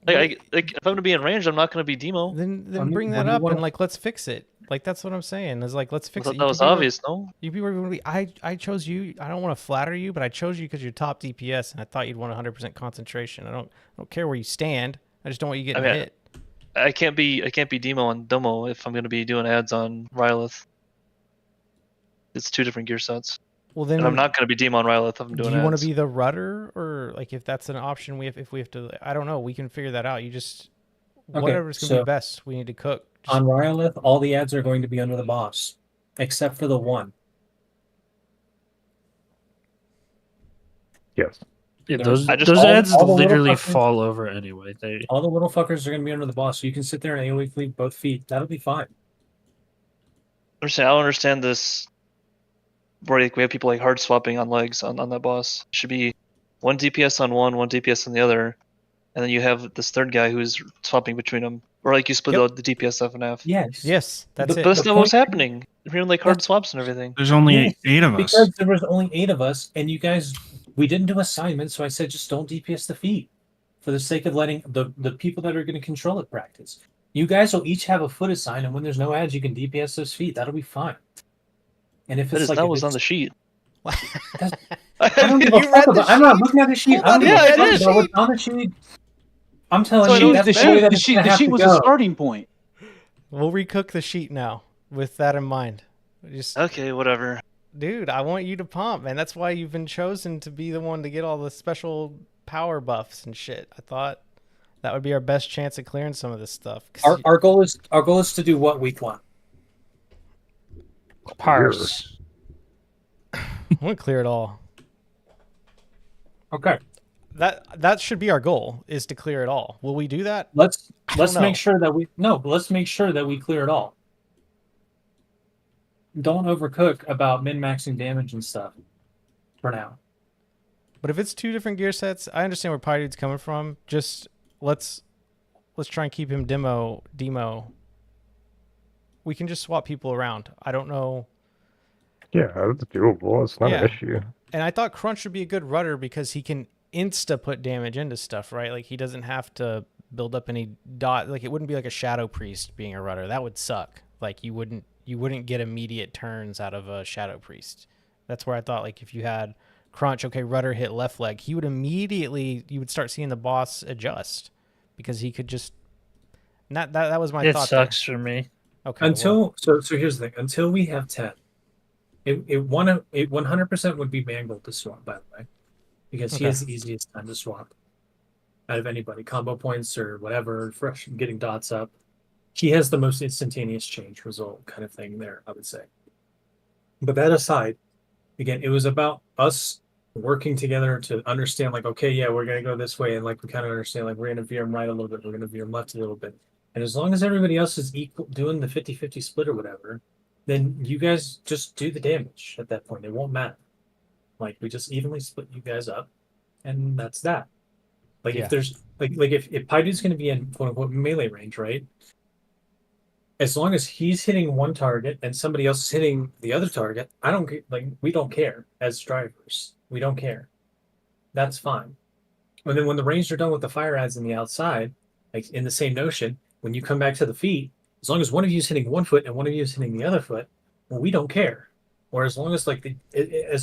Speaker 4: Like if I'm gonna be in range, I'm not gonna be demo.
Speaker 2: Then bring that up and like let's fix it. Like that's what I'm saying. Is like let's fix it.
Speaker 4: That was obvious, no?
Speaker 2: You people are gonna be. I chose you. I don't want to flatter you, but I chose you because you're top DPS, and I thought you'd want 100% concentration. I don't care where you stand. I just don't want you getting hit.
Speaker 4: I can't be demo on Domo if I'm gonna be doing ads on Rylith. It's 2 different gear sets.
Speaker 2: Well, then,
Speaker 4: and I'm not going to be demo on Rylith if I'm doing ads.
Speaker 2: Do you want to be the rudder, or like if that's an option if we have to? I don't know. We can figure that out. You just whatever's going to be best. We need to cook.
Speaker 1: On Rylith, all the ads are going to be under the boss, except for the one.
Speaker 6: Yes.
Speaker 7: Yeah, those ads literally fall over anyway.
Speaker 1: All the little fuckers are going to be under the boss, so you can sit there and AoE cleave both feet. That'll be fine.
Speaker 4: I don't understand this. Where we have people like hard swapping on legs on that boss. It should be 1 DPS on one DPS on the other, and then you have this third guy who's swapping between them. Or like you split the DPS half and half.
Speaker 1: Yes,
Speaker 2: that's it.
Speaker 4: But that's not what's happening. We're hearing like hard swaps and everything.
Speaker 8: There's only 8 of us.
Speaker 1: Because there was only 8 of us, and you guys, we didn't do assignments, so I said just don't DPS the feet, for the sake of letting the people that are going to control it practice. You guys will each have a foot assigned, and when there's no ads, you can DPS those feet. That'll be fine. And if it's
Speaker 4: that was on the sheet.
Speaker 1: I don't give a fuck about. I'm not looking at the sheet. I don't give a fuck about what's on the sheet. I'm telling you, that's the way that
Speaker 5: the sheet was a starting point.
Speaker 2: We'll recook the sheet now with that in mind.
Speaker 4: Okay, whatever.
Speaker 2: Dude, I want you to pump, man. That's why you've been chosen to be the one to get all the special power buffs and shit. I thought that would be our best chance of clearing some of this stuff.
Speaker 1: Our goal is to do what week 1?
Speaker 7: Parse.
Speaker 2: I want to clear it all.
Speaker 1: Okay.
Speaker 2: That should be our goal, is to clear it all. Will we do that?
Speaker 1: Let's make sure that let's make sure that we clear it all. Don't overcook about min-maxing damage and stuff for now.
Speaker 2: But if it's 2 different gear sets, I understand where Pydude's coming from. Just let's try and keep him demo. We can just swap people around. I don't know.
Speaker 6: Yeah, that's doable. It's not an issue.
Speaker 2: And I thought Crunch would be a good rudder because he can insta put damage into stuff, right? Like he doesn't have to build up any dot. Like it wouldn't be like a Shadow Priest being a rudder. That would suck. Like you wouldn't get immediate turns out of a Shadow Priest. That's where I thought like if you had Crunch, okay, rudder hit left leg, you would start seeing the boss adjust because he could just. That was my thought.
Speaker 7: It sucks for me.
Speaker 2: Okay.
Speaker 1: So here's the thing. Until we have 10, it 100% would be Mangold to swap, by the way, because he has the easiest time to swap out of anybody. Combo points or whatever, fresh getting dots up. He has the most instantaneous change result kind of thing there, I would say. But that aside, again, it was about us working together to understand, like, okay, yeah, we're going to go this way. And like, we kind of understand, like, we're going to veer him right a little bit. We're going to veer him left a little bit. And as long as everybody else is equal, doing the 50-50 split or whatever, then you guys just do the damage at that point. It won't matter. Like, we just evenly split you guys up, and that's that. Like, if there's, like if Pydude's going to be in quote-unquote melee range, right? As long as he's hitting one target and somebody else is hitting the other target, we don't care as drivers. We don't care. That's fine. And then when the ranged are done with the fire ads in the outside, like in the same notion, when you come back to the feet, as long as one of you is hitting one foot and one of you is hitting the other foot, well, we don't care. Or as long as as long